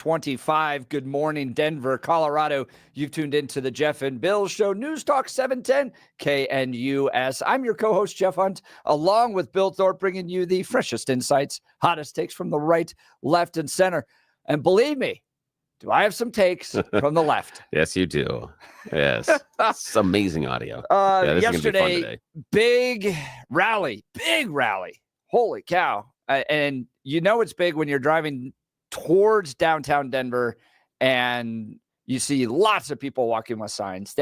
25. Good morning, Denver, Colorado. You've tuned into the Jeff and Bill Show, News Talk 710 KNUS. I'm your co-host, Jeff Hunt, along with Bill Thorpe, bringing you the freshest insights, hottest takes from the right, left, and center. And believe me, do I have some takes from the left? Yes, you do. Yes. It's amazing audio. Yesterday, is gonna be fun today. big rally. Holy cow. And you know it's big when you're driving towards downtown Denver and you see lots of people walking with signs.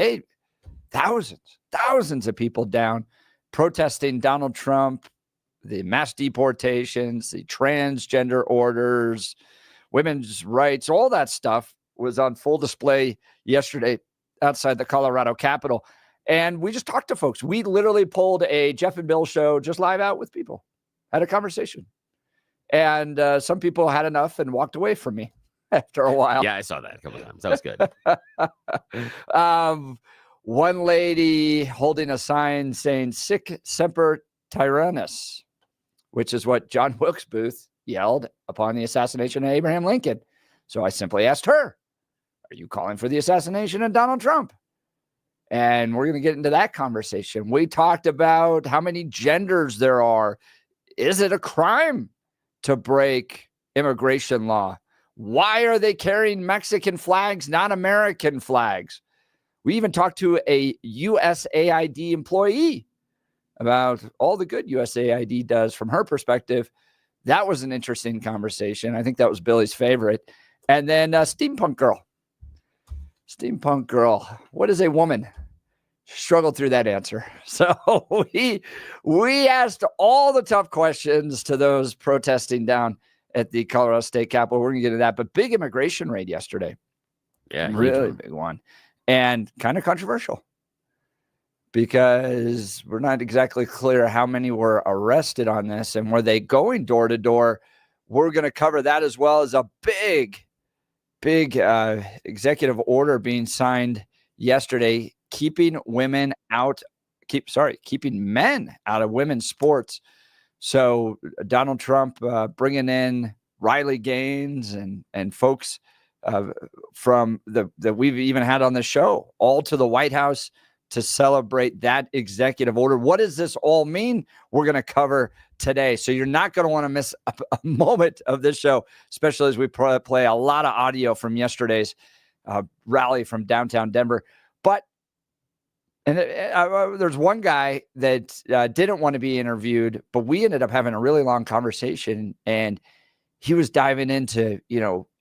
Thousands of people down protesting Donald Trump, the mass deportations, the transgender orders, women's rights, all that stuff was on full display yesterday outside the Colorado Capitol. And we just talked to folks. We literally pulled a Jeff and Bill show just live out with people, had a conversation. And some people had enough and walked away from me after a while. Yeah, I saw that a couple of times. That was good. One lady holding a sign saying "Sic Semper Tyrannis," which is what John Wilkes Booth yelled upon the assassination of Abraham Lincoln. So I simply asked her, "Are you calling for the assassination of Donald Trump?" And we're going to get into that conversation. We talked about how many genders there are. Is it a crime to break immigration law? Why are they carrying Mexican flags, not American flags? We even talked to a USAID employee about all the good USAID does from her perspective. That was an interesting conversation. I think that was Billy's favorite. And then Steampunk Girl. Steampunk Girl. What is a woman? Struggled through that answer. So we asked all the tough questions to those protesting down at the Colorado State Capitol. We're going to get into that. But big immigration raid yesterday. Yeah, really big one. And kind of controversial because we're not exactly clear how many were arrested on this and were they going door to door. We're going to cover that as well as a big executive order being signed yesterday, keeping men out of women's sports. So Donald Trump bringing in Riley Gaines and folks from that we've even had on the show, all to the White House to celebrate that executive order. What does this all mean? We're going to cover today. So you're not going to want to miss a moment of this show, especially as we play a lot of audio from yesterday's rally from downtown Denver. But there's one guy that didn't want to be interviewed, but we ended up having a really long conversation, and he was diving into,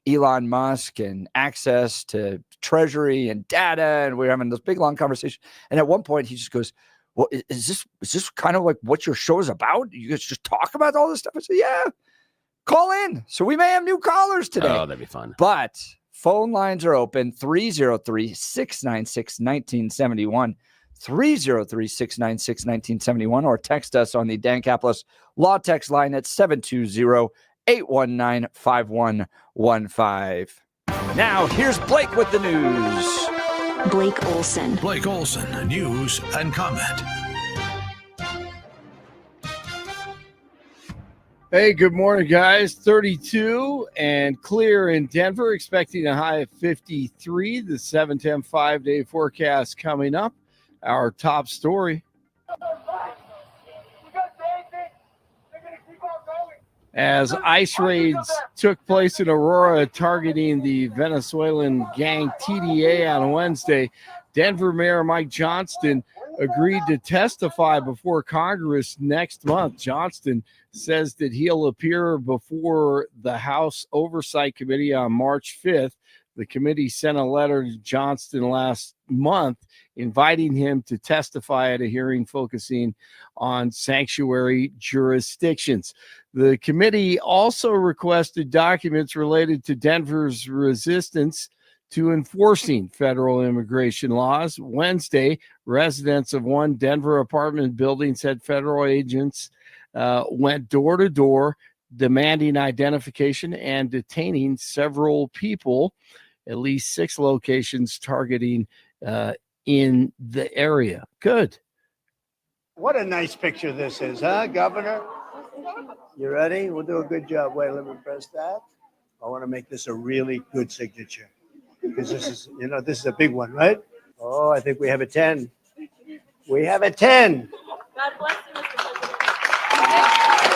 Elon Musk and access to treasury and data. And we were having this big, long conversation. And at one point he just goes, "Well, is this kind of like what your show is about? You guys just talk about all this stuff?" I said, "Yeah, call in." So we may have new callers today. Oh, that'd be fun. But phone lines are open, 303-696-1971. 303-696-1971, or text us on the Dan Caplis Law Text line at 720-819-5115. Now, here's Blake with the news. Blake Olson. Blake Olson, news and comment. Hey, good morning, guys. 32 and clear in Denver, expecting a high of 53. The 7-10 5-day forecast coming up. Our top story. As ICE raids took place in Aurora targeting the Venezuelan gang TDA on Wednesday, Denver Mayor Mike Johnston agreed to testify before Congress next month. Johnston says that he'll appear before the House Oversight Committee on March 5th. The committee sent a letter to Johnston last month inviting him to testify at a hearing focusing on sanctuary jurisdictions. The committee also requested documents related to Denver's resistance to enforcing federal immigration laws. Wednesday, residents of one Denver apartment building said federal agents went door to door demanding identification and detaining several people, at least 6 locations targeting in the area. Good. What a nice picture this is, huh, Governor? You ready? We'll do a good job. Wait, let me press that. I want to make this a really good signature because this is, this is a big one, right? Oh, I think we have a 10. We have a 10. God bless you, Mr.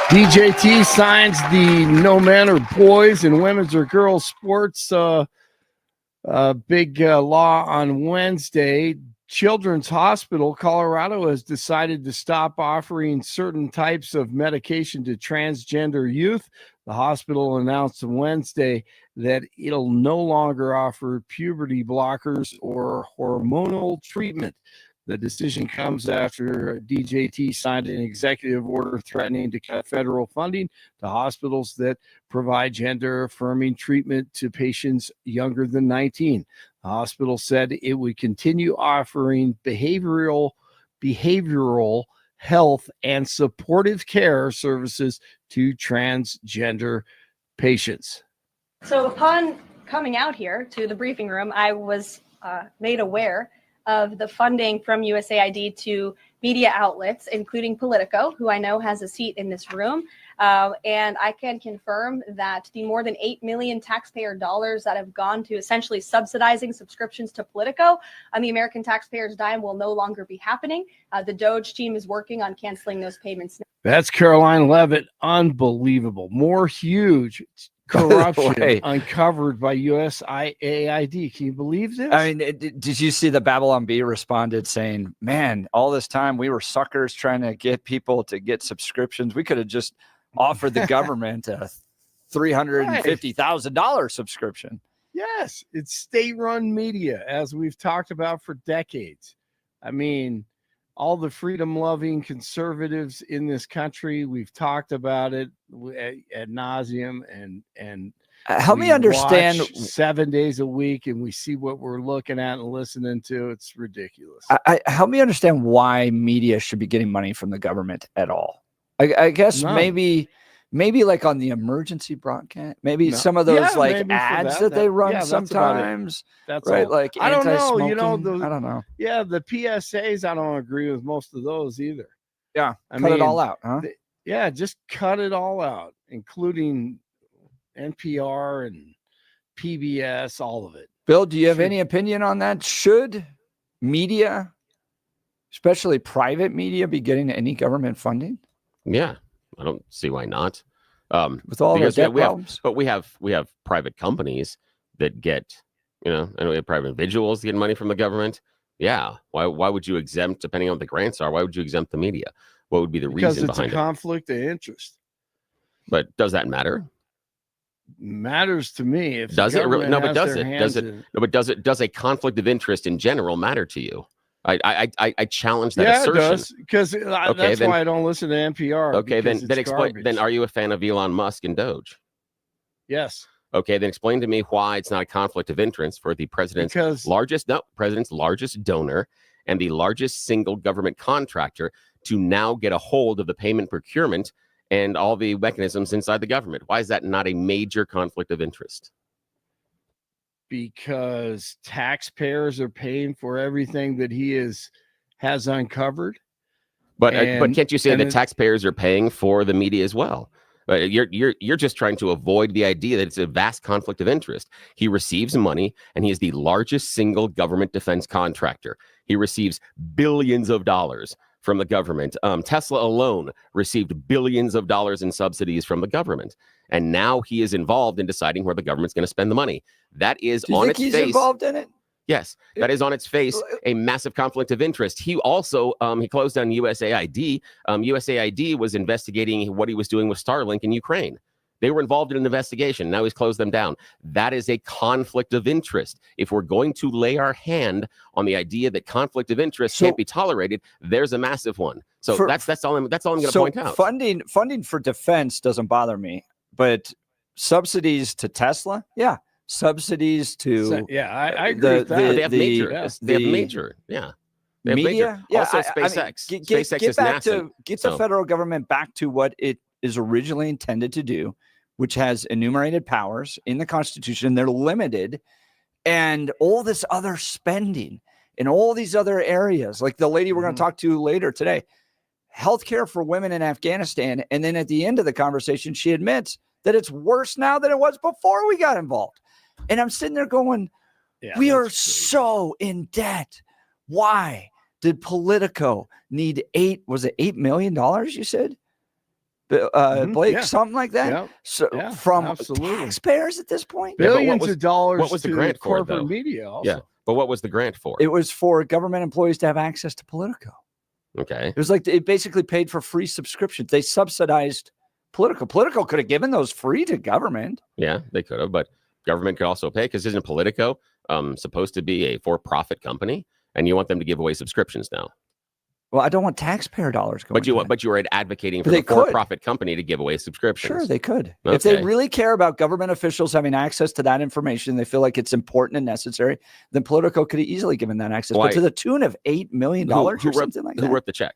President. DJT signs the no men or boys and women's or girls sports big law on Wednesday. Children's Hospital Colorado has decided to stop offering certain types of medication to transgender youth. The hospital announced on Wednesday that it'll no longer offer puberty blockers or hormonal treatment. The decision comes after DJT signed an executive order threatening to cut federal funding to hospitals that provide gender-affirming treatment to patients younger than 19. The hospital said it would continue offering behavioral health and supportive care services to transgender patients. So upon coming out here to the briefing room, I was made aware of the funding from USAID to media outlets, including Politico, who I know has a seat in this room. And I can confirm that the more than $8 million taxpayer dollars that have gone to essentially subsidizing subscriptions to Politico on the American taxpayers' dime will no longer be happening. The DOJ team is working on canceling those payments now. That's Caroline Levitt. Unbelievable. More huge corruption uncovered by USAID. Can you believe this? I mean, did you see the Babylon Bee responded saying, man, all this time we were suckers trying to get people to get subscriptions. We could have just offered the government a $350,000 subscription. Yes, it's state-run media, as we've talked about for decades. I mean, all the freedom-loving conservatives in this country, we've talked about it ad nauseum, and help me understand. 7 days a week, and we see what we're looking at and listening to. It's ridiculous. Help me understand why media should be getting money from the government at all. I guess maybe like on the emergency broadcast, maybe some of those ads that they run sometimes. That's right. All. Like I don't know. You know, I don't know. Yeah, the PSAs. I don't agree with most of those either. Yeah, cut it all out, huh? Just cut it all out, including NPR and PBS, all of it. Bill, do you have any opinion on that? Should media, especially private media, be getting any government funding? Yeah, I don't see why not. With all the debt problems, but we have private companies that get, and we have private individuals getting money from the government. Yeah, why would you exempt, depending on what the grants are? Why would you exempt the media? What would be the reason behind it? Because it's a conflict of interest. But does that matter? Matters to me. If does it really? No, but does it? Does it? No, but does a conflict of interest in general matter to you? I challenge that assertion. Yeah, it does, because that's why I don't listen to NPR. Okay, then explain. Then are you a fan of Elon Musk and Doge? Yes. Okay, then explain to me why it's not a conflict of interest for the president's largest donor and the largest single government contractor to now get a hold of the payment procurement and all the mechanisms inside the government. Why is that not a major conflict of interest? Because taxpayers are paying for everything that he has uncovered. But can't you say that taxpayers are paying for the media as well? You're just trying to avoid the idea that it's a vast conflict of interest. He receives money, and he is the largest single government defense contractor. He receives billions of dollars from the government. Tesla alone received billions of dollars in subsidies from the government. And now he is involved in deciding where the government's going to spend the money. That is on its face. He's involved in it? Yes, that is on its face a massive conflict of interest. He also he closed down USAID. USAID was investigating what he was doing with Starlink in Ukraine. They were involved in an investigation. Now he's closed them down. That is a conflict of interest. If we're going to lay our hand on the idea that conflict of interest can't be tolerated, there's a massive one. So that's all I'm going to point out. Funding for defense doesn't bother me, but subsidies to Tesla, yeah. Subsidies to I agree with that. They have major. Yeah. They have media. Major. Also, SpaceX. SpaceX is massive. Get the federal government back to what it is originally intended to do, which has enumerated powers in the Constitution. They're limited, and all this other spending in all these other areas, like the lady we're going to talk to later today, healthcare for women in Afghanistan. And then at the end of the conversation, she admits that it's worse now than it was before we got involved. And I'm sitting there going, we are so in debt. Why did Politico need $8 million, you said? Blake, something like that. Yeah. So from taxpayers at this point, billions of dollars. What was the grant for, corporate media? Also. Yeah, but what was the grant for? It was for government employees to have access to Politico. Okay, it was like it basically paid for free subscriptions. They subsidized Politico. Politico could have given those free to government. Yeah, they could have, but government could also pay because isn't Politico supposed to be a for-profit company, and you want them to give away subscriptions now? Well, I don't want taxpayer dollars going. But you were advocating for the for-profit company to give away subscriptions. Sure, they could. Okay. If they really care about government officials having access to that information, they feel like it's important and necessary, then Politico could have easily given that access. But to the tune of $8 million or something like that. Who wrote the check?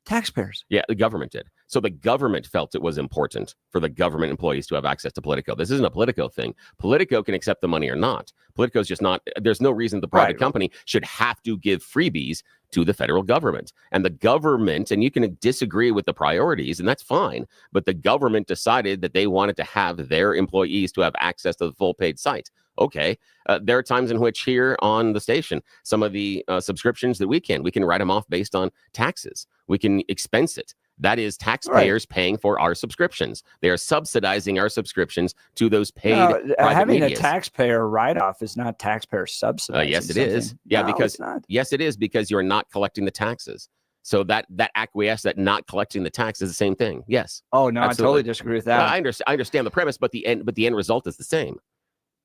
Taxpayers. Yeah, the government did. So the government felt it was important for the government employees to have access to Politico. This isn't a Politico thing. Politico can accept the money or not. Politico's just not, there's no reason the private company should have to give freebies to the federal government. And the government, and you can disagree with the priorities, and that's fine, but the government decided that they wanted to have their employees to have access to the full paid site. Okay, there are times in which here on the station, some of the subscriptions that we can write them off based on taxes. We can expense it. That is taxpayers paying for our subscriptions. They are subsidizing our subscriptions to those paid private having medias. a taxpayer write-off is not taxpayer subsidizing. Yes, it is. Yeah, no, because yes, it is because you're not collecting the taxes. So that acquiesce that not collecting the tax is the same thing. Yes. Oh no, absolutely. I totally disagree with that. I understand the premise, but the end result is the same.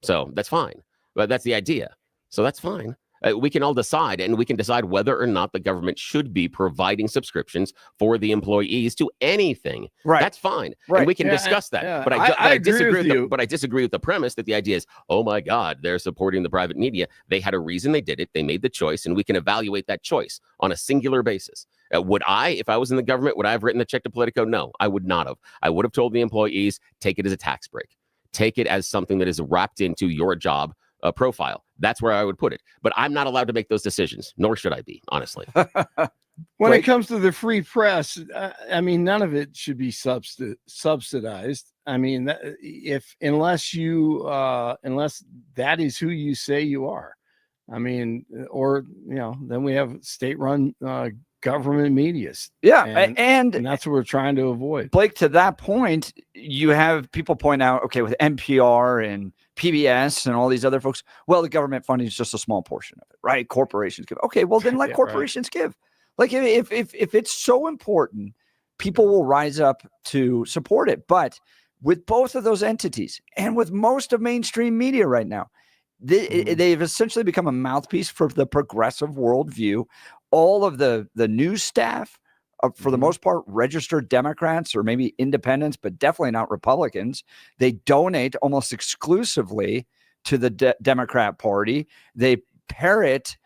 So that's fine. But that's the idea. So that's fine. We can all decide, and we can decide whether or not the government should be providing subscriptions for the employees to anything. Right. That's fine. Right. And we can discuss that. Yeah. But I disagree with but I disagree with the premise that the idea is, oh my God, they're supporting the private media. They had a reason they did it. They made the choice, and we can evaluate that choice on a singular basis. Would I, if I was in the government, would I have written the check to Politico? No, I would not have. I would have told the employees, take it as a tax break. Take it as something that is wrapped into your job profile. That's where I would put it. But I'm not allowed to make those decisions, nor should I be, honestly. When it comes to the free press, I mean, none of it should be subsidized. I mean, unless that is who you say you are. I mean, or then we have state-run government medias. Yeah, and that's what we're trying to avoid. Blake, to that point, you have people point out, okay, with NPR and PBS and all these other folks, well, the government funding is just a small portion of it, right? Corporations give. Okay, well, then let corporations give. Like if it's so important, people will rise up to support it. But with both of those entities and with most of mainstream media right now, they've essentially become a mouthpiece for the progressive worldview. All of the news staff, for the most part, registered Democrats or maybe independents, but definitely not Republicans. They donate almost exclusively to the Democrat Party. They parrot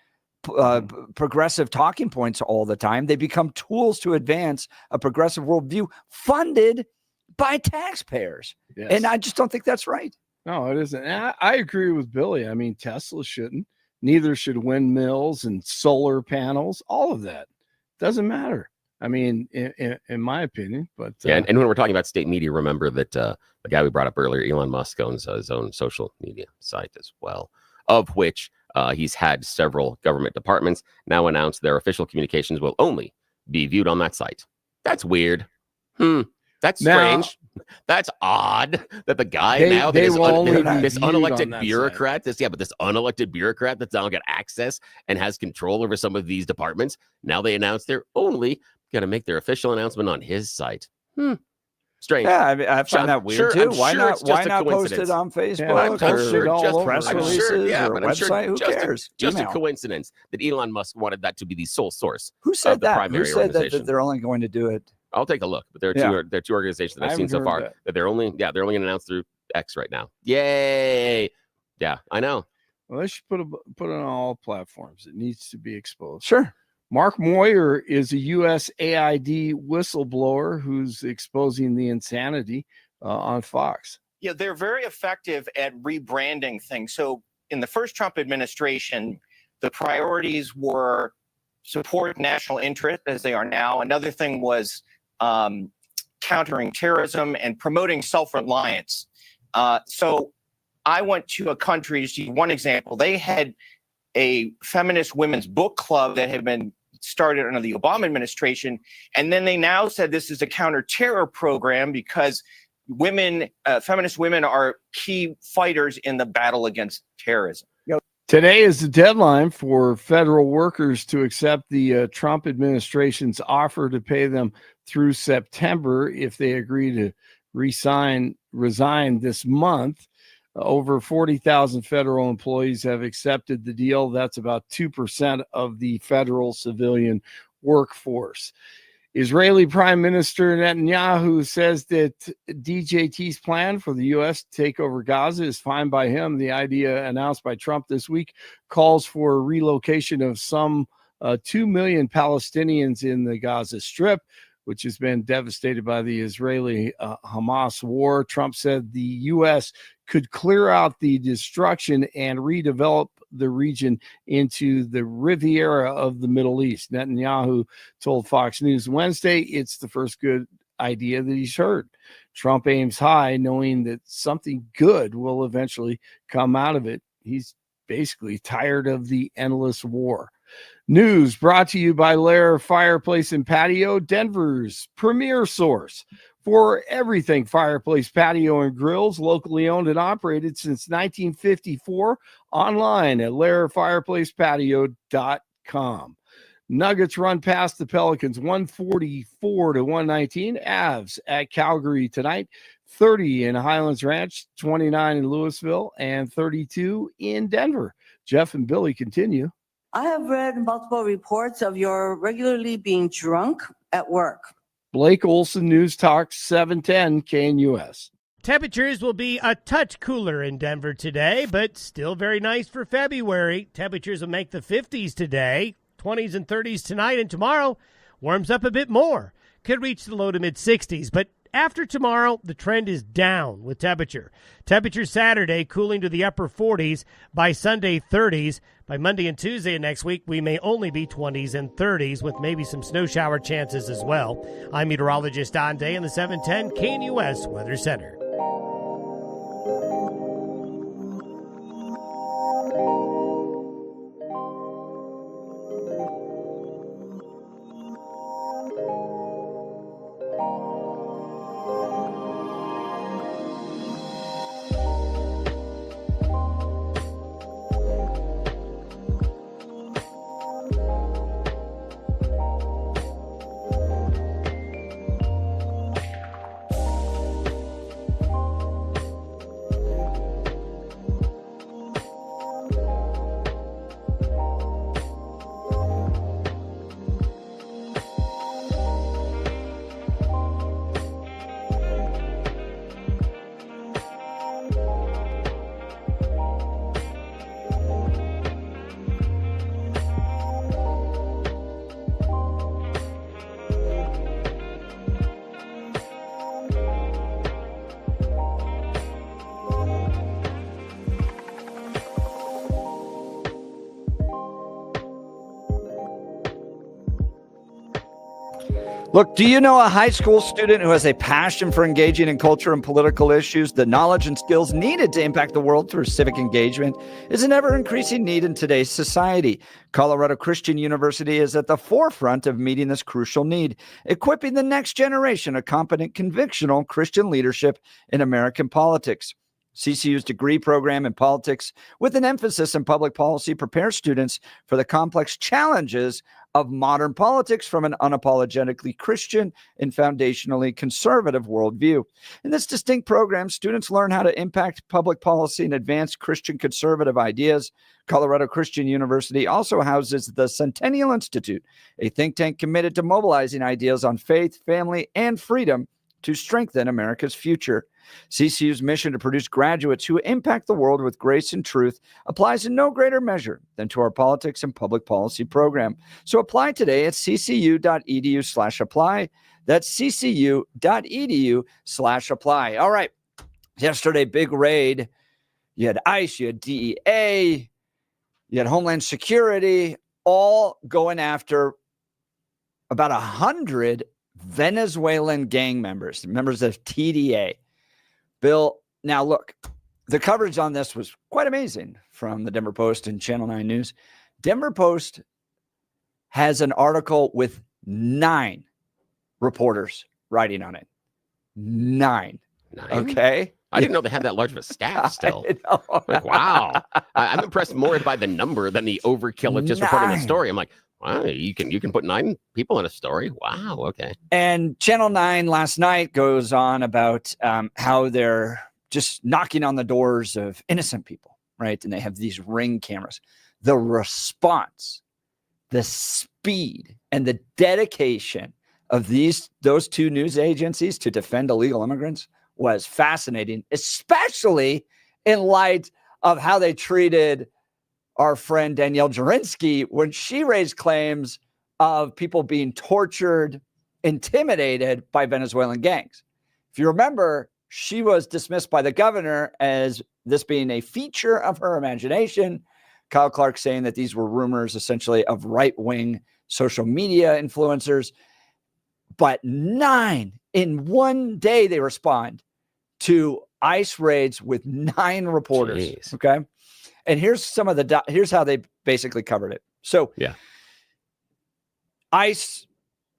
progressive talking points all the time. They become tools to advance a progressive worldview funded by taxpayers. Yes. And I just don't think that's right. No, it isn't. And I agree with Billy. I mean, Tesla shouldn't. Neither should windmills and solar panels. All of that doesn't matter. I mean, in my opinion, but and when we're talking about state media, remember that the guy we brought up earlier, Elon Musk, owns his own social media site as well, of which he's had several government departments now announce their official communications will only be viewed on that site. That's weird. That's strange. That's odd that the guy this unelected bureaucrat, this unelected bureaucrat that's now got access and has control over some of these departments. Now they announce they're only going to make their official announcent on his site. Strange. Yeah, I find that weird too. Why not post it on Facebook or press releases or a website? Who cares? Just a coincidence that Elon Musk wanted that to be the sole source. Who said that? Who said that they're only going to do it? I'll take a look, but there are two organizations that I've seen so far that they're only going to announce through X right now. Yay! Yeah, I know. Well, they should put it on all platforms. It needs to be exposed. Sure. Mark Moyer is a USAID whistleblower who's exposing the insanity on Fox. Yeah, they're very effective at rebranding things. So in the first Trump administration, the priorities were support national interest as they are now. Another thing was countering terrorism and promoting self-reliance. So I went to a country, to see one example. They had a feminist women's book club that had been started under the Obama administration. And then they now said this is a counter-terror program because feminist women are key fighters in the battle against terrorism. Today is the deadline for federal workers to accept the Trump administration's offer to pay them through September if they agree to resign this month. Over 40,000 federal employees have accepted the deal. That's about 2% of the federal civilian workforce. Israeli Prime Minister Netanyahu says that DJT's plan for the U.S. to take over Gaza is fine by him. The idea announced by Trump this week calls for a relocation of some 2 million Palestinians in the Gaza Strip, which has been devastated by the Israeli-Hamas war. Trump said the U.S. could clear out the destruction and redevelop the region into the Riviera of the Middle East. Netanyahu told Fox News Wednesday it's the first good idea that he's heard. Trump aims high, knowing that something good will eventually come out of it. He's basically tired of the endless war. News brought to you by Lair Fireplace and Patio, Denver's premier source for everything fireplace, patio, and grills, locally owned and operated since 1954, online at lairfireplacepatio.com. Nuggets run past the Pelicans 144-119. Avs at Calgary tonight, 30 in Highlands Ranch, 29 in Louisville, and 32 in Denver. Jeff and Billy continue. I have read multiple reports of your regularly being drunk at work. Blake Olson, News Talk 710 KNUS. Temperatures will be a touch cooler in Denver today, but still very nice for February. Temperatures will make the 50s today, 20s and 30s tonight, and tomorrow warms up a bit more. Could reach the low to mid 60s, but after tomorrow, the trend is down with temperature. Temperature Saturday cooling to the upper 40s, by Sunday 30s. By Monday and Tuesday of next week, we may only be 20s and 30s with maybe some snow shower chances as well. I'm meteorologist Don Day in the 710 KNUS Weather Center. Look, do you know a high school student who has a passion for engaging in culture and political issues? The knowledge and skills needed to impact the world through civic engagement is an ever-increasing need in today's society. Colorado Christian University is at the forefront of meeting this crucial need, equipping the next generation of competent, convictional Christian leadership in American politics. CCU's degree program in politics, with an emphasis in public policy, prepares students for the complex challenges of modern politics from an unapologetically Christian and foundationally conservative worldview. In this distinct program, students learn how to impact public policy and advance Christian conservative ideas. Colorado Christian University also houses the Centennial Institute, a think tank committed to mobilizing ideas on faith, family, and freedom to strengthen America's future. CCU's mission to produce graduates who impact the world with grace and truth applies in no greater measure than to our politics and public policy program. So apply today at ccu.edu/apply. That's ccu.edu/apply. All right. Yesterday, big raid. You had ICE, you had DEA, you had Homeland Security, all going after about 100 Venezuelan gang members of TDA. Bill, now look, the coverage on this was quite amazing from the Denver Post and Channel 9 News. Denver Post has an article with 9 reporters writing on it. 9. Okay. I didn't know they had that large of a staff still. Like, wow. I'm impressed more by the number than the overkill of just reporting the story. I'm like, wow, you can put 9 people in a story. Wow. Okay. And Channel 9 last night goes on about how they're just knocking on the doors of innocent people, right? And they have these Ring cameras. The response, the speed, and the dedication of those 2 news agencies to defend illegal immigrants was fascinating, especially in light of how they treated our friend Danielle Jurinsky when she raised claims of people being tortured, intimidated by Venezuelan gangs. If you remember, she was dismissed by the governor as this being a feature of her imagination. Kyle Clark saying that these were rumors essentially of right-wing social media influencers. But 9 in one day, they respond to ICE raids with 9 reporters. Jeez. Okay. And here's here's how they basically covered it. So ICE,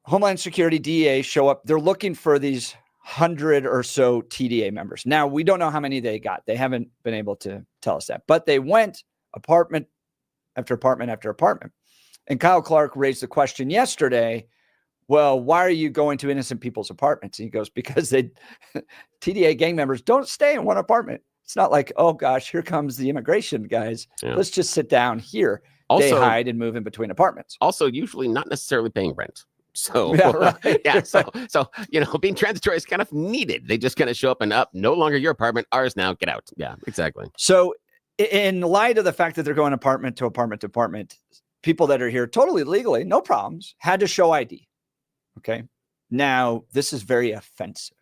Homeland Security, DEA show up. They're looking for these 100 or so TDA members. Now, we don't know how many they got. They haven't been able to tell us that, but they went apartment after apartment after apartment. And Kyle Clark raised the question yesterday, well, why are you going to innocent people's apartments? And he goes, because TDA gang members don't stay in one apartment. It's not like, oh gosh, here comes the immigration guys. Yeah. Let's just sit down here. Also, they hide and move in between apartments. Also, usually not necessarily paying rent. So, so being transitory is kind of needed. They just kind of show up and no longer your apartment, ours now, get out. Yeah, exactly. So in light of the fact that they're going apartment to apartment to apartment, people that are here totally legally, no problems, had to show ID. Okay. Now, this is very offensive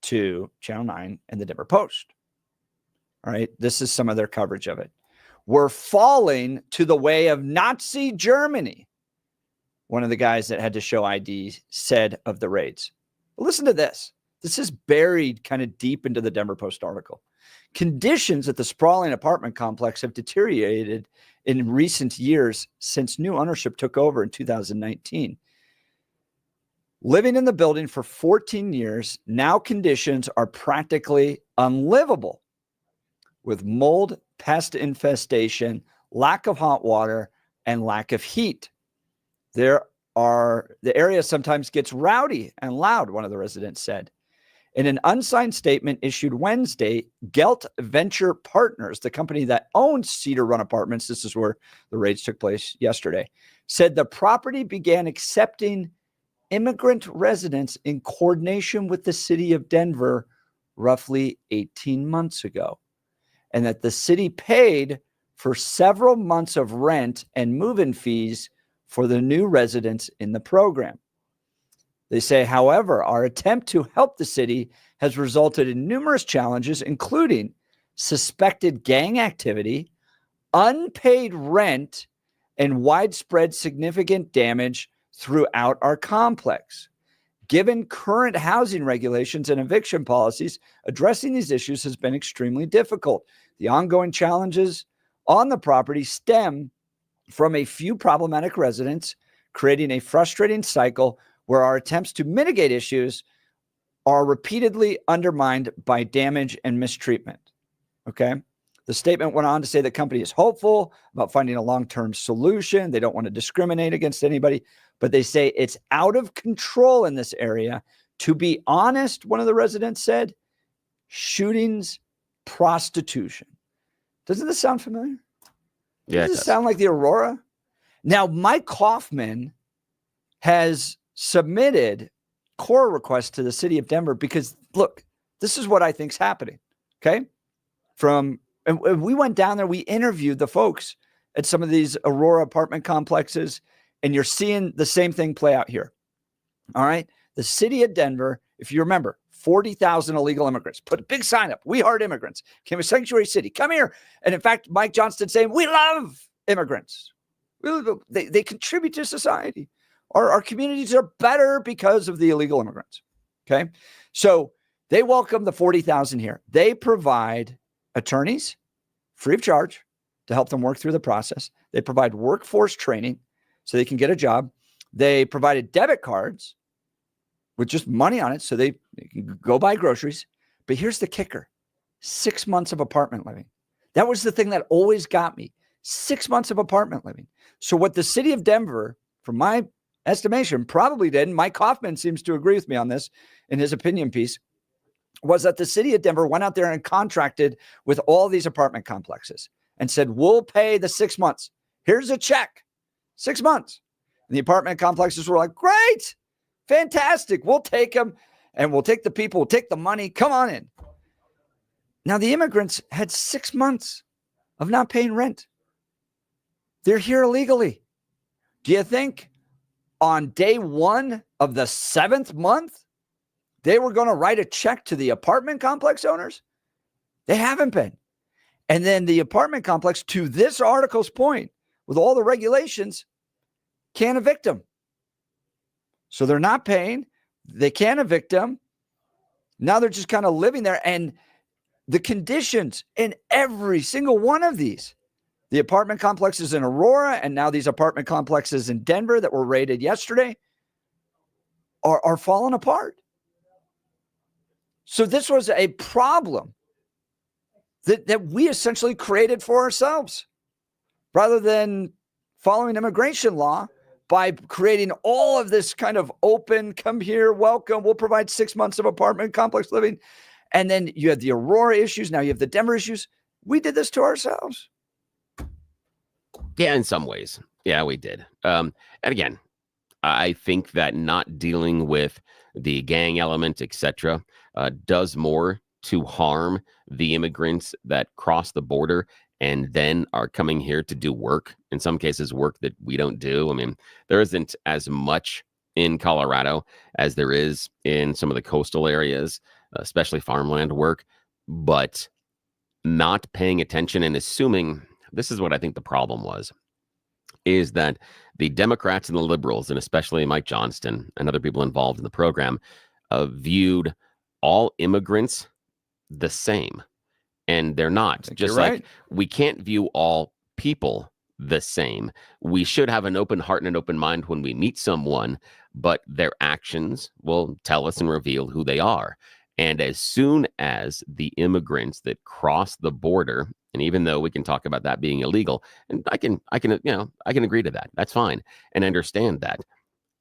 to Channel 9 and the Denver Post. All right. This is some of their coverage of it. We're falling to the way of Nazi Germany. One of the guys that had to show ID said of the raids. But listen to this. This is buried kind of deep into the Denver Post article. Conditions at the sprawling apartment complex have deteriorated in recent years since new ownership took over in 2019. Living in the building for 14 years, now conditions are practically unlivable with mold, pest infestation, lack of hot water, and lack of heat. The area sometimes gets rowdy and loud, one of the residents said. In an unsigned statement issued Wednesday, Gelt Venture Partners, the company that owns Cedar Run Apartments, this is where the raids took place yesterday, said the property began accepting immigrant residents in coordination with the city of Denver roughly 18 months ago, and that the city paid for several months of rent and move-in fees for the new residents in the program. They say, however, our attempt to help the city has resulted in numerous challenges, including suspected gang activity, unpaid rent, and widespread significant damage throughout our complex. Given current housing regulations and eviction policies, addressing these issues has been extremely difficult. The ongoing challenges on the property stem from a few problematic residents, creating a frustrating cycle where our attempts to mitigate issues are repeatedly undermined by damage and mistreatment. Okay. The statement went on to say the company is hopeful about finding a long-term solution. They don't want to discriminate against anybody, but they say it's out of control in this area. To be honest, one of the residents said, shootings, prostitution. Doesn't this sound familiar? Yeah, Does it sound like the Aurora? Now, Mike Kaufman has submitted core requests to the city of Denver because, look, this is what I think is happening. Okay. And we went down there, we interviewed the folks at some of these Aurora apartment complexes, and you're seeing the same thing play out here. All right. The city of Denver, if you remember, 40,000 illegal immigrants, put a big sign up. We heart immigrants, became a sanctuary city. Come here. And in fact, Mike Johnston saying, we love immigrants. They contribute to society. Our communities are better because of the illegal immigrants. Okay. So they welcome the 40,000 here. They provide attorneys free of charge to help them work through the process. They provide workforce training so they can get a job. They provided debit cards with just money on it so they can go buy groceries. But here's the kicker: 6 months of apartment living. That was the thing that always got me. 6 months of apartment living. So what the city of Denver, from my estimation, probably did, and Mike Hoffman seems to agree with me on this in his opinion piece, was that the city of Denver went out there and contracted with all these apartment complexes and said, we'll pay the 6 months. Here's a check. 6 months. And the apartment complexes were like, great, fantastic. We'll take them and we'll take the people, we'll take the money. Come on in. Now, the immigrants had 6 months of not paying rent. They're here illegally. Do you think on day one of the 7th month, they were going to write a check to the apartment complex owners? They haven't been. And then the apartment complex, to this article's point, with all the regulations, can't evict them. So they're not paying. They can't evict them. Now they're just kind of living there. And the conditions in every single one of these, the apartment complexes in Aurora and now these apartment complexes in Denver that were raided yesterday, are falling apart. So this was a problem that we essentially created for ourselves, rather than following immigration law by creating all of this kind of open, come here, welcome, we'll provide 6 months of apartment complex living. And then you had the Aurora issues. Now you have the Denver issues. We did this to ourselves. Yeah, in some ways. Yeah, we did. And again, I think that not dealing with the gang element, etc., does more to harm the immigrants that cross the border and then are coming here to do work. In some cases, work that we don't do. I mean, there isn't as much in Colorado as there is in some of the coastal areas, especially farmland work, but not paying attention and assuming, this is what I think the problem was, is that the Democrats and the liberals, and especially Mike Johnston and other people involved in the program, viewed all immigrants the same. And they're not. Just like right. We can't view all people the same. We should have an open heart and an open mind when we meet someone, but their actions will tell us and reveal who they are. And as soon as the immigrants that cross the border, and even though we can talk about that being illegal, and I can agree to that. That's fine and understand that.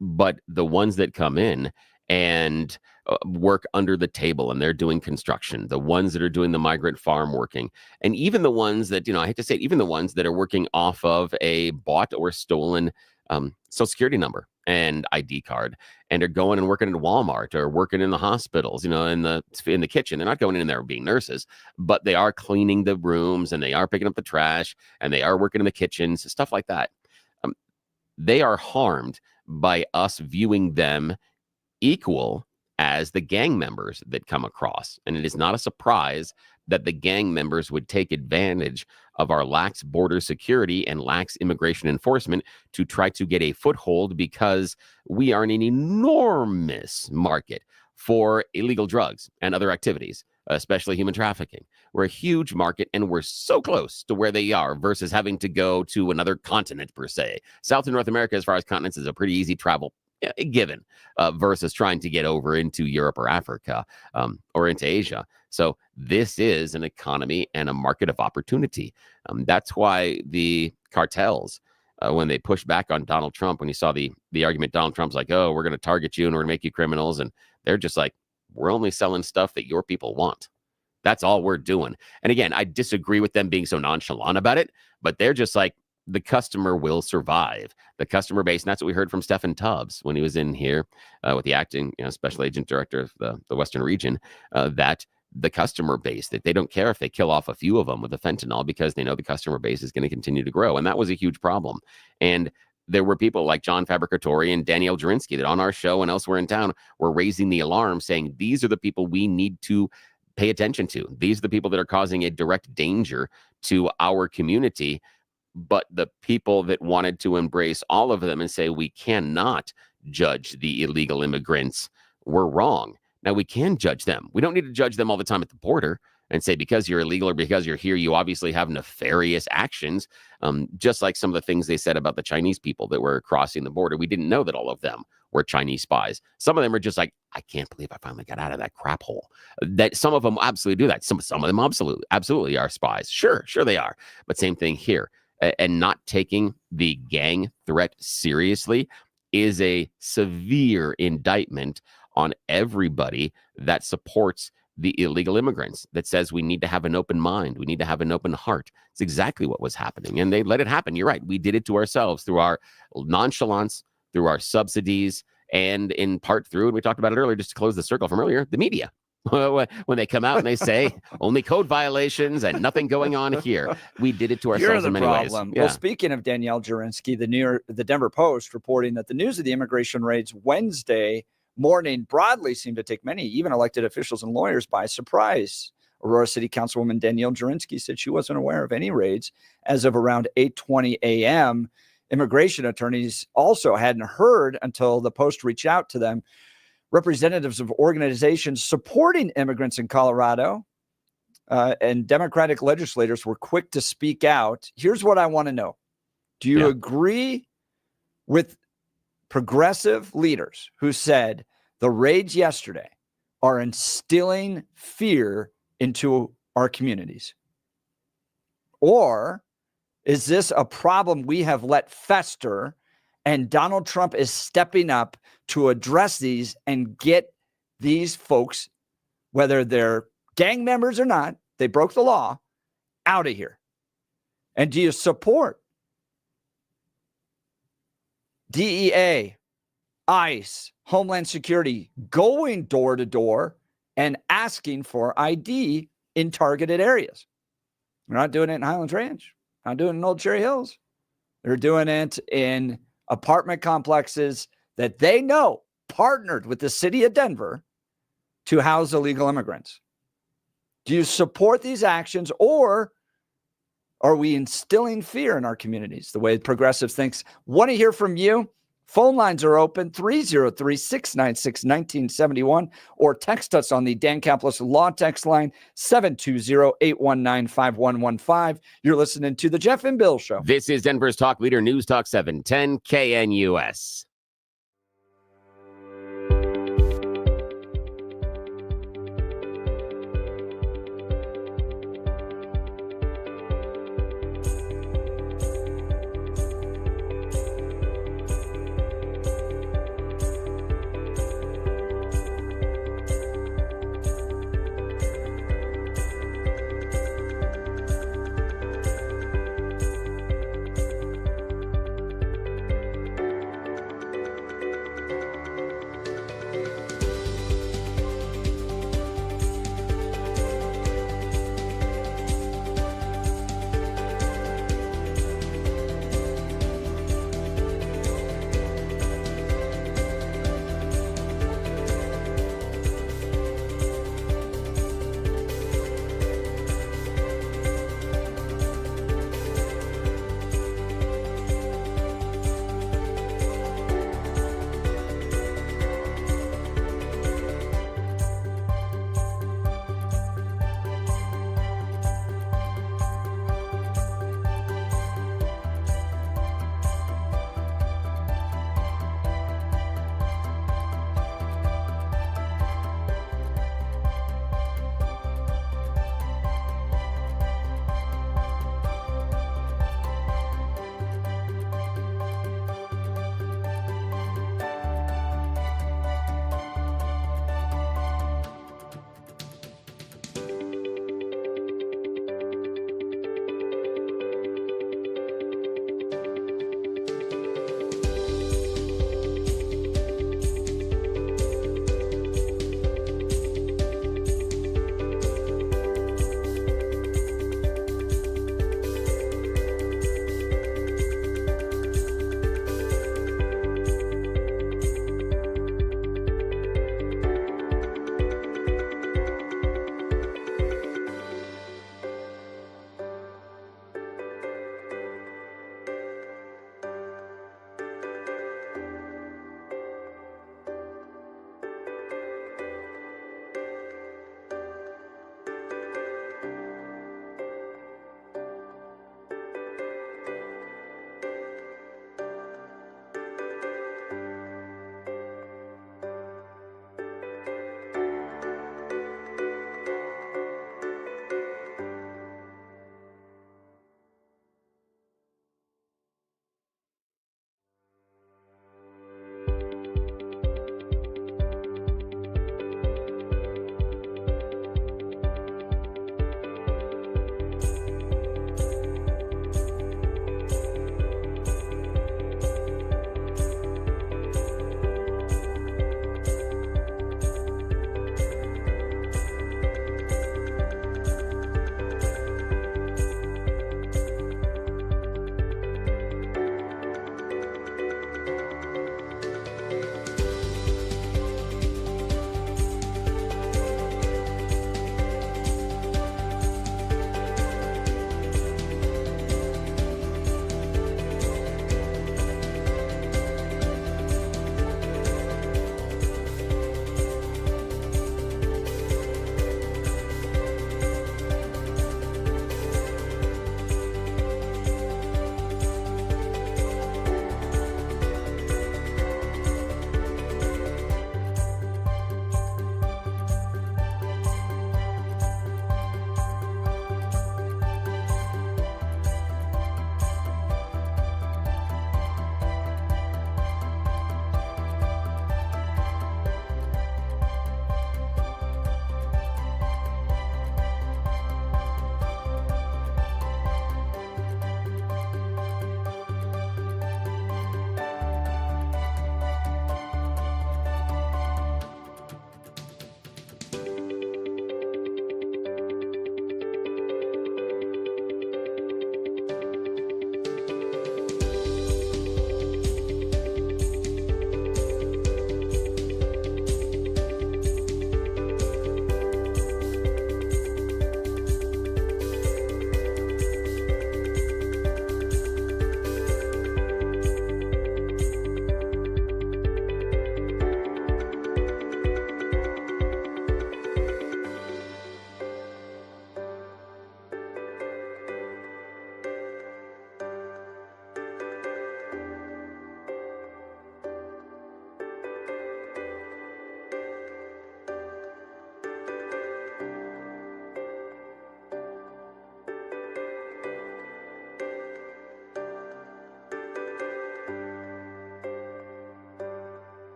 But the ones that come in and work under the table and they're doing construction, the ones that are doing the migrant farm working, and even the ones that, I hate to say it, even the ones that are working off of a bought or stolen Social Security number and ID card, and are going and working at Walmart or working in the hospitals, in the kitchen. They're not going in there being nurses, but they are cleaning the rooms and they are picking up the trash and they are working in the kitchens, stuff like that. They are harmed by us viewing them equal as the gang members that come across. And it is not a surprise that the gang members would take advantage of our lax border security and lax immigration enforcement to try to get a foothold, because we are in an enormous market for illegal drugs and other activities, especially human trafficking. We're a huge market and we're so close to where they are versus having to go to another continent per se. South and North America, as far as continents, is a pretty easy travel given versus trying to get over into Europe or Africa or into Asia. So this is an economy and a market of opportunity. That's why the cartels, when they pushed back on Donald Trump, when you saw the argument, Donald Trump's like, oh, we're going to target you and we're going to make you criminals. And they're just like, we're only selling stuff that your people want. That's all we're doing. And again, I disagree with them being so nonchalant about it, but they're just like, the customer will survive. The customer base, and that's what we heard from Stephen Tubbs when he was in here with the acting special agent director of the Western region, that the customer base, that they don't care if they kill off a few of them with the fentanyl, because they know the customer base is going to continue to grow. And that was a huge problem. And there were people like John Fabricatori and Danielle Jurinsky that on our show and elsewhere in town were raising the alarm, saying these are the people we need to pay attention to. These are the people that are causing a direct danger to our community. But the people that wanted to embrace all of them and say we cannot judge the illegal immigrants were wrong. Now, we can judge them. We don't need to judge them all the time at the border and say because you're illegal or because you're here, you obviously have nefarious actions. Just like some of the things they said about the Chinese people that were crossing the border. We didn't know that all of them were Chinese spies. Some of them are just like, I can't believe I finally got out of that crap hole. That some of them absolutely do that. Some of them absolutely are spies. Sure they are. But same thing here. And not taking the gang threat seriously is a severe indictment on everybody that supports the illegal immigrants, that says we need to have an open mind. We need to have an open heart. It's exactly what was happening. And they let it happen. You're right. We did it to ourselves through our nonchalance, through our subsidies, and in part through, and we talked about it earlier, just to close the circle from earlier, the media. When they come out and they say only code violations and nothing going on here, we did it to ourselves in many ways. Yeah. Well, speaking of Danielle Jurinsky, the Denver Post reporting that the news of the immigration raids Wednesday morning broadly seemed to take many, even elected officials and lawyers, by surprise. Aurora City Councilwoman Danielle Jurinsky said she wasn't aware of any raids as of around 8:20 a.m. Immigration attorneys also hadn't heard until the Post reached out to them. Representatives of organizations supporting immigrants in Colorado and Democratic legislators were quick to speak out. Here's what I want to know. Do you agree with progressive leaders who said the raids yesterday are instilling fear into our communities? Or is this a problem we have let fester and Donald Trump is stepping up to address these and get these folks, whether they're gang members or not, they broke the law, out of here? And do you support DEA, ICE, Homeland Security going door to door and asking for ID in targeted areas? They're not doing it in Highlands Ranch, not doing it in Old Cherry Hills. They're doing it in apartment complexes that they know partnered with the city of Denver to house illegal immigrants. Do you support these actions, or are we instilling fear in our communities the way progressives thinks? Want to hear from you? Phone lines are open, 303-696-1971, or text us on the Dan Caplis Law text line, 720-819-5115. You're listening to The Jeff and Bill Show. This is Denver's Talk Leader, News Talk 710 KNUS.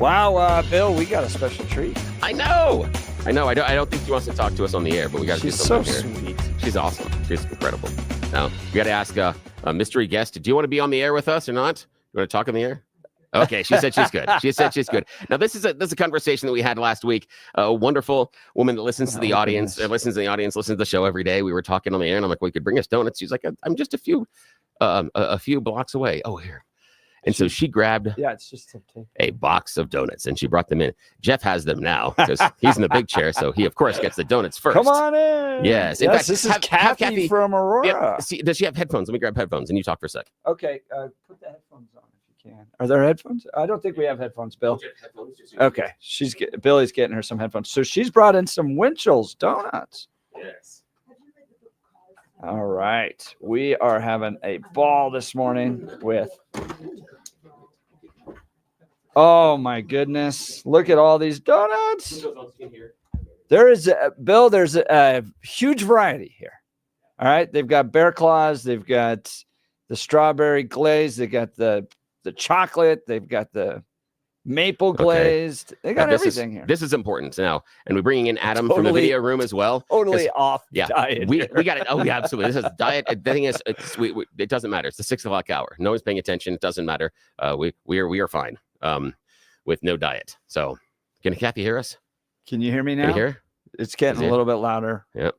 Wow, Bill, we got a special treat. I know. I don't think she wants to talk to us on the air, but we got to do She's so something here. sweet. She's awesome. She's incredible. Now, we got to ask a mystery guest, do you want to be on the air with us or not? You want to talk on the air? Okay, she said she's good. She said she's good. Now, this is a conversation that we had last week. A wonderful woman that listens to the audience, listens to the show every day. We were talking on the air, and I'm like, well, you could bring us donuts. She's like, I'm just a few blocks away. Oh, here. And so she grabbed it's just a box of donuts, and she brought them in. Jeff has them now because he's in the big chair, so he, of course, gets the donuts first. Come on in. Yes. In fact, this is Cathy from Aurora. Yeah, does she have headphones? Let me grab headphones, and you talk for a sec. Okay, put the headphones on if you can. Are there headphones? I don't think we have headphones, Bill. Okay, Billy's getting her some headphones. So she's brought in some Winchell's donuts. Yes. All right. We are having a ball this morning with... Oh, my goodness. Look at all these donuts. There's a huge variety here. All right. They've got bear claws. They've got the strawberry glaze. They got the chocolate. They've got the maple glazed. They got everything here. This is important now. And we're bringing in Adam from the video room as well. Totally off diet. We got it. Oh, yeah, absolutely. This is diet. The thing is, it doesn't matter. It's the 6 o'clock hour. No one's paying attention. It doesn't matter. We are fine with no diet. So can Cathy hear us? Can you hear me now? Can you hear? It's getting a little bit louder. Yep.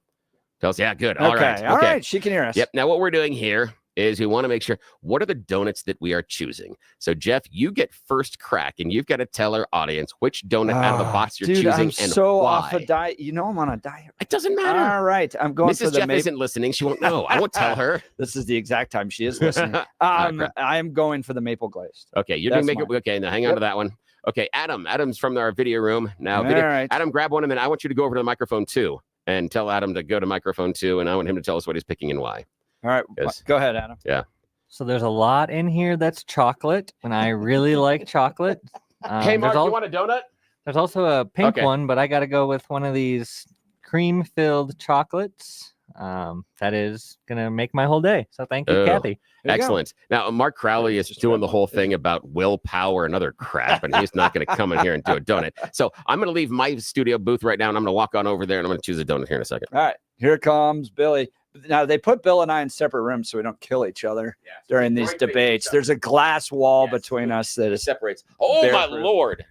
Tell us. Yeah, good. Okay. All right. She can hear us. Yep. Now what we're doing here is we want to make sure, what are the donuts that we are choosing? So, Jeff, you get first crack, and you've got to tell our audience which donut out of the box you're choosing I'm and so why. off a diet. You know I'm on a diet. It doesn't matter. All right. I'm going for Mrs. the Jeff isn't listening. She won't know. I won't tell her. This is the exact time she is listening. I am going for the maple glazed. Okay, you're doing maple. Okay, now hang on to that one. Okay, Adam's from our video room. Now, right. Adam, grab one, and then I want you to go over to the microphone 2 and tell Adam to go to microphone 2, and I want him to tell us what he's picking and why. All right. Go ahead, Adam. Yeah. So there's a lot in here that's chocolate, and I really like chocolate. Hey, Mark, you want a donut? There's also a pink one, but I got to go with one of these cream-filled chocolates. That is going to make my whole day. So thank you, Cathy. Excellent. Now, Mark Crowley is doing the whole thing about willpower and other crap, and he's not going to come in here and do a donut. So I'm going to leave my studio booth right now, and I'm going to walk on over there, and I'm going to choose a donut here in a second. All right. Here comes Billy. Now, they put Bill and I in separate rooms so we don't kill each other during these debates. There's a glass wall between us that separates. Oh, my Lord.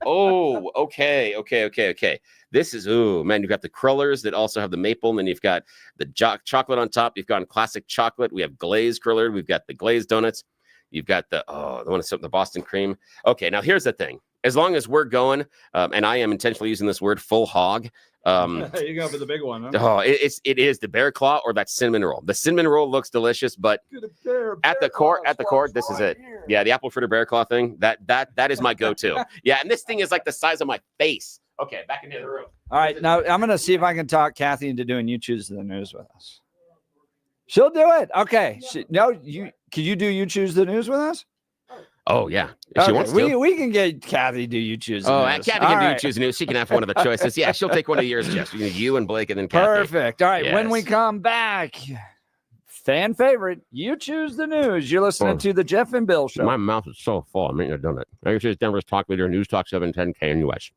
Oh, okay. This is, man, you've got the crullers that also have the maple, and then you've got the chocolate on top. You've got classic chocolate. We have glazed cruller. We've got the glazed donuts. You've got the one that's the Boston cream. Okay, now here's the thing. As long as we're going, and I am intentionally using this word full hog. You go for the big one. Huh? Oh, it is the bear claw or that cinnamon roll. The cinnamon roll looks delicious, but at the core, this is it. Yeah, the apple fritter bear claw thing. That is my go-to. Yeah, and this thing is like the size of my face. Okay, back into the room. All right, now I'm gonna see if I can talk Cathy into doing You Choose the News with us. She'll do it. Okay. Can you do You Choose the News with us? Oh, yeah. If she wants to. We can get Cathy to do You Choose the News. Cathy can do You Choose the News. She can have one of the choices. Yeah, she'll take one of yours, Jeff. You and Blake and then Cathy. Perfect. All right, when we come back, fan favorite, You Choose the News. You're listening to the Jeff and Bill Show. My mouth is so full. I'm eating a donut. This is Denver's Talk Leader, News Talk 710 KNUS.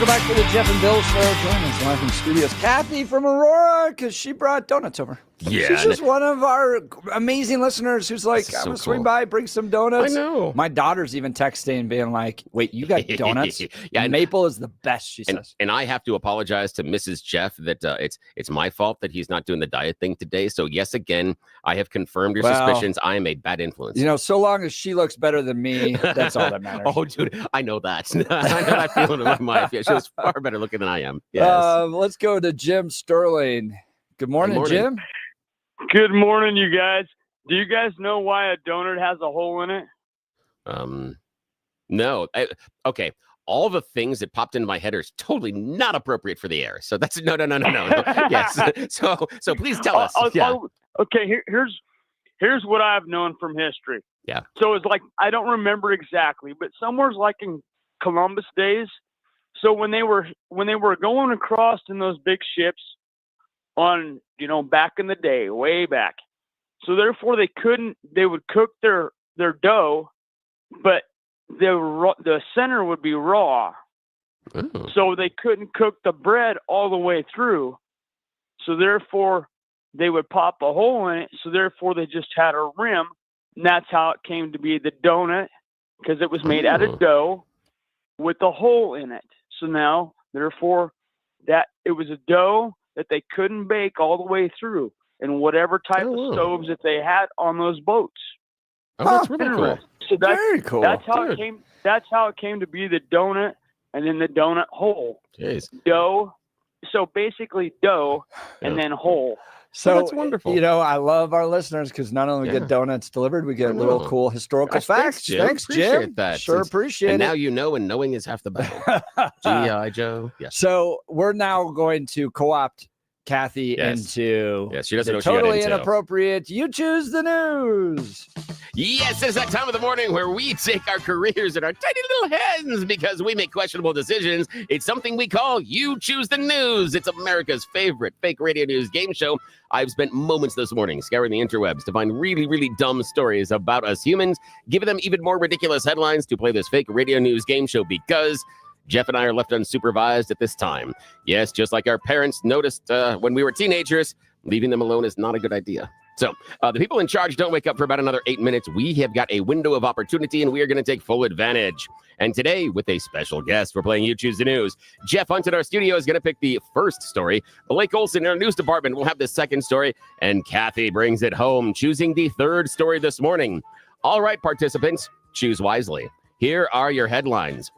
back to the Jeff and Bill show. Joining us live in studios, Cathy from Aurora, because she brought donuts over. Yeah. She's just one of our amazing listeners who's like, I'm going to swing by, bring some donuts. I know. My daughter's even texting, being like, wait, you got donuts? Yeah, maple is the best, she says. And I have to apologize to Mrs. Jeff that it's my fault that he's not doing the diet thing today. So, yes, again, I have confirmed your suspicions. I am a bad influence. You know, so long as she looks better than me, that's all that matters. Oh, dude, I know that. I know that feeling in my mind. Yeah, she was far better looking than I am. Yes. Let's go to Jim Sterling. Good morning, Jim. Good morning, you guys. Do you guys know why a donut has a hole in it? No. Okay. All the things that popped into my head are totally not appropriate for the air. So that's no. Yes. So please tell us. Okay. Here's what I've known from history. Yeah. So it's like, I don't remember exactly, but somewhere's like in Columbus days. So when they were going across in those big ships on, back in the day, way back. So therefore they would cook their dough, but the center would be raw. Oh. So they couldn't cook the bread all the way through. So therefore they would pop a hole in it. So therefore they just had a rim. And that's how it came to be the donut, because it was made out of dough with a hole in it. So now, therefore, that it was a dough that they couldn't bake all the way through, and whatever type of stoves that they had on those boats. Oh, that's really cool. So that's very cool. That's how it came. That's how it came to be the donut, and then the donut hole. Jeez. Dough. So basically, dough, and then hole. So that's wonderful. I love our listeners because not only get donuts delivered, we get little cool historical facts. Thanks, Jim. Appreciate that. Sure, appreciate and it. now you know, and knowing is half the battle. G.I. Joe. Yes. So we're now going to co-opt Cathy into she doesn't know what she got totally into. Inappropriate. You choose the news. Yes, it's that time of the morning where we take our careers in our tiny little hands because we make questionable decisions. It's something we call You Choose the News. It's America's favorite fake radio news game show. I've spent moments this morning scouring the interwebs to find really, really dumb stories about us humans, giving them even more ridiculous headlines to play this fake radio news game show because Jeff and I are left unsupervised at this time. Yes, just like our parents noticed when we were teenagers, leaving them alone is not a good idea. So the people in charge don't wake up for about another 8 minutes. We have got a window of opportunity, and we are going to take full advantage. And today, with a special guest, we're playing You Choose the News. Jeff Hunt in our studio is going to pick the first story. Blake Olson in our news department will have the second story. And Cathy brings it home, choosing the third story this morning. All right, participants, choose wisely. Here are your headlines.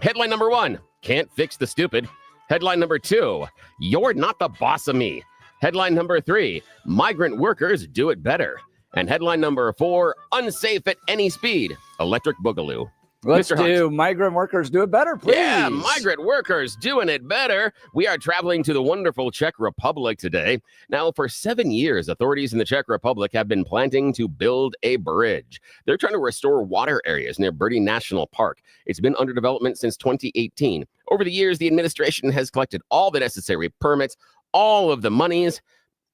Headline number 1, can't fix the stupid. Headline number 2, you're not the boss of me. Headline number 3, migrant workers do it better. And headline number 4, unsafe at any speed, electric boogaloo. Let's Mr. Hunt. do migrant workers do it better, please. Yeah, migrant workers doing it better. We are traveling to the wonderful Czech Republic today. Now, for 7 years, authorities in the Czech Republic have been planning to build a bridge. They're trying to restore water areas near Brdy National Park. It's been under development since 2018. Over the years, the administration has collected all the necessary permits, all of the monies,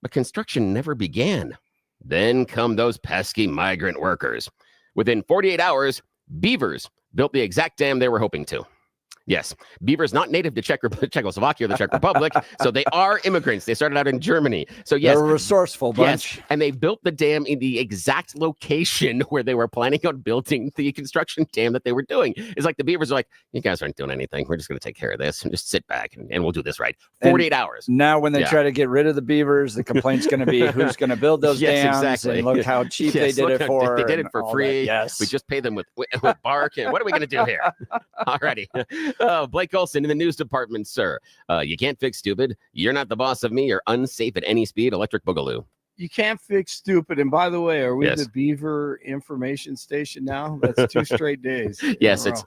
but construction never began. Then come those pesky migrant workers. Within 48 hours, beavers built the exact dam they were hoping to. Yes, beavers not native to Czechoslovakia or the Czech Republic, so they are immigrants. They started out in Germany. So yes, they're a resourceful bunch. Yes, and they built the dam in the exact location where they were planning on building the construction dam that they were doing. It's like the beavers are like, you guys aren't doing anything. We're just going to take care of this and just sit back and we'll do this right. 48 hours. Now, when they try to get rid of the beavers, the complaint's going to be who's going to build those dams. Exactly. And look how cheap they did it for. They did it for free. Yes. We just pay them with bark. And what are we going to do here? All righty. Blake Olson in the news department, sir. You can't fix stupid. You're not the boss of me. You're unsafe at any speed. Electric boogaloo. You can't fix stupid. And by the way, are we Yes. the Beaver information station now? That's 2 straight days. Yes, it's.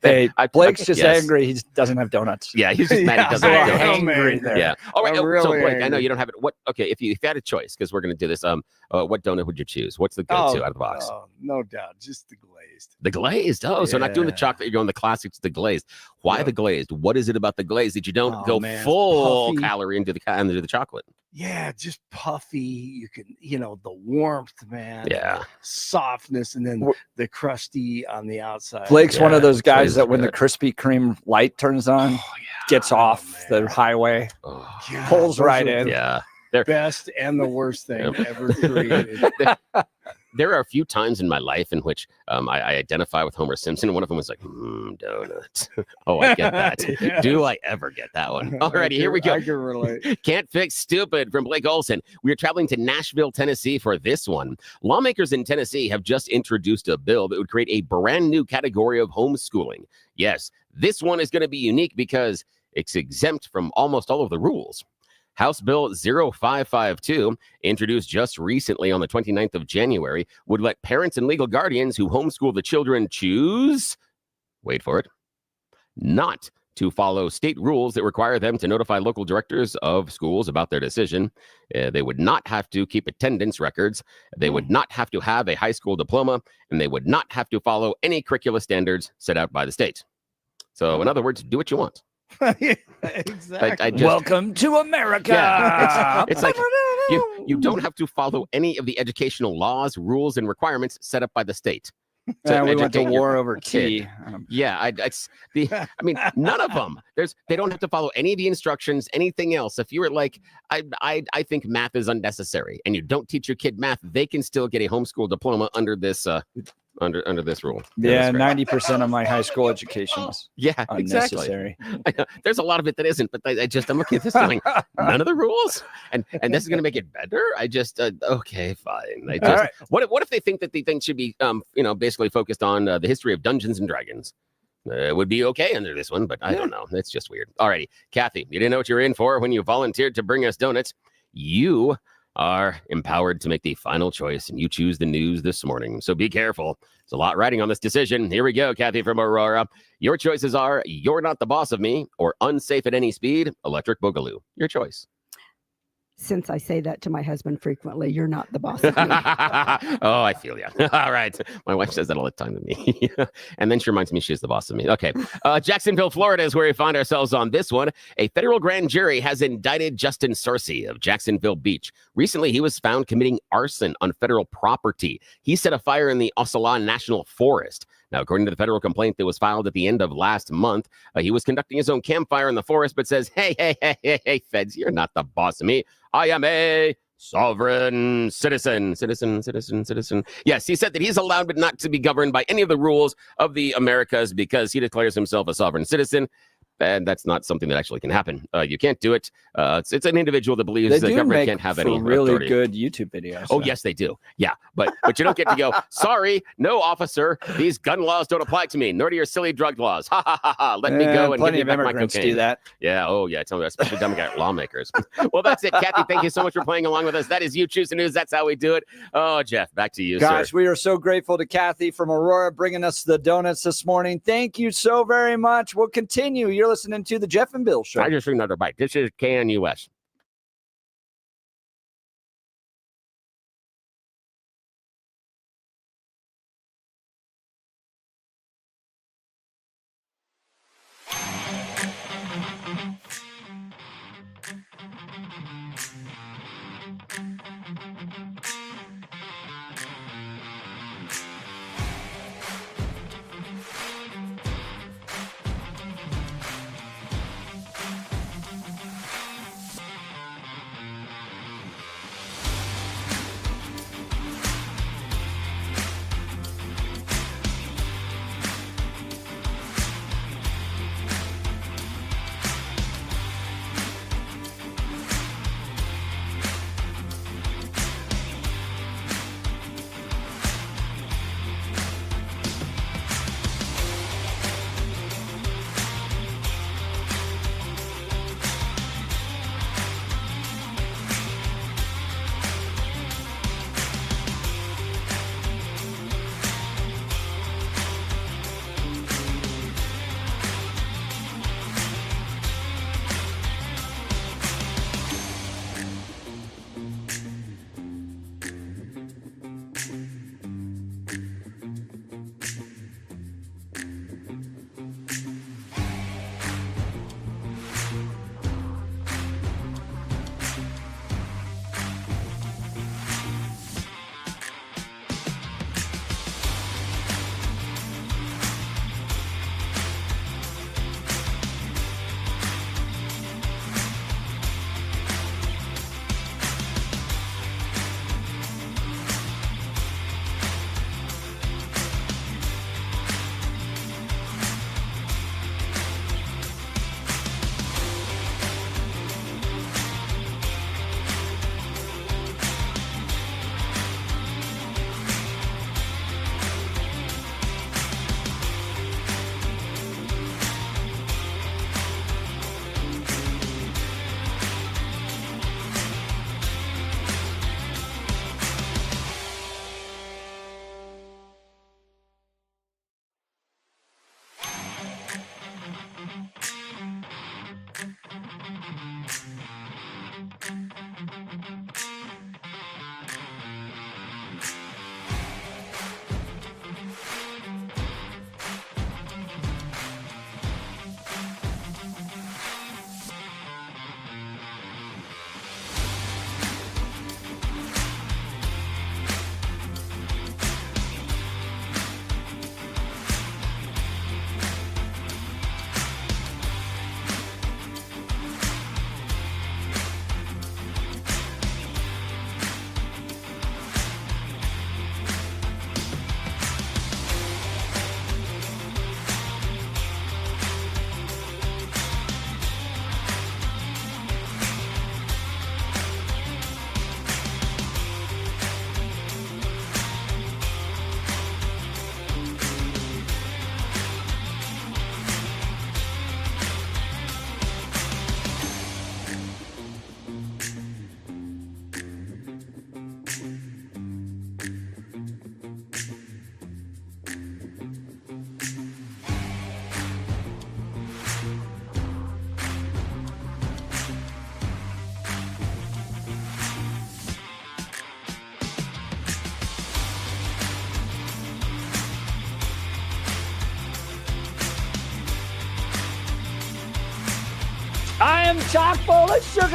Hey, Blake's just angry. He doesn't have donuts. Yeah, he's just mad he doesn't have donuts. Angry there. Yeah. All right. I'm really so Blake, I know angry. you don't have it. What? Okay, if you had a choice, because we're going to do this. What donut would you choose? What's the go-to out of the box? No doubt, just the glazed. The glazed. Oh, so not doing the Yeah. chocolate. You're going the classics, the glazed. Why the glazed? What is it about the glazed that you don't go man, it's full puffy. calorie into the chocolate? Yeah, just puffy. You can, the warmth, man. Yeah. Softness, and then the crusty on the outside. Blake's one of those guys is that when the good. Krispy Kreme light turns on, gets off the highway, God, pulls those right are in. the Yeah. best and the worst thing ever created. There are a few times in my life in which I identify with Homer Simpson, and one of them was like, donuts. Oh, I get that. Yes. Do I ever get that one? Alrighty, here we go. I can relate. Can't fix stupid from Blake Olson. We are traveling to Nashville, Tennessee for this one. Lawmakers in Tennessee have just introduced a bill that would create a brand new category of homeschooling. Yes, this one is going to be unique because it's exempt from almost all of the rules. House Bill 0552, introduced just recently on the 29th of January, would let parents and legal guardians who homeschool the children choose, wait for it, not to follow state rules that require them to notify local directors of schools about their decision. They would not have to keep attendance records. They would not have to have a high school diploma, and they would not have to follow any curricula standards set out by the state. So, in other words, do what you want. Exactly. Welcome to America. Yeah, it's like you don't have to follow any of the educational laws, rules, and requirements set up by the state. We went to educate war your over tea. kid. Yeah, I mean, none of them. They don't have to follow any of the instructions, anything else. If you were like, I think math is unnecessary, and you don't teach your kid math, they can still get a homeschool diploma under this under this rule. Yeah, 90% of my high school education is unnecessary. Exactly. There's a lot of it that isn't, but I'm looking at this going, none of the rules, and this is going to make it better. I just okay, fine. Right. What if they think that the thing should be basically focused on the history of Dungeons and Dragons? It would be okay under this one, but I don't know. It's just weird. Alrighty, Cathy, you didn't know what you were in for when you volunteered to bring us donuts. You are empowered to make the final choice, and you choose the news this morning. So be careful. There's a lot riding on this decision. Here we go, Cathy from Aurora. Your choices are You're Not the Boss of Me or Unsafe at Any Speed, Electric Boogaloo. Your choice. Since I say that to my husband frequently, you're not the boss of me. Oh, I feel you. All right. My wife says that all the time to me. And then she reminds me she's the boss of me. Okay. Jacksonville, Florida is where we find ourselves on this one. A federal grand jury has indicted Justin Searcy of Jacksonville Beach. Recently, he was found committing arson on federal property. He set a fire in the Osceola National Forest. Now, according to the federal complaint that was filed at the end of last month, he was conducting his own campfire in the forest, but says, hey, feds, you're not the boss of me. I am a sovereign citizen. Yes, he said that he's allowed but not to be governed by any of the rules of the Americas because he declares himself a sovereign citizen. And that's not something that actually can happen. You can't do it. It's an individual that believes the government can't have any really authority. good YouTube videos. Oh, yes, they do. Yeah, but you don't get to go, sorry, no, officer, these gun laws don't apply to me, nor do your silly drug laws. Ha, ha, ha, ha. Let me go and give me back my cocaine. Do that. Yeah, oh, yeah, tell me, especially Democrat lawmakers. Well, that's it, Cathy. Thank you so much for playing along with us. That is You Choose the News. That's how we do it. Oh, Jeff, back to you, Gosh, sir. we are so grateful to Cathy from Aurora bringing us the donuts this morning. Thank you so very much. We'll continue. You're listening to the Jeff and Bill Show. I just took another bite. This is KNUS. am chock full of sugar.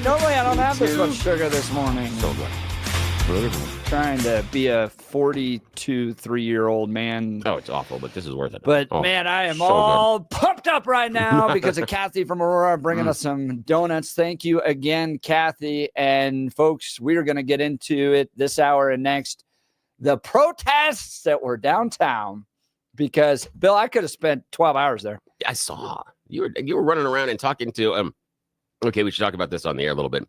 Normally, I don't have this much sugar this morning. So good. Trying to be a 3-year-old man. Oh, it's awful, but this is worth it. But Oh, man, I am so all pumped up right now because of Cathy from Aurora bringing us some donuts. Thank you again, Cathy. And folks, we are going to get into it this hour and next. The protests that were downtown, because Bill, I could have spent 12 hours there. I saw you were running around and talking to Okay, we should talk about this on the air a little bit.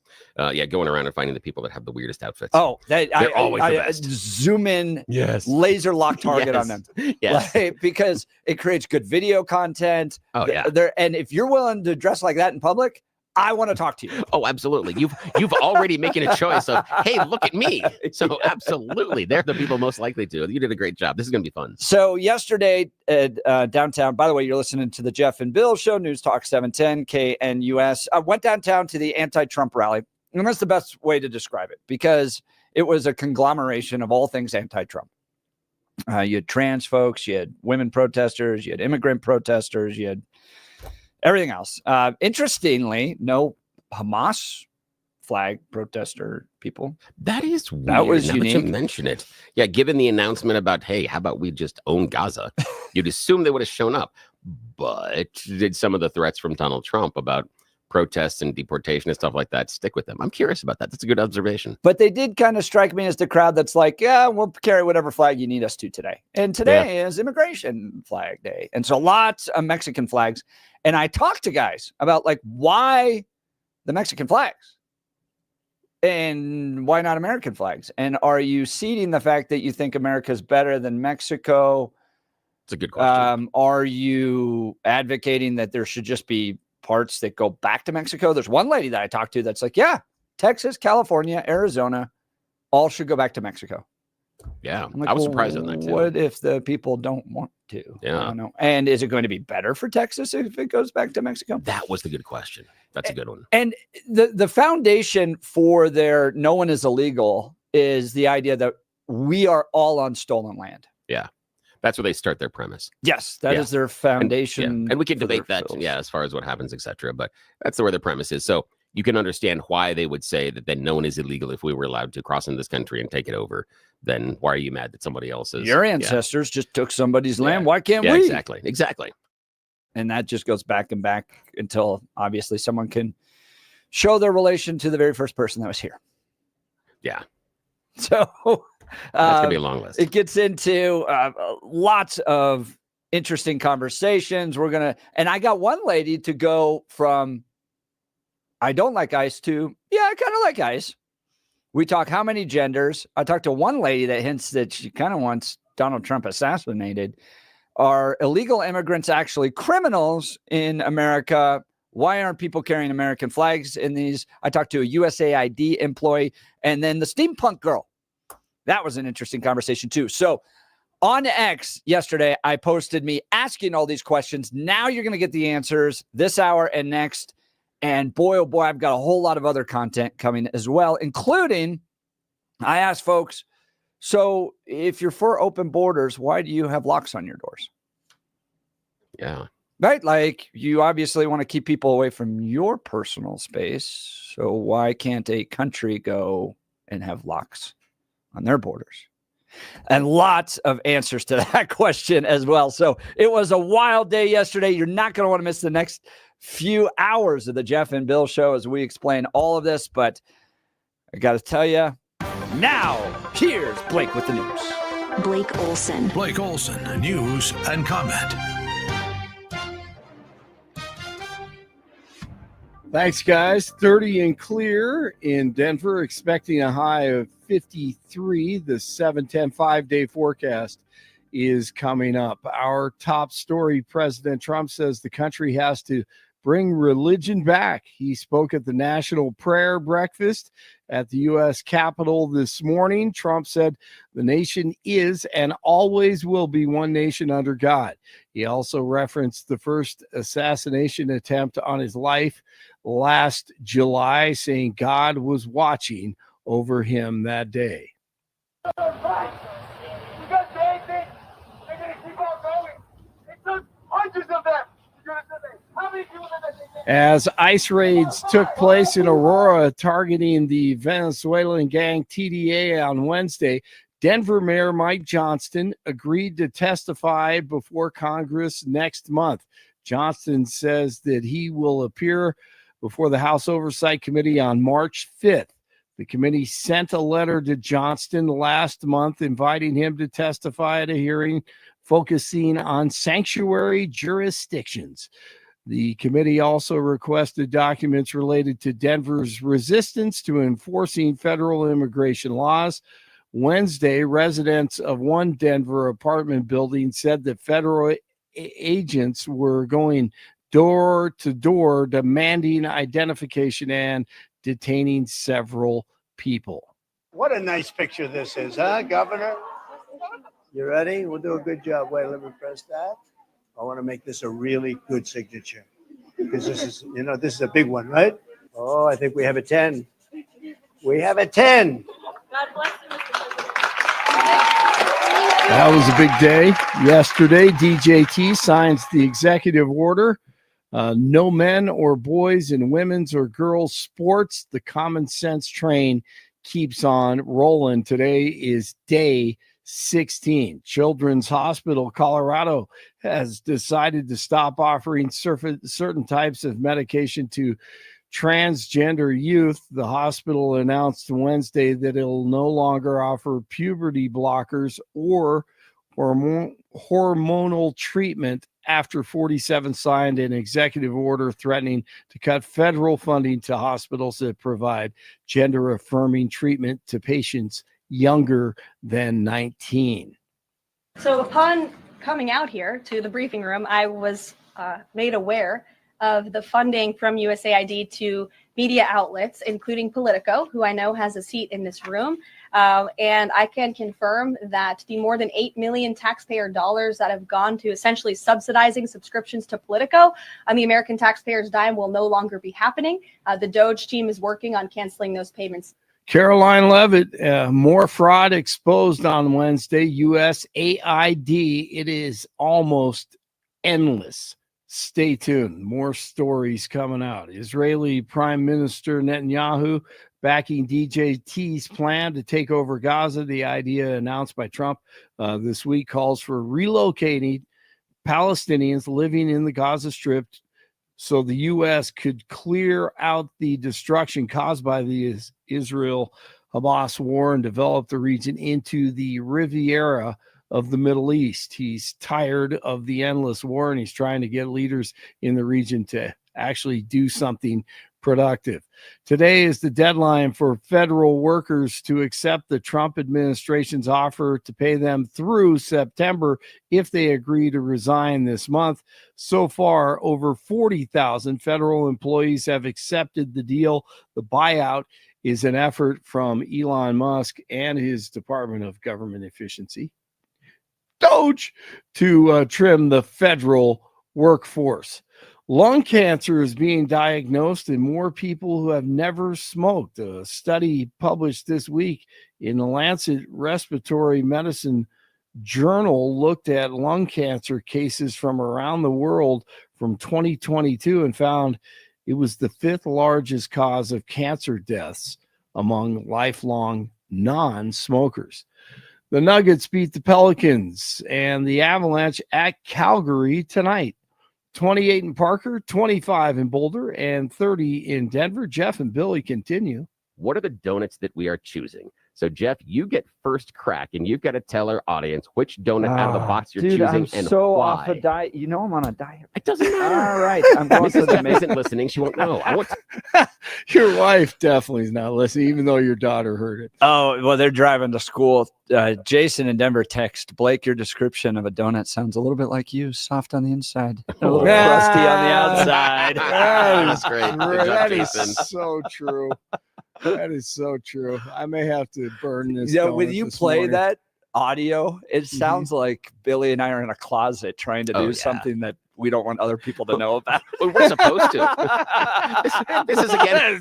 Going around and finding the people that have the weirdest outfits. Oh, they're always the best. Zoom in, Yes, laser lock target yes. on them. Yes, because it creates good video content. Oh yeah, and if you're willing to dress like that in public, I want to talk to you. Oh, absolutely. You've already making a choice of, hey, look at me. So absolutely, they're the people most likely to. You did a great job. This is going to be fun. So yesterday at downtown, by the way, you're listening to the Jeff and Bill Show, News Talk 710 KNUS. I went downtown to the anti-Trump rally, and that's the best way to describe it because it was a conglomeration of all things anti-Trump. You had trans folks, you had women protesters, you had immigrant protesters, you had everything else. Interestingly, no Hamas flag protester people. That is weird. That was now unique. That you mention it. Yeah, given the announcement about, hey, how about we just own Gaza? You'd assume they would have shown up. But did some of the threats from Donald Trump about protests and deportation and stuff like that stick with them? I'm curious about that. That's a good observation. But they did kind of strike me as the crowd that's like, yeah, we'll carry whatever flag you need us to today. And today is Immigration Flag Day. And so lots of Mexican flags. And I talked to guys about like why the Mexican flags and why not American flags? And are you ceding the fact that you think America's better than Mexico? It's a good question. Are you advocating that there should just be parts that go back to Mexico? There's one lady that I talked to that's like, yeah, Texas, California, Arizona, all should go back to Mexico. Yeah, Like, I was surprised on that too. What if the people don't want to? Yeah. I don't know. And is it going to be better for Texas if it goes back to Mexico? That was the good question. That's a good one. And the foundation for their no one is illegal is the idea that we are all on stolen land. Yeah. That's where they start their premise. Yes, that is their foundation. And we can debate that, as far as what happens, etc. But that's where the premise is. So you can understand why they would say that then no one is illegal if we were allowed to cross into this country and take it over. Then why are you mad that somebody else is? Your ancestors just took somebody's land. Why can't we? Exactly. And that just goes back and back until obviously someone can show their relation to the very first person that was here. Yeah. So that's gonna be a long list. It gets into lots of interesting conversations. And I got one lady to go from I don't like ICE to, yeah, I kind of like ICE. We talk how many genders. I talked to one lady that hints that she kind of wants Donald Trump assassinated. Are illegal immigrants actually criminals in America? Why aren't people carrying American flags in these? I talked to a USAID employee and then the steampunk girl. That was an interesting conversation too. So on X yesterday, I posted me asking all these questions. Now you're going to get the answers this hour and next. And boy, oh boy, I've got a whole lot of other content coming as well, including I asked folks, so if you're for open borders, why do you have locks on your doors? Yeah. Right? Like you obviously want to keep people away from your personal space. So why can't a country go and have locks on their borders? And lots of answers to that question as well. So it was a wild day yesterday. You're not going to want to miss the next few hours of the Jeff and Bill Show as we explain all of this. But I got to tell you, now here's Blake with the news. Blake Olson, news and comment. Thanks, guys. 30 and clear in Denver, expecting a high of 53. The 7-10 5-day forecast is coming up. Our top story, President Trump says the country has to bring religion back. He spoke at the National Prayer Breakfast at the U.S. Capitol this morning. Trump said the nation is and always will be one nation under God. He also referenced the first assassination attempt on his life last July, saying God was watching over him that day. Hundreds of them. You're going to say, how As ICE raids took place in Aurora targeting the Venezuelan gang TDA on Wednesday, Denver Mayor Mike Johnston agreed to testify before Congress next month. Johnston says that he will appear before the House Oversight Committee on March 5th. The committee sent a letter to Johnston last month inviting him to testify at a hearing focusing on sanctuary jurisdictions. The committee also requested documents related to Denver's resistance to enforcing federal immigration laws. Wednesday, residents of one Denver apartment building said that federal agents were going door to door demanding identification and detaining several people. What a nice picture this is, huh, Governor? You ready? We'll do a good job. Wait, let me press that. I want to make this a really good signature because this is, this is a big one, right? Oh, I think we have a 10. We have a 10. God bless you, Mr. President. That was a big day. Yesterday, DJT signs the executive order. No men or boys in women's or girls' sports. The common sense train keeps on rolling. Today is day 16. Children's Hospital Colorado has decided to stop offering certain types of medication to transgender youth. The hospital announced Wednesday that it will no longer offer puberty blockers or hormonal treatment after 47 signed an executive order threatening to cut federal funding to hospitals that provide gender-affirming treatment to patients younger than 19. So upon coming out here to the briefing room, I was made aware of the funding from USAID to media outlets, including Politico, who I know has a seat in this room. And I can confirm that the more than $8 million taxpayer dollars that have gone to essentially subsidizing subscriptions to Politico on the American taxpayers' dime will no longer be happening. The DOJ team is working on canceling those payments. Caroline Levitt, more fraud exposed on Wednesday. USAID, it is almost endless. Stay tuned. More stories coming out. Israeli Prime Minister Netanyahu backing DJT's plan to take over Gaza. The idea announced by Trump this week calls for relocating Palestinians living in the Gaza Strip so the U.S. could clear out the destruction caused by the Israel-Hamas war and develop the region into the Riviera of the Middle East. He's tired of the endless war, and he's trying to get leaders in the region to actually do something productive. Today is the deadline for federal workers to accept the Trump administration's offer to pay them through September if they agree to resign this month. So far, over 40,000 federal employees have accepted the deal. The buyout is an effort from Elon Musk and his Department of Government Efficiency, DOJ, to trim the federal workforce. Lung cancer is being diagnosed in more people who have never smoked. A study published this week in the Lancet Respiratory Medicine Journal looked at lung cancer cases from around the world from 2022 and found it was the fifth largest cause of cancer deaths among lifelong non-smokers. The Nuggets beat the Pelicans and the Avalanche at Calgary tonight. 28 in Parker, 25 in Boulder, and 30 in Denver. Jeff and Billy continue. What are the donuts that we are choosing? So, Jeff, you get first crack, and you've got to tell our audience which donut out of the box you're choosing I'm and so why. off a diet. You know I'm on a diet. It doesn't matter. All right. I'm going Mrs. Jeff isn't listening. She won't know. Your wife definitely is not listening, even though your daughter heard it. Oh, well, they're driving to school. Jason in Denver text, Blake, your description of a donut sounds a little bit like you, soft on the inside, a little crusty on the outside. That's great. That is so true. That is so true. I may have to burn this. Yeah, when you play morning. that audio, it sounds like Billy and I are in a closet trying to do something that we don't want other people to know about. Well, we're supposed to.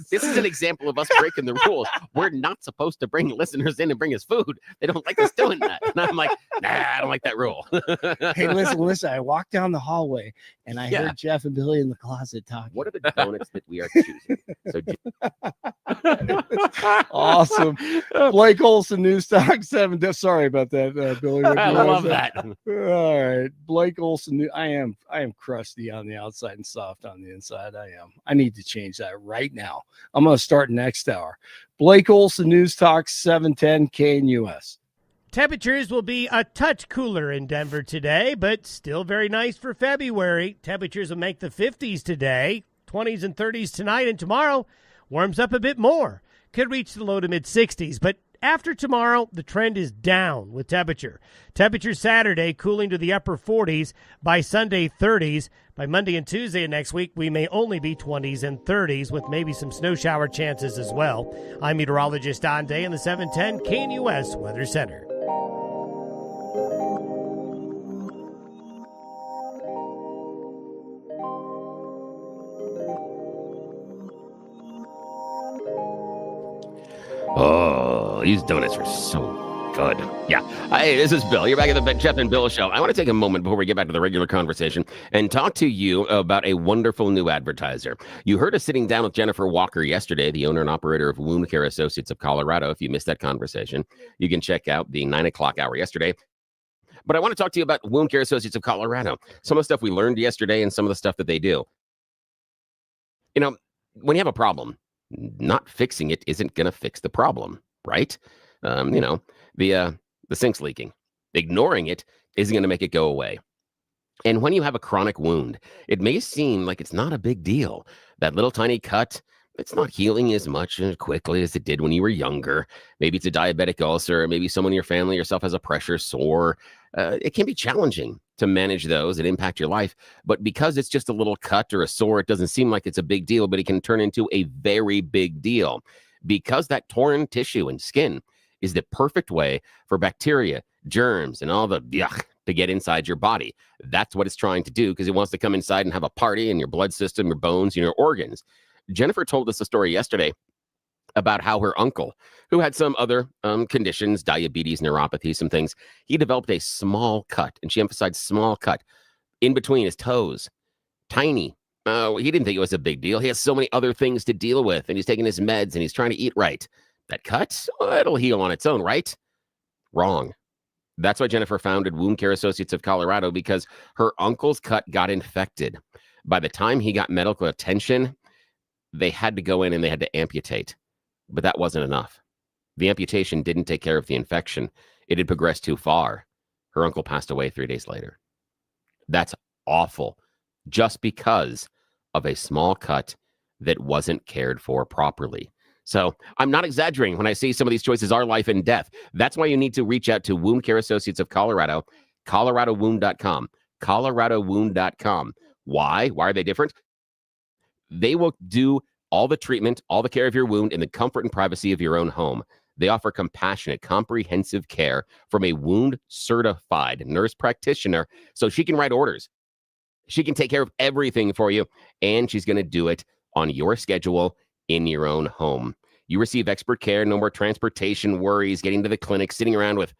This is an example of us breaking the rules. We're not supposed to bring listeners in and bring us food. They don't like us doing that. And I'm like, nah, I don't like that rule. Hey, listen. I walked down the hallway and I heard Jeff and Billy in the closet talking. What are the donuts that we are choosing? So awesome. Blake Olson, News Talk 7. Sorry about that, Billy. I love that. All right. Blake Olson. I am crusty on the outside and soft on the inside. I am. I need to change that right now. I'm going to start next hour. Blake Olson, News Talk 710 KNUS. Temperatures will be a touch cooler in Denver today, but still very nice for February. Temperatures will make the 50s today, 20s and 30s tonight, and tomorrow warms up a bit more. Could reach the low to mid 60s, but after tomorrow, the trend is down with temperature. Temperature Saturday cooling to the upper 40s, by Sunday 30s. By Monday and Tuesday of next week, we may only be 20s and 30s with maybe some snow shower chances as well. I'm meteorologist Don Day in the 710 KNUS Weather Center. Oh, these donuts are so good. Yeah. Hey, this is Bill. You're back at the Jeff and Bill Show. I want to take a moment before we get back to the regular conversation and talk to you about a wonderful new advertiser. You heard us sitting down with Jennifer Walker yesterday, the owner and operator of Wound Care Associates of Colorado. If you missed that conversation, you can check out the 9 o'clock hour yesterday. But I want to talk to you about Wound Care Associates of Colorado, some of the stuff we learned yesterday and some of the stuff that they do. You know, when you have a problem, not fixing it isn't going to fix the problem, right? The sink's leaking. Ignoring it isn't going to make it go away. And when you have a chronic wound, it may seem like it's not a big deal. That little tiny cut, it's not healing as much and quickly as it did when you were younger. Maybe it's a diabetic ulcer. Maybe someone in your family, yourself, has a pressure sore. It can be challenging to manage those and impact your life. But because it's just a little cut or a sore, it doesn't seem like it's a big deal, but it can turn into a very big deal. Because that torn tissue and skin is the perfect way for bacteria, germs, and all the yuck to get inside your body. That's what it's trying to do, because it wants to come inside and have a party in your blood system, your bones, your organs. Jennifer told us a story yesterday about how her uncle, who had some other conditions, diabetes, neuropathy, some things, he developed a small cut, and she emphasized small cut, in between his toes. Tiny. He didn't think it was a big deal. He has so many other things to deal with, and he's taking his meds, and he's trying to eat right. That cut, it'll heal on its own, right? Wrong. That's why Jennifer founded Wound Care Associates of Colorado, because her uncle's cut got infected. By the time he got medical attention, they had to go in and they had to amputate. But that wasn't enough. The amputation didn't take care of the infection. It had progressed too far. Her uncle passed away 3 days later. That's awful, just because of a small cut that wasn't cared for properly. So I'm not exaggerating when I say some of these choices are life and death. That's why you need to reach out to Wound Care Associates of Colorado, coloradowound.com, coloradowound.com. Why? Why are they different? They will do all the treatment, all the care of your wound in the comfort and privacy of your own home. They offer compassionate, comprehensive care from a wound-certified nurse practitioner, so she can write orders. She can take care of everything for you, and she's going to do it on your schedule in your own home. You receive expert care, no more transportation worries, getting to the clinic, sitting around with,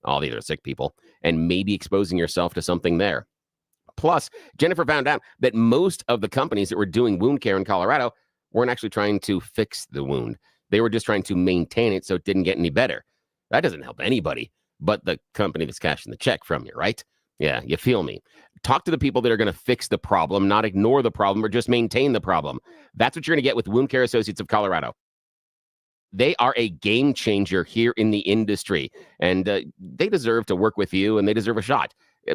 all the other sick people, and maybe exposing yourself to something there. Plus, Jennifer found out that most of the companies that were doing wound care in Colorado weren't actually trying to fix the wound. They were just trying to maintain it so it didn't get any better. That doesn't help anybody but the company that's cashing the check from you, right? Yeah, you feel me. Talk to the people that are going to fix the problem, not ignore the problem or just maintain the problem. That's what you're going to get with Wound Care Associates of Colorado. They are a game changer here in the industry, and they deserve to work with you, and they deserve a shot.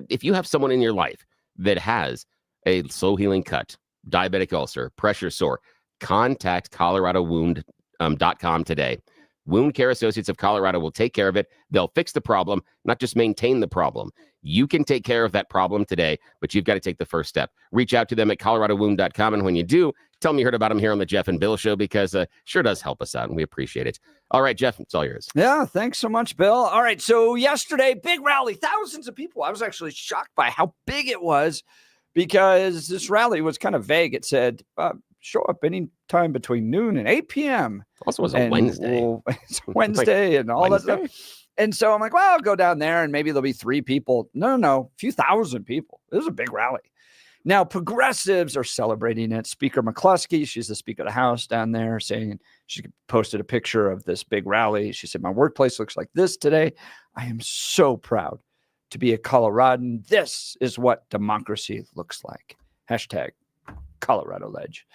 If you have someone in your life that has a slow healing cut, diabetic ulcer, pressure sore, contact coloradowound.com today. Wound Care Associates of Colorado will take care of it. They'll fix the problem, not just maintain the problem. You can take care of that problem today, but you've got to take the first step. Reach out to them at coloradowound.com, and when you do, tell me you heard about them here on the Jeff and Bill Show, because sure does help us out, and we appreciate it. All right, Jeff, it's all yours. Yeah, thanks so much, Bill. All right, so yesterday, big rally, thousands of people. I was actually shocked by how big it was. because this rally was kind of vague. It said, show up anytime between noon and 8 p.m. Also, was a Wednesday. It's Wednesday and all that stuff. And so I'm like, well, I'll go down there and maybe there'll be 3 people. No, a few thousand people. It was a big rally. Now, progressives are celebrating it. Speaker McCluskey, she's the Speaker of the House down there, saying she posted a picture of this big rally. She said, my workplace looks like this today. I am so proud to be a Coloradan. This is what democracy looks like. Hashtag Colorado Ledge.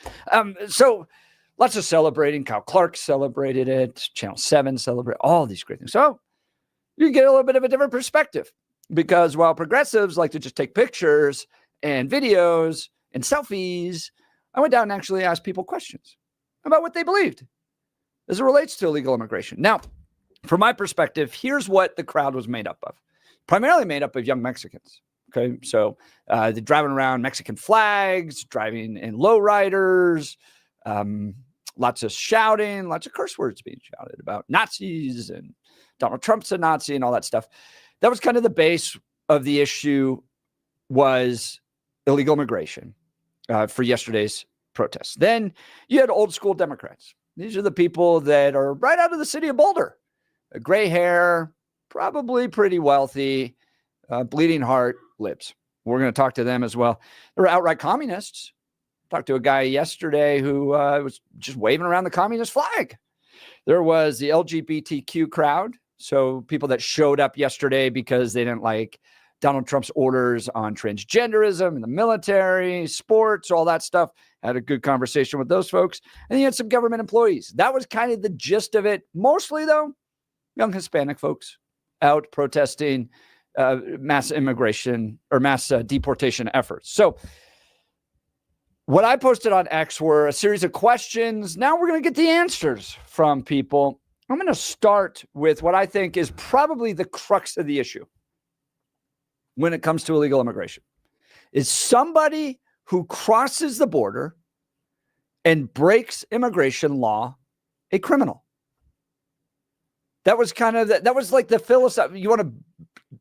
So lots of celebrating. Kyle Clark celebrated it. Channel 7 celebrated all these great things. So you get a little bit of a different perspective, because while progressives like to just take pictures and videos and selfies, I went down and actually asked people questions about what they believed as it relates to illegal immigration. Now, from my perspective, here's what the crowd was made up of. Primarily made up of young Mexicans. Okay, so they're driving around Mexican flags, driving in lowriders, lots of shouting, lots of curse words being shouted about Nazis and Donald Trump's a Nazi and all that stuff. That was kind of the base of the issue, was illegal immigration for yesterday's protests. Then you had old school Democrats. These are the people that are right out of the city of Boulder. Gray hair, probably pretty wealthy, bleeding heart libs. We're going to talk to them as well. They were outright communists. Talked to a guy yesterday who was just waving around the communist flag. There was the LGBTQ crowd. So people that showed up yesterday because they didn't like Donald Trump's orders on transgenderism in the military, sports, all that stuff. Had a good conversation with those folks. And you had some government employees. That was kind of the gist of it. Mostly, though, young Hispanic folks out protesting mass immigration or mass deportation efforts. So what I posted on X were a series of questions. Now we're going to get the answers from people. I'm going to start with what I think is probably the crux of the issue when it comes to illegal immigration. Is somebody who crosses the border and breaks immigration law a criminal? That was kind of that was like the philosophy. You want to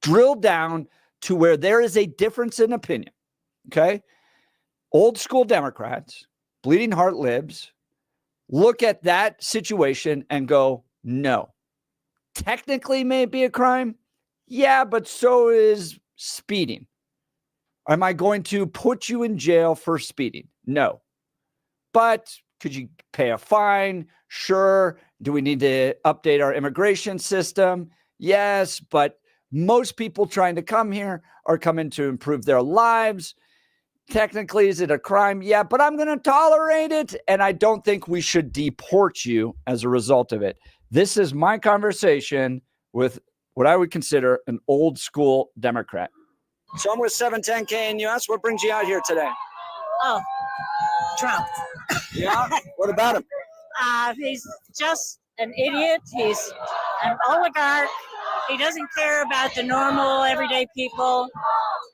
drill down to where there is a difference in opinion. Okay. Old school Democrats, bleeding heart libs, look at that situation and go, no. Technically may be a crime. Yeah, but so is speeding. Am I going to put you in jail for speeding? No. But could you pay a fine? Sure. Do we need to update our immigration system? Yes, but most people trying to come here are coming to improve their lives. Technically, is it a crime? Yeah, but I'm going to tolerate it, and I don't think we should deport you as a result of it. This is my conversation with what I would consider an old school Democrat. So I'm with 710K in US. What brings you out here today? Oh, Trump. Yeah? What about him? He's just an idiot. He's an oligarch. He doesn't care about the normal, everyday people.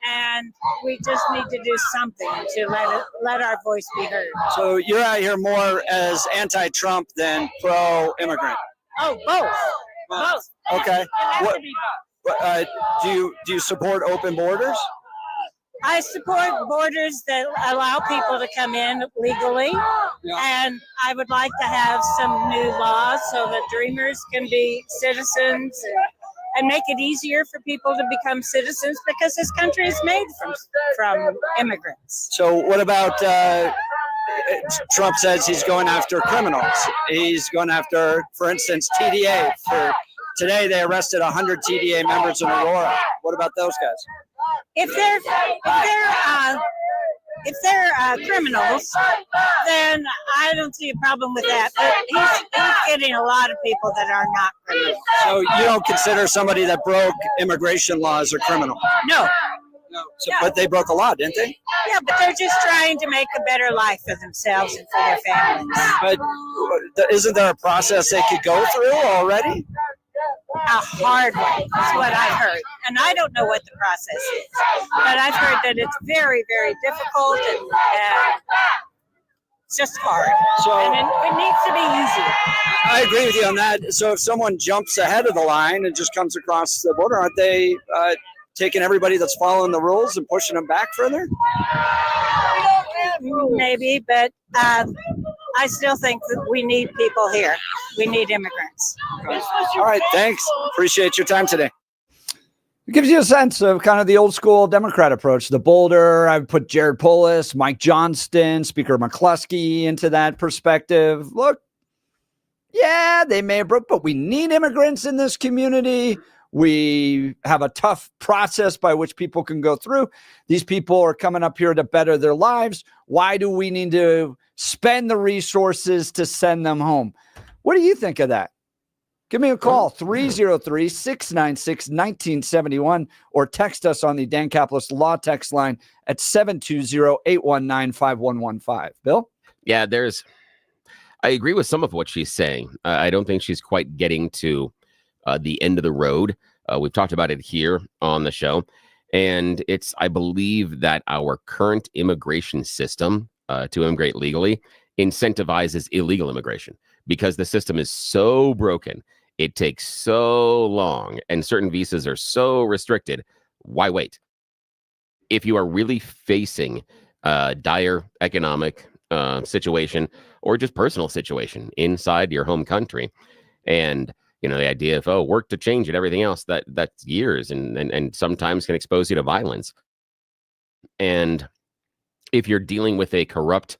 And we just need to do something to let our voice be heard. So you're out here more as anti-Trump than pro-immigrant? Oh, both. Okay. It has to be both. Do you support open borders? I support borders that allow people to come in legally, and I would like to have some new laws so that dreamers can be citizens and make it easier for people to become citizens, because this country is made from immigrants. So what about Trump says he's going after criminals? He's going after, for instance, TDA. Today they arrested 100 TDA members in Aurora. What about those guys? If they're criminals, then I don't see a problem with that. But he's getting a lot of people that are not criminals. So you don't consider somebody that broke immigration laws a criminal? No. So, but they broke a law, didn't they? Yeah, but they're just trying to make a better life for themselves and for their families. But isn't there a process they could go through already? A hard way is what I've heard. And I don't know what the process is. But I've heard that it's very, very difficult and it's just hard. And it needs to be easier. I agree with you on that. So if someone jumps ahead of the line and just comes across the border, aren't they taking everybody that's following the rules and pushing them back further? Maybe, but I still think that we need people here. We need immigrants. All right, thanks. Appreciate your time today. It gives you a sense of kind of the old school Democrat approach. The bolder, I would put Jared Polis, Mike Johnston, Speaker McCluskey into that perspective. Look, yeah, they may have broke, but we need immigrants in this community. We have a tough process by which people can go through. These people are coming up here to better their lives. Why do we need to spend the resources to send them home? What do you think of that? Give me a call, 303-696-1971, or text us on the Dan Caplis Law text line at 720-819-5115. Bill? Yeah, I agree with some of what she's saying. I don't think she's quite getting to the end of the road. We've talked about it here on the show. And I believe that our current immigration system to immigrate legally incentivizes illegal immigration because the system is so broken. It takes so long and certain visas are so restricted. Why wait? If you are really facing a dire economic situation or just personal situation inside your home country, and the idea of work to change it, everything else, that's years and sometimes can expose you to violence. And if you're dealing with a corrupt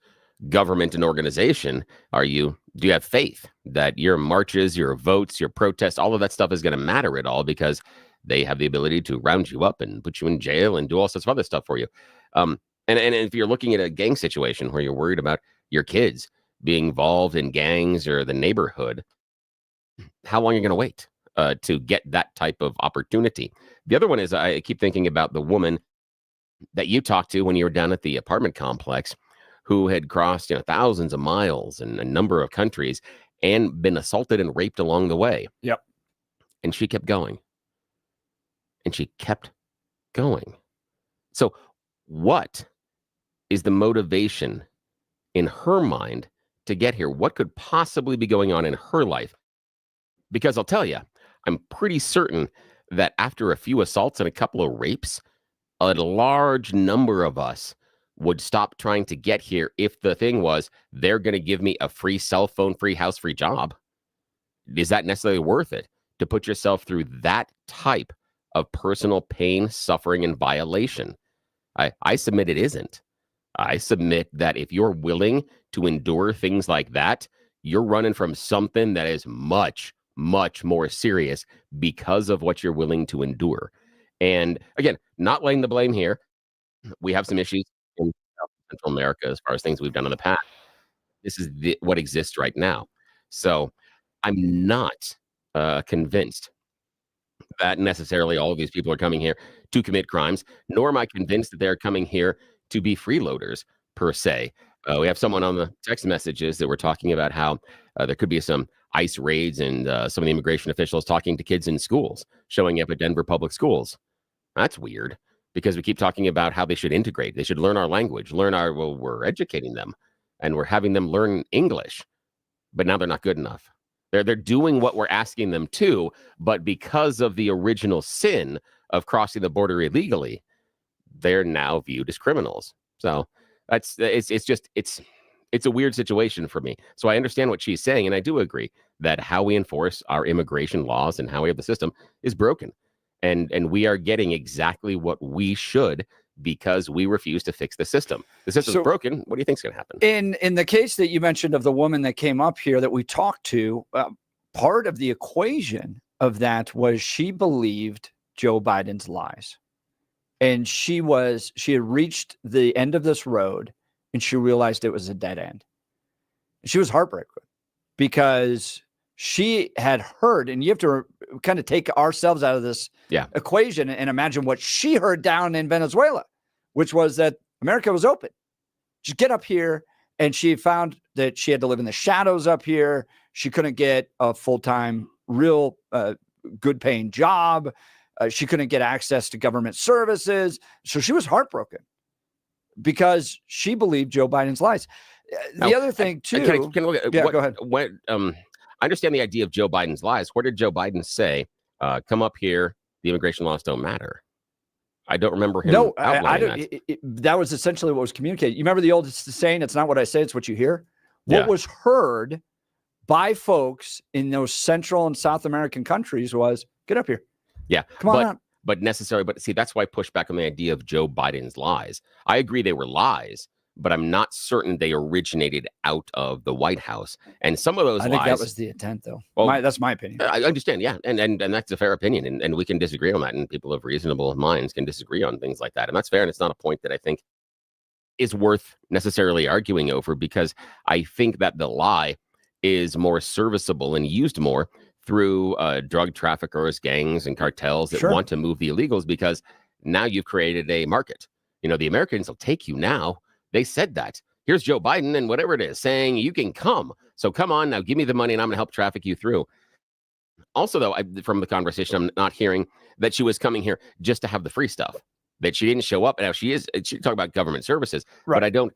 government and organization, do you have faith that your marches, your votes, your protests, all of that stuff is going to matter at all because they have the ability to round you up and put you in jail and do all sorts of other stuff for you? And if you're looking at a gang situation where you're worried about your kids being involved in gangs or the neighborhood, how long are you going to wait to get that type of opportunity? The other one is I keep thinking about the woman that you talked to when you were down at the apartment complex who had crossed thousands of miles and a number of countries and been assaulted and raped along the way. Yep. And she kept going. And she kept going. So what is the motivation in her mind to get here? What could possibly be going on in her life? Because I'll tell you, I'm pretty certain that after a few assaults and a couple of rapes, a large number of us would stop trying to get here if the thing was they're going to give me a free cell phone, free house, free job. Is that necessarily worth it to put yourself through that type of personal pain, suffering, and violation? I submit it isn't. I submit that if you're willing to endure things like that, you're running from something that is much, much more serious because of what you're willing to endure. And again, not laying the blame here. We have some issues in Central America as far as things we've done in the past. This is what exists right now. So I'm not convinced that necessarily all of these people are coming here to commit crimes, nor am I convinced that they're coming here to be freeloaders per se. We have someone on the text messages that we're talking about how there could be some ICE raids and some of the immigration officials talking to kids in schools, showing up at Denver public schools. That's weird because we keep talking about how they should integrate. They should learn our language, we're educating them and we're having them learn English, but now they're not good enough. They're doing what we're asking them to, but because of the original sin of crossing the border illegally, they're now viewed as criminals. So it's a weird situation for me. So I understand what she's saying, and I do agree that how we enforce our immigration laws and how we have the system is broken. And we are getting exactly what we should because we refuse to fix the system. The system's broken. What do you think is going to happen? In the case that you mentioned of the woman that came up here that we talked to, part of the equation of that was she believed Joe Biden's lies. And she had reached the end of this road and she realized it was a dead end. She was heartbroken because she had heard, and you have to kind of take ourselves out of this equation and imagine what she heard down in Venezuela, which was that America was open. Just get up here. And she found that she had to live in the shadows up here. She couldn't get a full-time, real good paying job. She couldn't get access to government services. So she was heartbroken because she believed Joe Biden's lies. The other thing too. Can I look at, go ahead. I understand the idea of Joe Biden's lies. Where did Joe Biden say, come up here, the immigration laws don't matter? I don't remember him. No, outlining that. That was essentially what was communicated. You remember the old saying, "It's not what I say, it's what you hear." What was heard by folks in those Central and South American countries was, "Get up here." Yeah, come on out. But necessary. But see, that's why I push back on the idea of Joe Biden's lies. I agree they were lies, but I'm not certain they originated out of the White House. And some of those lies. I think that was the intent, though. Well, that's my opinion. I understand, yeah, and that's a fair opinion, and we can disagree on that, and people of reasonable minds can disagree on things like that, and that's fair, and it's not a point that I think is worth necessarily arguing over, because I think that the lie is more serviceable and used more through drug traffickers, gangs, and cartels that want to move the illegals, because now you've created a market. You know, the Americans will take you now. They said that. Here's Joe Biden and whatever it is saying you can come. So come on now, give me the money and I'm going to help traffic you through. Also, though, from the conversation, I'm not hearing that she was coming here just to have the free stuff. That she didn't show up. Now she talked about government services, but I don't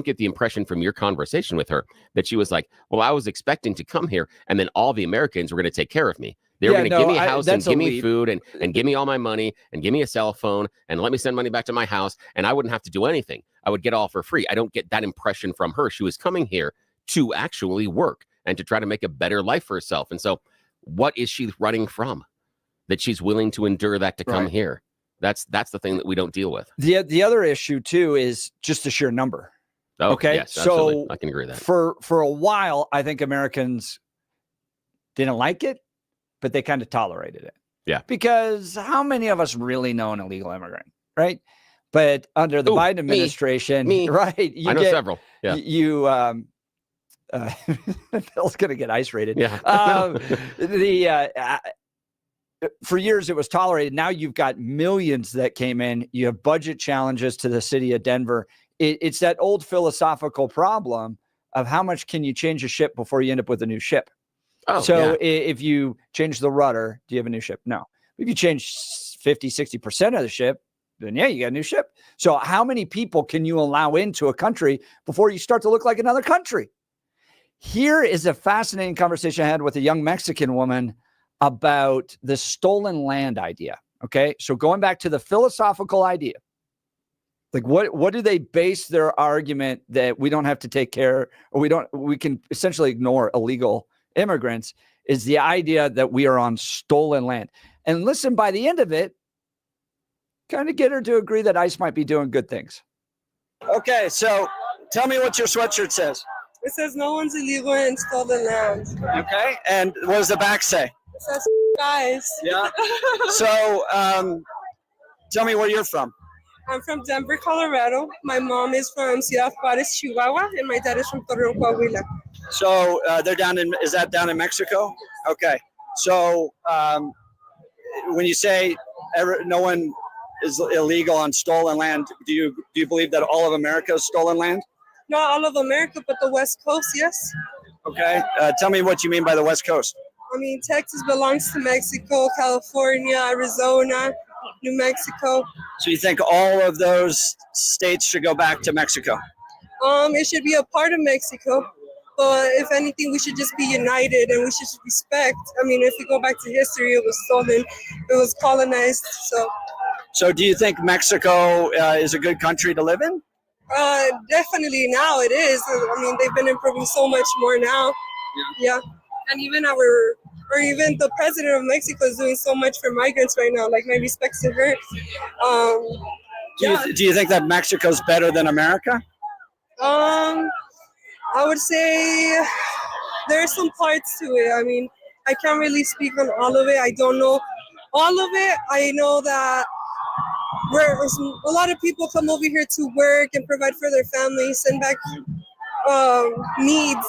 get the impression from your conversation with her that she was like, well, I was expecting to come here and then all the Americans were going to take care of me. They were going to give me a house and give me food and give me all my money and give me a cell phone and let me send money back to my house. And I wouldn't have to do anything. I would get all for free. I don't get that impression from her. She was coming here to actually work and to try to make a better life for herself. And so what is she running from? That she's willing to endure that to come here. That's the thing that we don't deal with. The other issue too is just the sheer number. Oh, okay. Yes, so I can agree with that. For a while, I think Americans didn't like it, but they kind of tolerated it. Yeah. Because how many of us really know an illegal immigrant, right? But under the Biden administration, right? I know several. Yeah. Bill's going to get ice rated. Yeah. For years it was tolerated. Now you've got millions that came in. You have budget challenges to the city of Denver. It's that old philosophical problem of how much can you change a ship before you end up with a new ship. If you change the rudder, do you have a new ship? No. If you change 50-60% of the ship, then you got a new ship. So how many people can you allow into a country before you start to look like another country? Here is a fascinating conversation I had with a young Mexican woman about the stolen land idea. Okay. So going back to the philosophical idea, like what do they base their argument that we don't have to take care, or we can essentially ignore illegal immigrants, is the idea that we are on stolen land. And listen, by the end of it, kind of get her to agree that ICE might be doing good things. Okay. So tell me what your sweatshirt says. It says no one's illegal in stolen land. Okay. And what does the back say? It says guys. Yeah. So tell me where you're from. I'm from Denver, Colorado. My mom is from Ciudad Juarez, Chihuahua, and my dad is from Torreon, Coahuila. So is that down in Mexico? Okay. So when you say no one is illegal on stolen land, do you believe that all of America is stolen land? Not all of America, but the West Coast, yes. Okay. Tell me what you mean by the West Coast. I mean, Texas belongs to Mexico, California, Arizona, New Mexico. So you think all of those states should go back to Mexico? It should be a part of Mexico. But if anything, we should just be united and we should respect. I mean, if we go back to history, it was stolen, it was colonized. So do you think Mexico is a good country to live in? Definitely now it is. I mean, they've been improving so much more now. Yeah. And even the president of Mexico is doing so much for migrants right now. Like, my respects to her. Do you think that Mexico's better than America? I would say there are some parts to it. I mean, I can't really speak on all of it. I don't know all of it. I know that a lot of people come over here to work and provide for their families, send back needs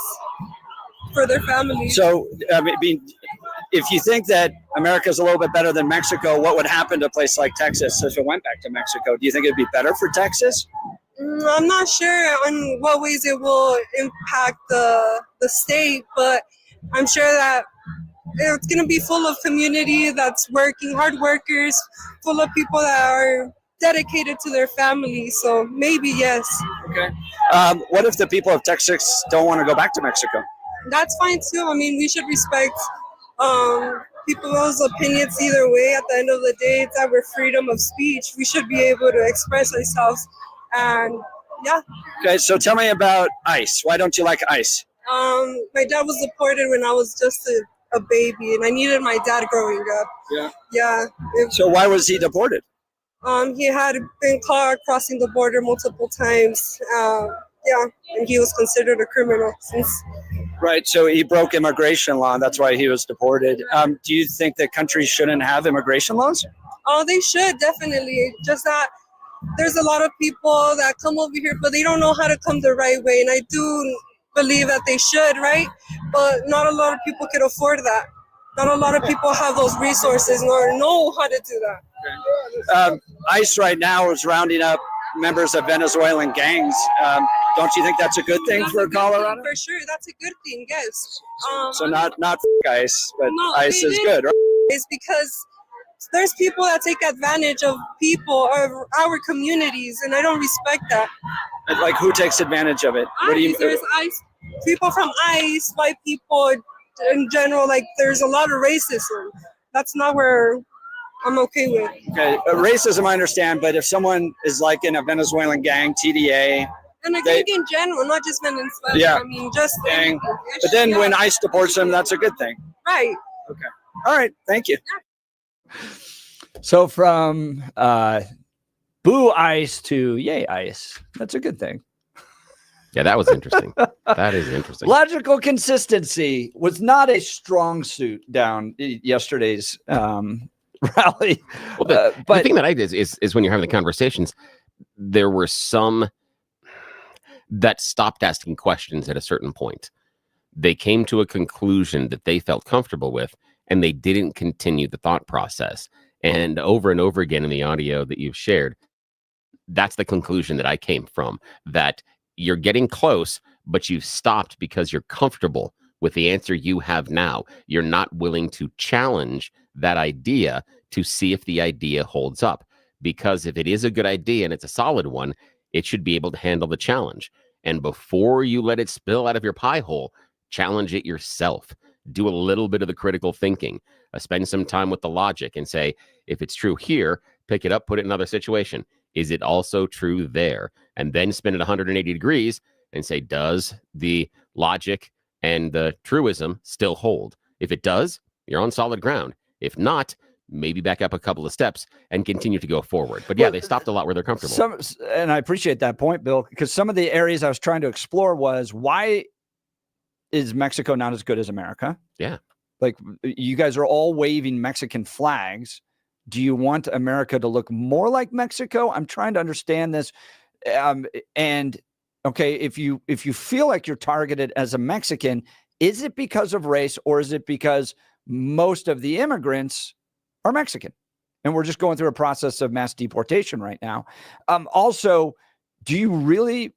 for their families. So, I mean, if you think that America is a little bit better than Mexico, what would happen to a place like Texas if it went back to Mexico? Do you think it'd be better for Texas? I'm not sure on what ways it will impact the state, but I'm sure that it's going to be full of community that's working, hard workers, full of people that are dedicated to their families. So maybe yes. Okay. What if the people of Texas don't want to go back to Mexico? That's fine too. I mean, we should respect people's opinions either way. At the end of the day, it's our freedom of speech. We should be able to express ourselves. And yeah. Okay, so tell me about ICE. Why don't you like ICE? My dad was deported when I was just a baby, and I needed my dad growing up. Yeah. Yeah. So why was he deported? He had been caught crossing the border multiple times. Yeah, and he was considered a criminal since. Right, so he broke immigration law, and that's why he was deported. Do you think that countries shouldn't have immigration laws? Oh, they should, definitely. Just that there's a lot of people that come over here, but they don't know how to come the right way. And I do believe that they should, right? But not a lot of people can afford that. Not a lot of people have those resources nor know how to do that. ICE right now is rounding up members of Venezuelan gangs. Don't you think that's a good thing for Colorado? For sure, that's a good thing, yes. So not ICE, but No, ICE they is did. good, right? It's because there's people that take advantage of people, of our communities, and I don't respect that. Like, who takes advantage of it? What do you? There's ICE, people from ICE, white people in general. Like, there's a lot of racism. That's not where I'm okay with. Okay, racism I understand, but if someone is like in a Venezuelan gang, TDA, And a gang in general, not just Venezuela. Yeah. I mean, just gang, but then when ICE deports them, that's a good thing. right. Okay. All right. Thank you. So from boo ICE to yay ICE, that's a good thing. Yeah, that was interesting. That is interesting. Logical consistency was not a strong suit down yesterday's rally. Well, the thing that I did is when you're having the conversations, there were some that stopped asking questions at a certain point. They came to a conclusion that they felt comfortable with, and they didn't continue the thought process. And over again in the audio that you've shared, that's the conclusion that I came from, that you're getting close, but you've stopped because you're comfortable with the answer you have now. You're not willing to challenge that idea to see if the idea holds up. Because if it is a good idea and it's a solid one, it should be able to handle the challenge. And before you let it spill out of your pie hole, challenge it yourself. Do a little bit of the critical thinking. Spend some time with the logic and say, if it's true here, pick it up, put it in another situation. Is it also true there? And then spin it 180 degrees and say, does the logic and the truism still hold? If it does, you're on solid ground. If not, maybe back up a couple of steps and continue to go forward. But yeah, they stopped a lot where they're comfortable. And I appreciate that point, Bill, because some of the areas I was trying to explore was, why is Mexico not as good as America? Yeah. Like, you guys are all waving Mexican flags. Do you want America to look more like Mexico? I'm trying to understand this. And okay, if you feel like you're targeted as a Mexican, is it because of race, or is it because most of the immigrants are Mexican and we're just going through a process of mass deportation right now? Also, do you really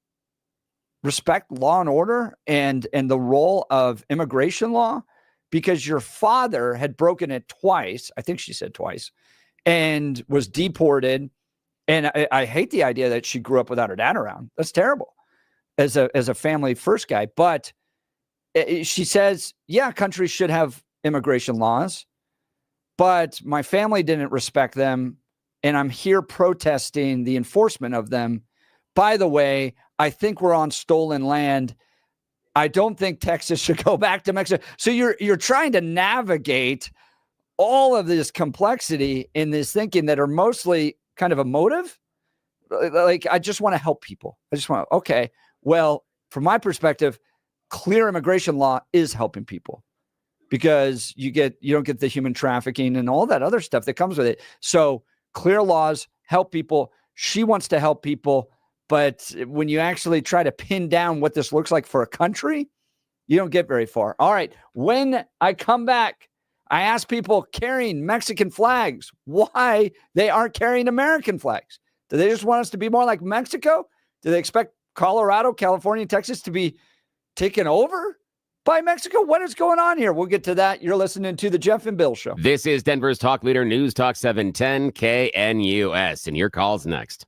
respect law and order and the role of immigration law? Because your father had broken it twice, I think she said twice, and was deported. And I hate the idea that she grew up without her dad around. That's terrible as a family first guy. But she says, yeah, countries should have immigration laws, but my family didn't respect them, and I'm here protesting the enforcement of them. By the way, I think we're on stolen land. I don't think Texas should go back to Mexico. So you're trying to navigate all of this complexity in this thinking that are mostly kind of emotive. Like, I just want to help people. I just want to, okay, well, from my perspective, clear immigration law is helping people, because you don't get the human trafficking and all that other stuff that comes with it. So clear laws help people. She wants to help people. But when you actually try to pin down what this looks like for a country, you don't get very far. All right. When I come back, I ask people carrying Mexican flags why they aren't carrying American flags. Do they just want us to be more like Mexico? Do they expect Colorado, California, and Texas to be taken over by Mexico? What is going on here? We'll get to that. You're listening to the Jeff and Bill Show. This is Denver's Talk Leader, News Talk 710 KNUS, and your call's next.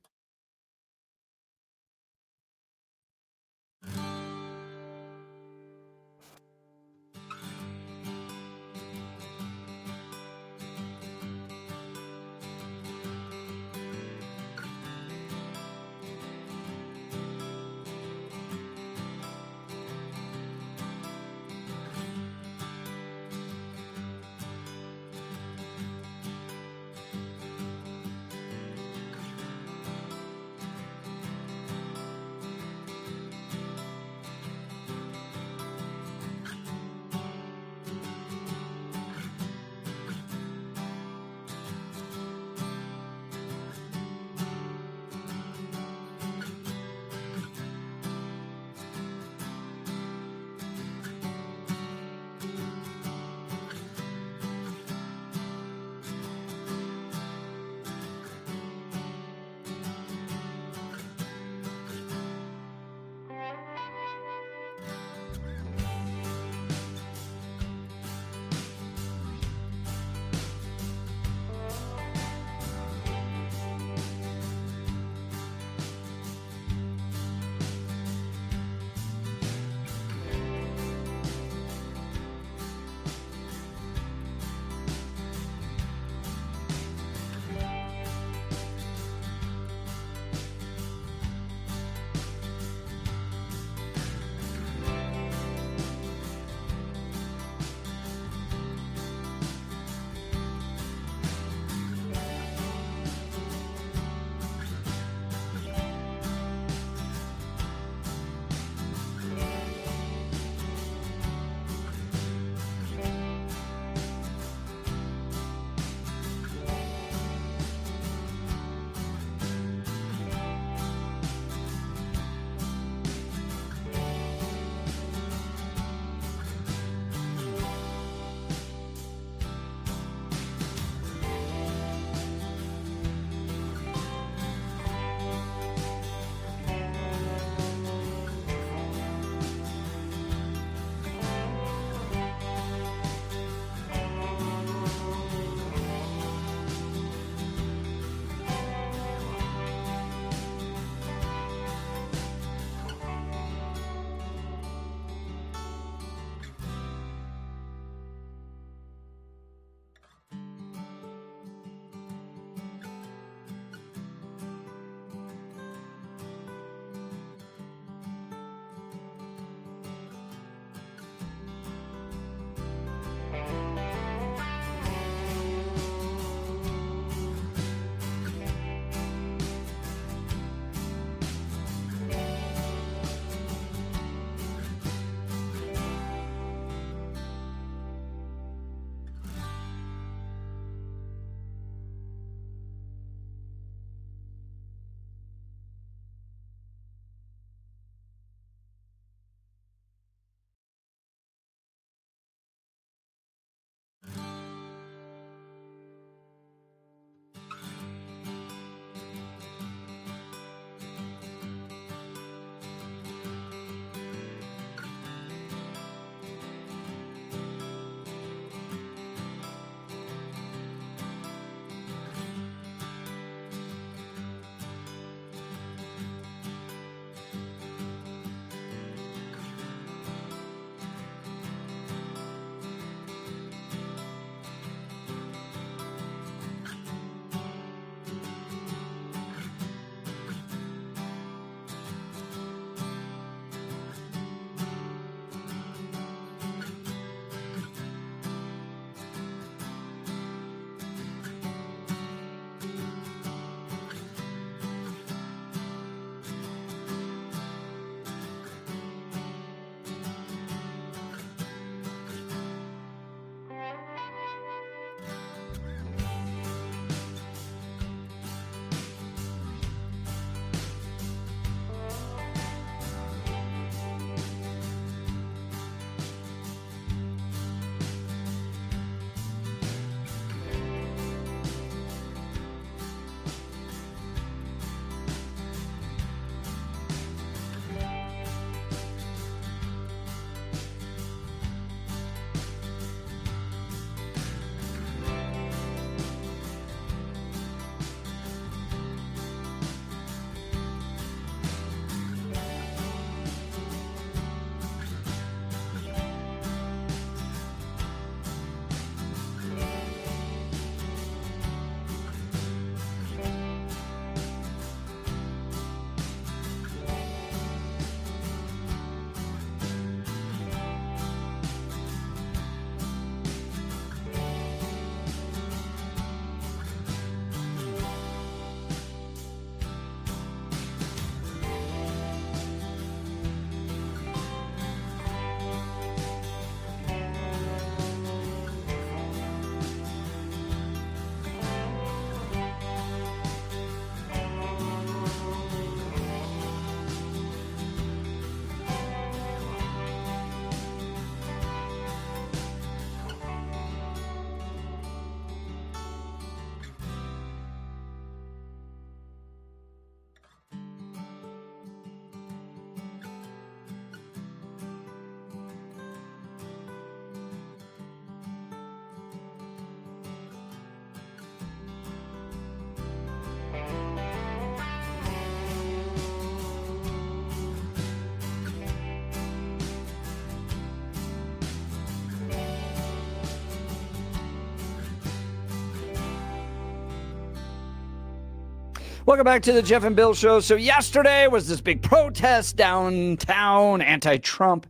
Welcome back to the Jeff and Bill Show. So yesterday was this big protest downtown, anti-Trump.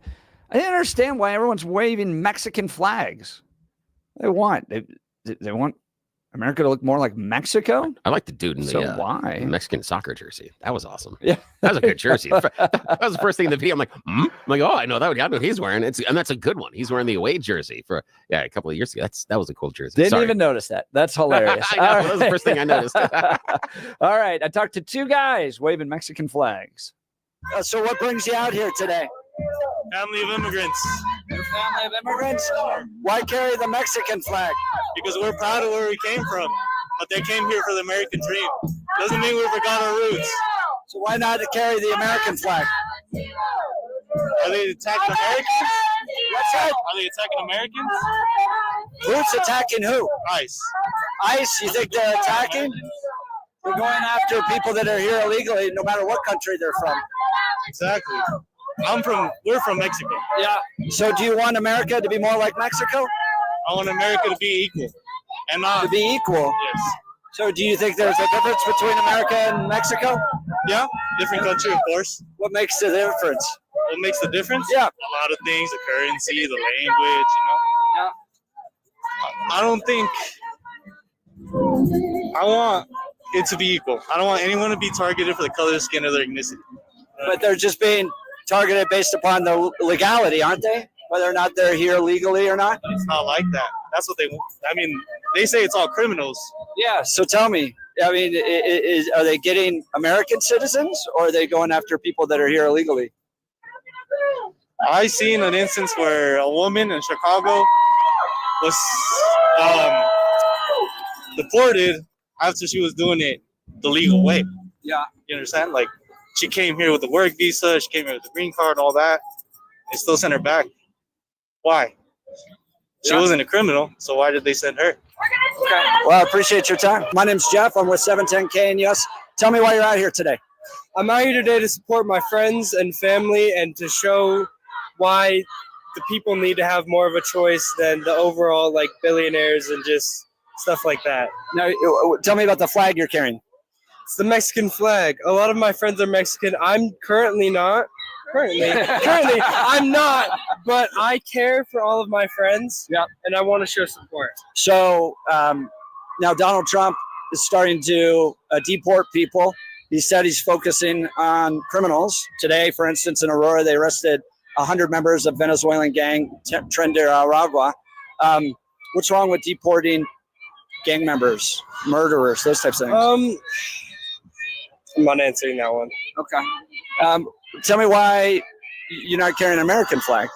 I didn't understand why everyone's waving Mexican flags. They want America to look more like Mexico. I like the dude in the why Mexican soccer jersey. That was awesome. Yeah, that was a good jersey. That was the first thing in the video. I'm like, I'm like, oh, I know that. I know he's wearing it, and that's a good one. He's wearing the away jersey for a couple of years ago. That was a cool jersey. Didn't even notice that. That's hilarious. I know, that was the first thing I noticed. All right, I talked to two guys waving Mexican flags. So what brings you out here today? Family of immigrants. Your family of immigrants? Why carry the Mexican flag? Because we're proud of where we came from, but they came here for the American dream. Doesn't mean we forgot our roots. So why not carry the American flag? Are they attacking Americans? What's that? Are they attacking Americans? Who's attacking who? ICE. ICE? You think they're attacking? They're going after people that are here illegally, no matter what country they're from. Exactly. We're from Mexico. Yeah. So do you want America to be more like Mexico? I want America to be equal. And not to be equal? Yes. So do you think there's a difference between America and Mexico? Yeah, different country, of course. What makes the difference? What makes the difference? Yeah. A lot of things, the currency, the language, Yeah. I don't think, I want it to be equal. I don't want anyone to be targeted for the color of skin or their ethnicity. But they're just being targeted based upon the legality, aren't they? Whether or not they're here legally or not? It's not like that. That's what they want. I mean, they say it's all criminals. Yeah, so tell me, I mean, are they getting American citizens or are they going after people that are here illegally? I seen an instance where a woman in Chicago was deported after she was doing it the legal way. Yeah. You understand? Like, she came here with a work visa, she came here with a green card, all that. They still sent her back. Why? She wasn't a criminal, so why did they send her? Okay. Well, I appreciate your time. My name's Jeff. I'm with 710 KNUS. Tell me why you're out here today. I'm out here today to support my friends and family and to show why the people need to have more of a choice than the overall like billionaires and just stuff like that. Now, tell me about the flag you're carrying. It's the Mexican flag. A lot of my friends are Mexican. I'm currently not. Currently, I'm not, but I care for all of my friends. Yeah. And I want to show support. So now Donald Trump is starting to deport people. He said he's focusing on criminals. Today, for instance, in Aurora, they arrested 100 members of Venezuelan gang Tren de Aragua. What's wrong with deporting gang members, murderers, those types of things? I'm not answering that one. Okay. Tell me why you're not carrying an American flag.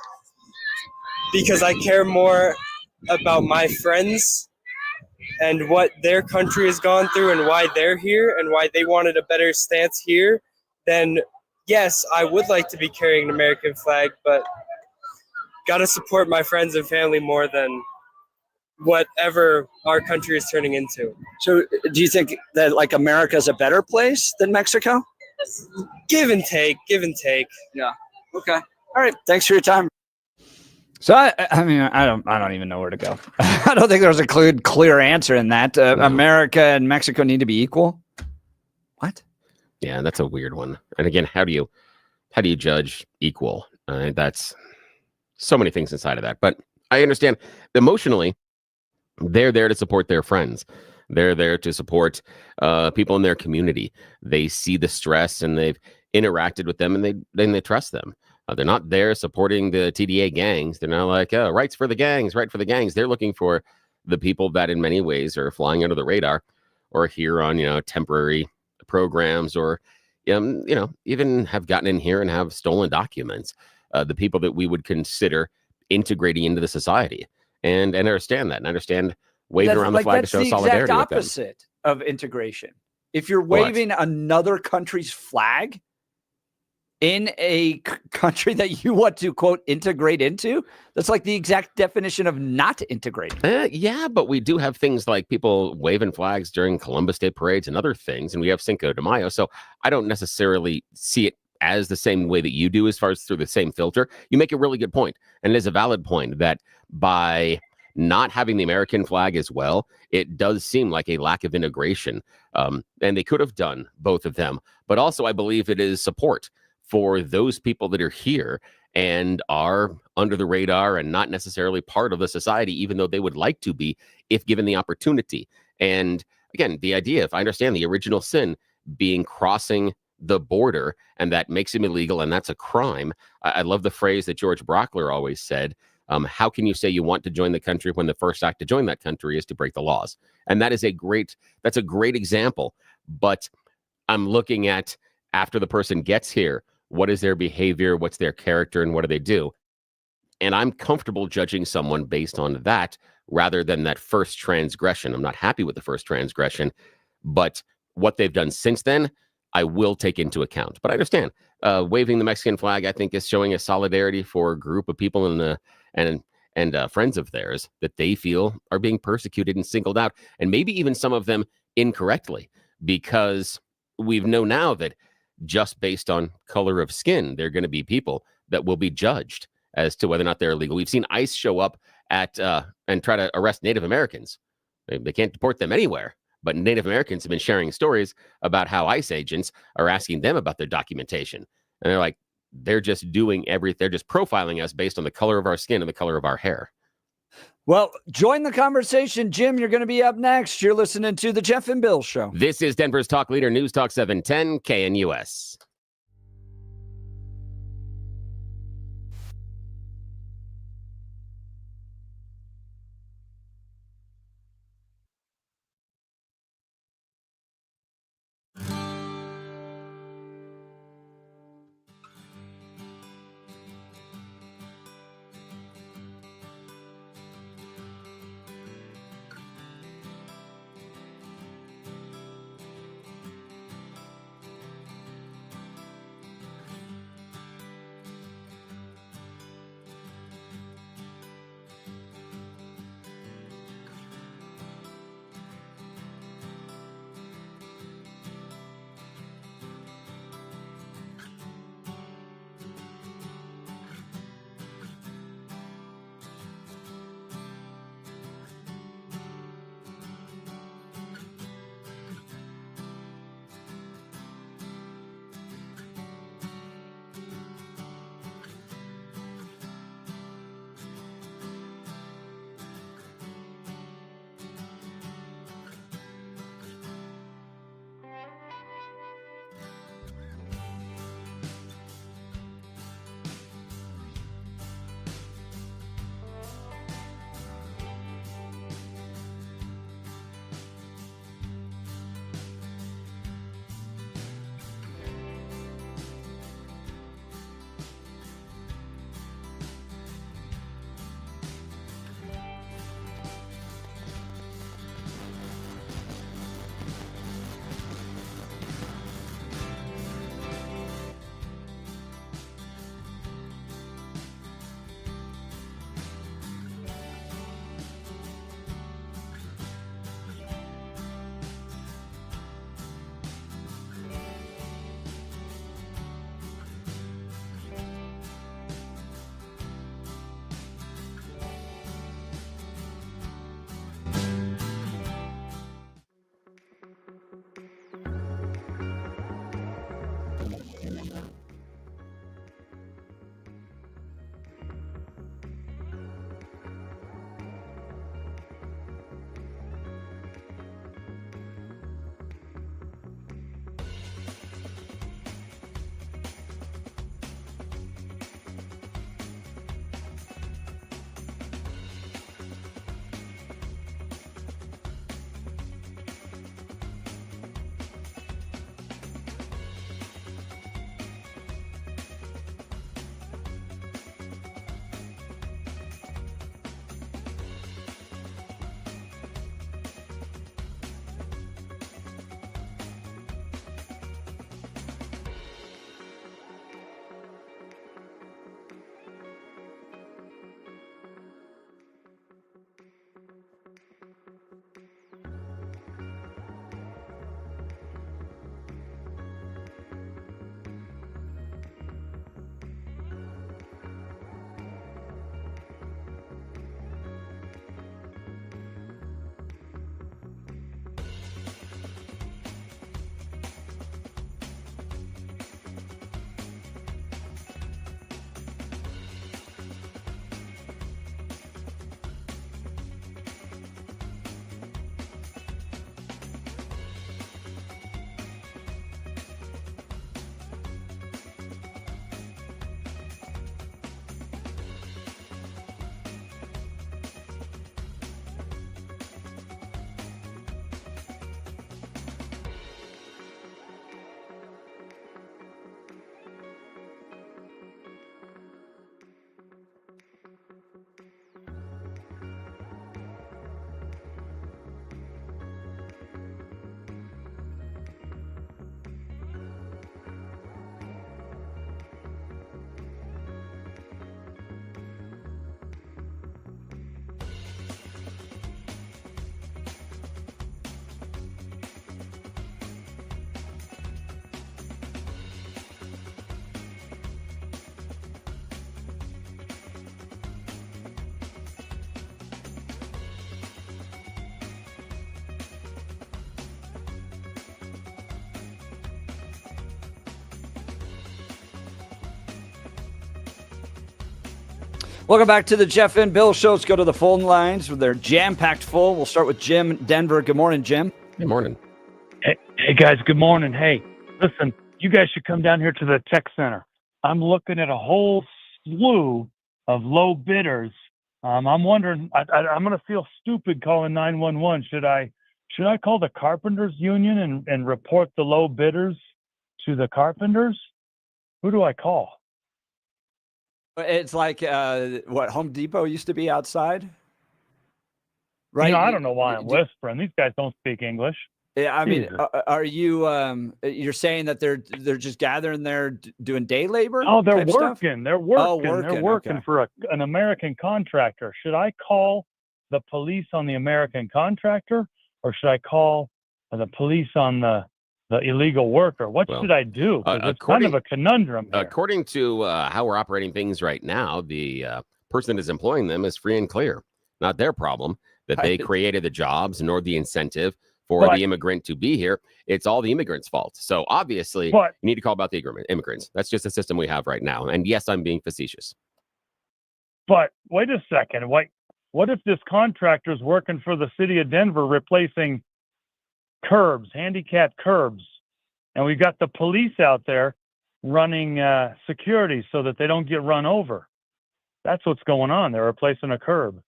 Because I care more about my friends and what their country has gone through and why they're here and why they wanted a better stance here. Then, yes, I would like to be carrying an American flag, but got to support my friends and family more than whatever our country is turning into. So do you think that like America is a better place than Mexico? Give and take. Yeah. Okay. All right. Thanks for your time. So I mean, I don't even know where to go. I don't think there's a clear answer in that. America and Mexico need to be equal. What? Yeah, that's a weird one. And again, how do you judge equal? That's so many things inside of that. But I understand emotionally, they're there to support their friends. They're there to support people in their community. They see the stress and they've interacted with them and they trust them. They're not there supporting the TDA gangs. They're not like, oh, rights for the gangs, right for the gangs. They're looking for the people that in many ways are flying under the radar or here on, temporary programs or, even have gotten in here and have stolen documents. The people that we would consider integrating into the society and understand that and understand waving around the flag to show solidarity with them. That's the exact opposite of integration. If you're waving another country's flag in a country that you want to, quote, integrate into, that's like the exact definition of not integrating. Yeah, but we do have things like people waving flags during Columbus Day parades and other things, and we have Cinco de Mayo. So I don't necessarily see it as the same way that you do as far as through the same filter. You make a really good point, and it is a valid point that by not having the American flag as well, it does seem like a lack of integration. And they could have done both of them. But also, I believe it is support for those people that are here and are under the radar and not necessarily part of the society, even though they would like to be if given the opportunity. And again, the idea, if I understand the original sin being crossing the border, and that makes him illegal, and that's a crime. I love the phrase that George Brockler always said, how can you say you want to join the country when the first act to join that country is to break the laws? And that's a great example. But I'm looking at, after the person gets here, what is their behavior, what's their character, and what do they do? And I'm comfortable judging someone based on that rather than that first transgression. I'm not happy with the first transgression, but what they've done since then, I will take into account. But I understand waving the Mexican flag, I think, is showing a solidarity for a group of people and friends of theirs that they feel are being persecuted and singled out, and maybe even some of them incorrectly, because we know now that just based on color of skin, there are going to be people that will be judged as to whether or not they're illegal. We've seen ICE show up at and try to arrest Native Americans. They can't deport them anywhere. But Native Americans have been sharing stories about how ICE agents are asking them about their documentation. And they're like, they're just doing everything. They're just profiling us based on the color of our skin and the color of our hair. Well, join the conversation. Jim, you're going to be up next. You're listening to The Jeff and Bill Show. This is Denver's Talk Leader, News Talk 710 KNUS. Welcome back to the Jeff and Bill Show. Let's go to the phone lines. They're jam-packed full. We'll start with Jim in Denver. Good morning, Jim. Good morning. Hey, guys, good morning. Hey, listen, you guys should come down here to the tech center. I'm looking at a whole slew of low bidders. I'm wondering, I'm going to feel stupid calling 911. Should I call the carpenters union and report the low bidders to the carpenters? Who do I call? It's like what Home Depot used to be outside, right? You know, I don't know why I'm whispering. These guys don't speak English. Yeah, I mean, Jesus. are you? You're saying that they're just gathering there doing day labor? Oh, they're type stuff? working. They're working. Oh, They're working okay. for an American contractor. Should I call the police on the American contractor, or should I call the police on the illegal worker? What should I do? 'Cause it's kind of a conundrum here. According to how we're operating things right now, the person that is employing them is free and clear. Not their problem that they created the jobs nor the incentive for the immigrant to be here. It's all the immigrant's fault. So obviously, you need to call about the immigrants. That's just the system we have right now. And yes, I'm being facetious. But wait a second. What if this contractor is working for the city of Denver replacing curbs, handicapped curbs, and we've got the police out there running security so that they don't get run over? That's what's going on. They're replacing a curb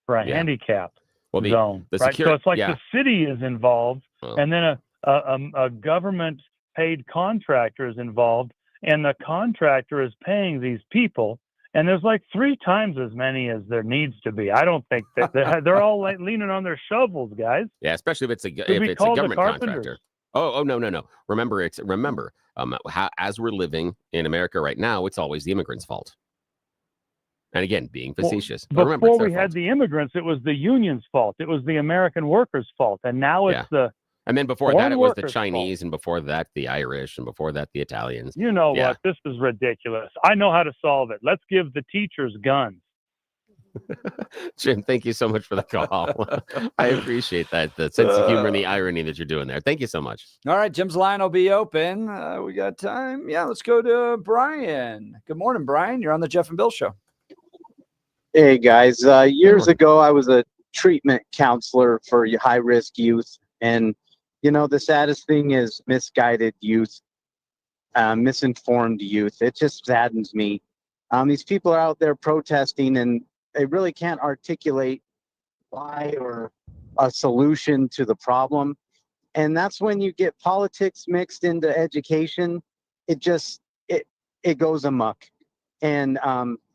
for a handicap zone. Right? So it's like the city is involved, and then a government paid contractor is involved, and the contractor is paying these people. And there's like 3 times as many as there needs to be. I don't think that they're all like leaning on their shovels, guys. Yeah, especially if it's a government contractor. Oh, no. Remember, as we're living in America right now, it's always the immigrant's fault. And again, being facetious. Well, but before we had the immigrants, it was the union's fault. It was the American workers' fault. And now it's the And then before that, it was the Chinese, and before that, the Irish, and before that, the Italians. You know what? This is ridiculous. I know how to solve it. Let's give the teachers guns. Jim, thank you so much for the call. I appreciate that, the sense of humor and the irony that you're doing there. Thank you so much. All right, Jim's line will be open. We got time. Yeah, let's go to Brian. Good morning, Brian. You're on the Jeff and Bill Show. Hey, guys. Years ago, I was a treatment counselor for high-risk youth. And, you know, the saddest thing is misguided youth, misinformed youth. It just saddens me. These people are out there protesting, and they really can't articulate why or a solution to the problem. And that's when you get politics mixed into education. It goes amok. And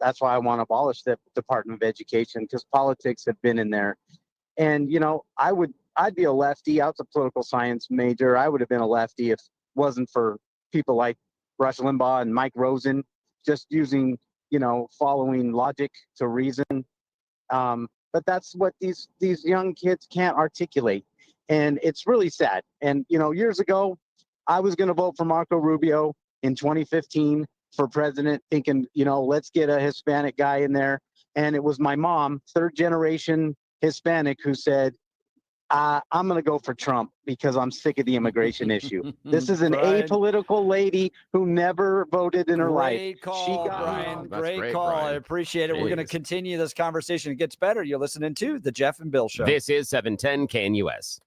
that's why I want to abolish the Department of Education, because politics have been in there. And, you know, I'd be a lefty. I was a political science major. I would have been a lefty if it wasn't for people like Rush Limbaugh and Mike Rosen just using, you know, following logic to reason. But that's what these young kids can't articulate. And it's really sad. And, you know, years ago, I was going to vote for Marco Rubio in 2015 for president, thinking, you know, let's get a Hispanic guy in there. And it was my mom, 3rd generation Hispanic, who said, I'm going to go for Trump because I'm sick of the immigration issue. This is an apolitical lady who never voted in her life. Great call, Brian. Great call. Brian. I appreciate it. We're going to continue this conversation. It gets better. You're listening to the Jeff and Bill Show. This is 710 KNUS.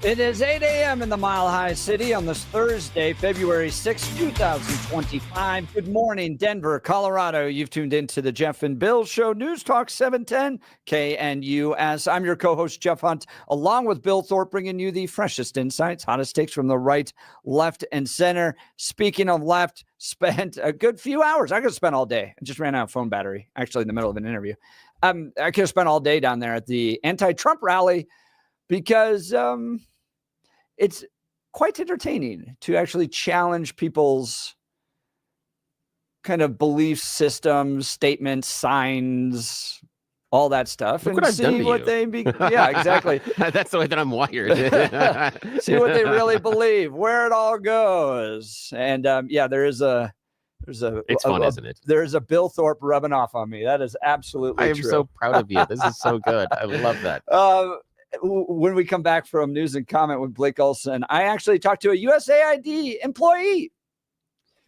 It is 8 a.m. in the Mile High City on this Thursday, February 6, 2025. Good morning, Denver, Colorado. You've tuned into the Jeff and Bill Show, News Talk 710 KNUS. I'm your co-host, Jeff Hunt, along with Bill Thorpe, bringing you the freshest insights, hottest takes from the right, left, and center. Speaking of left, spent a good few hours. I could have spent all day. I just ran out of phone battery, actually, in the middle of an interview. I could have spent all day down there at the anti-Trump rally because it's quite entertaining to actually challenge people's kind of belief systems, statements, signs, all that stuff, Look and what I've done see to what you. they yeah, exactly. That's the way that I'm wired. See what they really believe, where it all goes. And yeah, there's It's fun, isn't it? There's a Bill Thorpe rubbing off on me. That is absolutely I am true. so proud of you. This is so good. I love that. When we come back from News and Comment with Blake Olson, I actually talked to a USAID employee.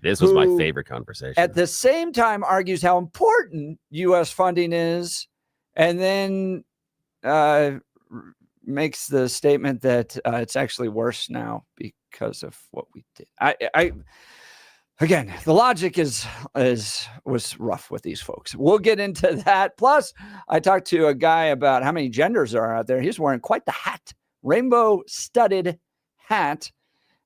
This was my favorite conversation. At the same time, argues how important U.S. funding is, and then makes the statement that it's actually worse now because of what we did. Again, the logic was rough with these folks. We'll get into that. Plus, I talked to a guy about how many genders are out there. He's wearing quite the hat, rainbow-studded hat.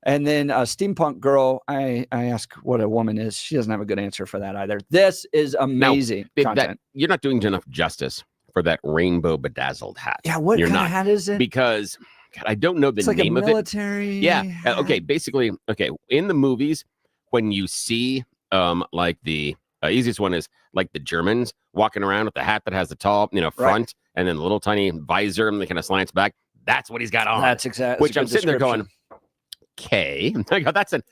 And then a steampunk girl, I ask what a woman is. She doesn't have a good answer for that either. This is amazing content. You're not doing enough justice for that rainbow bedazzled hat. Yeah, what kind of hat is it? Because God, I don't know the name of it. Military. Yeah. Okay. Basically, in the movies, when you see like the easiest one is like the Germans walking around with the hat that has the tall, front and then the little tiny visor and the kind of slants back. That's what he's got on. That's exactly. Which I'm sitting there going, okay, that's an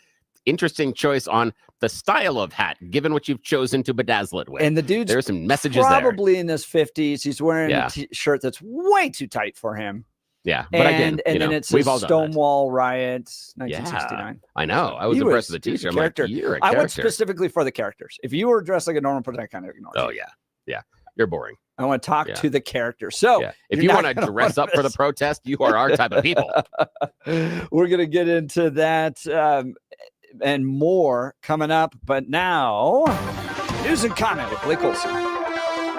interesting choice on the style of hat, given what you've chosen to bedazzle it with. And the dude's there's some messages probably in his 50s. He's wearing a shirt that's way too tight for him. Yeah, but again, then it says Stonewall Riots, 1969. Yeah, I know. I was impressed with the t-shirt. I'm like, you're a character. I went specifically for the characters. If you were dressed like a normal person, I kind of ignored you. Oh, yeah. You're boring. I want to talk to the character. So if you want to dress up for the protest, you are our type of people. We're going to get into that and more coming up. But now, News and Comment with Blake Olson.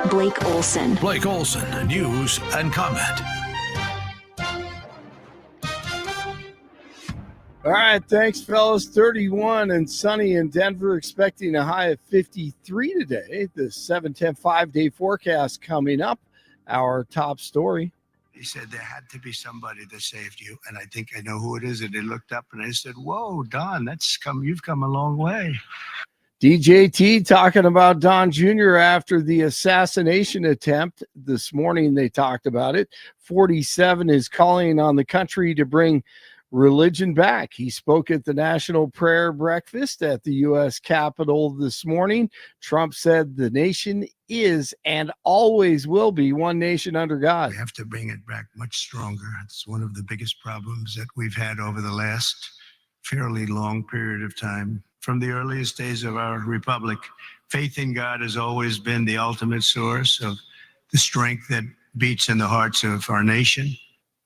Blake Olson. Blake Olson, News and Comment. All right, thanks, fellas. 31 and sunny in Denver, expecting a high of 53 today. The 7-10 5-day forecast coming up. Our top story. He said there had to be somebody that saved you, and I think I know who it is. And they looked up and they said, "Whoa, Don, you've come a long way." DJT talking about Don Jr. after the assassination attempt. This morning they talked about it. 47 is calling on the country to bring religion back. He spoke at the National Prayer Breakfast at the U.S. Capitol this morning. Trump said the nation is and always will be one nation under God. We have to bring it back much stronger. It's one of the biggest problems that we've had over the last fairly long period of time. From the earliest days of our republic, faith in God has always been the ultimate source of the strength that beats in the hearts of our nation.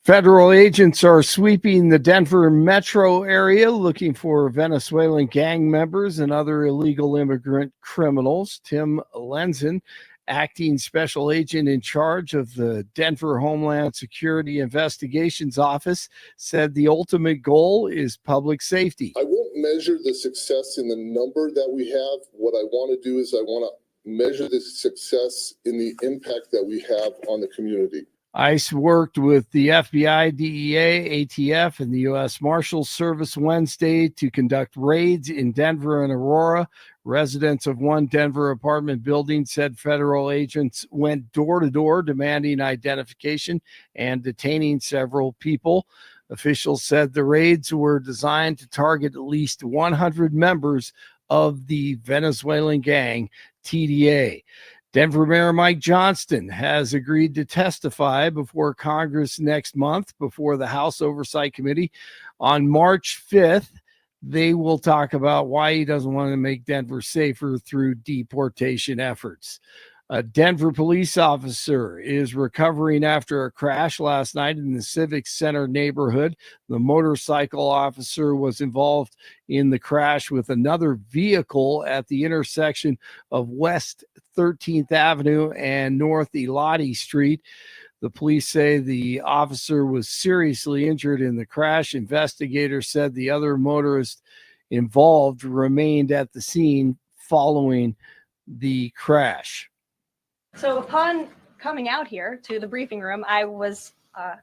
Federal agents are sweeping the Denver metro area looking for Venezuelan gang members and other illegal immigrant criminals. Tim Lenzen, acting special agent in charge of the Denver Homeland Security Investigations Office, said the ultimate goal is public safety. I won't measure the success in the number that we have. What I want to do is I want to measure the success in the impact that we have on the community. ICE worked with the FBI, DEA, ATF, and the U.S. Marshals Service Wednesday to conduct raids in Denver and Aurora. Residents of one Denver apartment building said federal agents went door to door demanding identification and detaining several people. Officials said the raids were designed to target at least 100 members of the Venezuelan gang, TDA. Denver Mayor Mike Johnston has agreed to testify before Congress next month before the House Oversight Committee. On March 5th, they will talk about why he doesn't want to make Denver safer through deportation efforts. A Denver police officer is recovering after a crash last night in the Civic Center neighborhood. The motorcycle officer was involved in the crash with another vehicle at the intersection of West 13th Avenue and North Elati Street. The police say the officer was seriously injured in the crash. Investigators said the other motorist involved remained at the scene following the crash. So upon coming out here to the briefing room, I was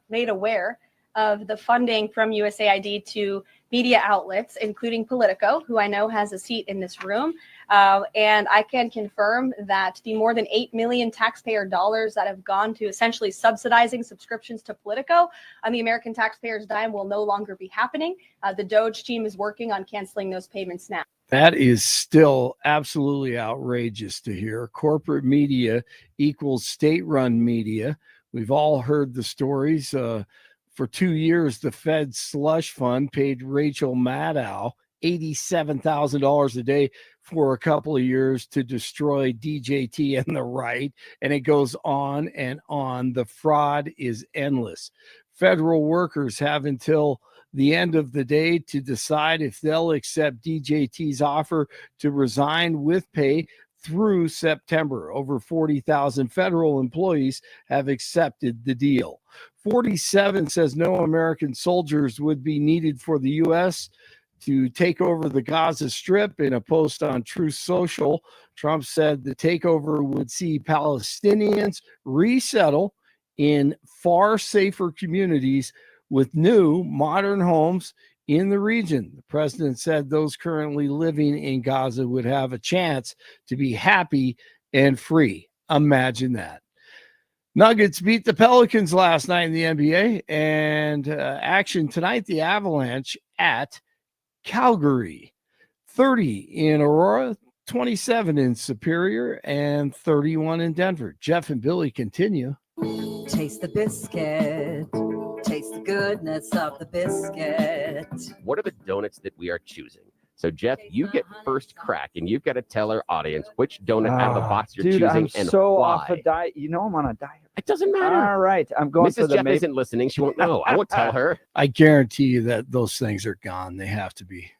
made aware of the funding from USAID to media outlets, including Politico, who I know has a seat in this room. And I can confirm that the more than 8 million taxpayer dollars that have gone to essentially subsidizing subscriptions to Politico on the American taxpayers' dime will no longer be happening. The Doge team is working on canceling those payments now. That is still absolutely outrageous to hear. Corporate media equals state-run media. We've all heard the stories. For 2 years, the Fed slush fund paid Rachel Maddow $87,000 a day for a couple of years to destroy DJT and the right, and it goes on and on. The fraud is endless. Federal workers have until the end of the day to decide if they'll accept DJT's offer to resign with pay through September. Over 40,000 federal employees have accepted the deal. 47 says no American soldiers would be needed for the U.S. to take over the Gaza Strip. In a post on Truth Social, Trump said the takeover would see Palestinians resettle in far safer communities with new modern homes in the region. The president said those currently living in Gaza would have a chance to be happy and free. Imagine that. Nuggets beat the Pelicans last night in the NBA, and action tonight, the Avalanche at Calgary. 30 in Aurora, 27 in Superior, and 31 in Denver. Jeff and Billy continue. Taste the biscuit. Taste the goodness of the biscuit. What are the donuts that we are choosing? So, Jeff, you get first crack, and you've got to tell our audience which donut out of the box you're choosing I'm and so why. off a diet. You know I'm on a diet. It doesn't matter. All right, I'm going for Mrs. the Jeff isn't listening. She won't know. I won't tell her. I guarantee you that those things are gone. They have to be.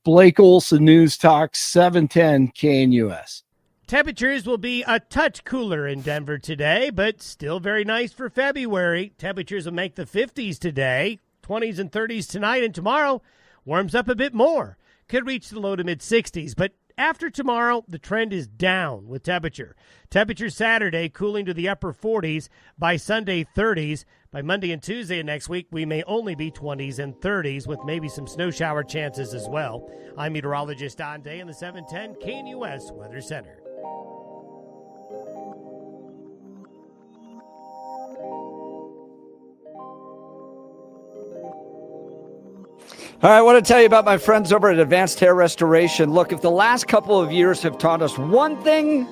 Blake Olson, News Talk, 710 KNUS. Temperatures will be a touch cooler in Denver today, but still very nice for February. Temperatures will make the 50s today, 20s and 30s tonight, and tomorrow warms up a bit more. Could reach the low to mid 60s, but after tomorrow, the trend is down with temperature. Temperature Saturday cooling to the upper 40s, by Sunday 30s. By Monday and Tuesday of next week, we may only be 20s and 30s with maybe some snow shower chances as well. I'm meteorologist Don Day in the 710 KNUS Weather Center. All right, I want to tell you about my friends over at Advanced Hair Restoration. Look, if the last couple of years have taught us one thing,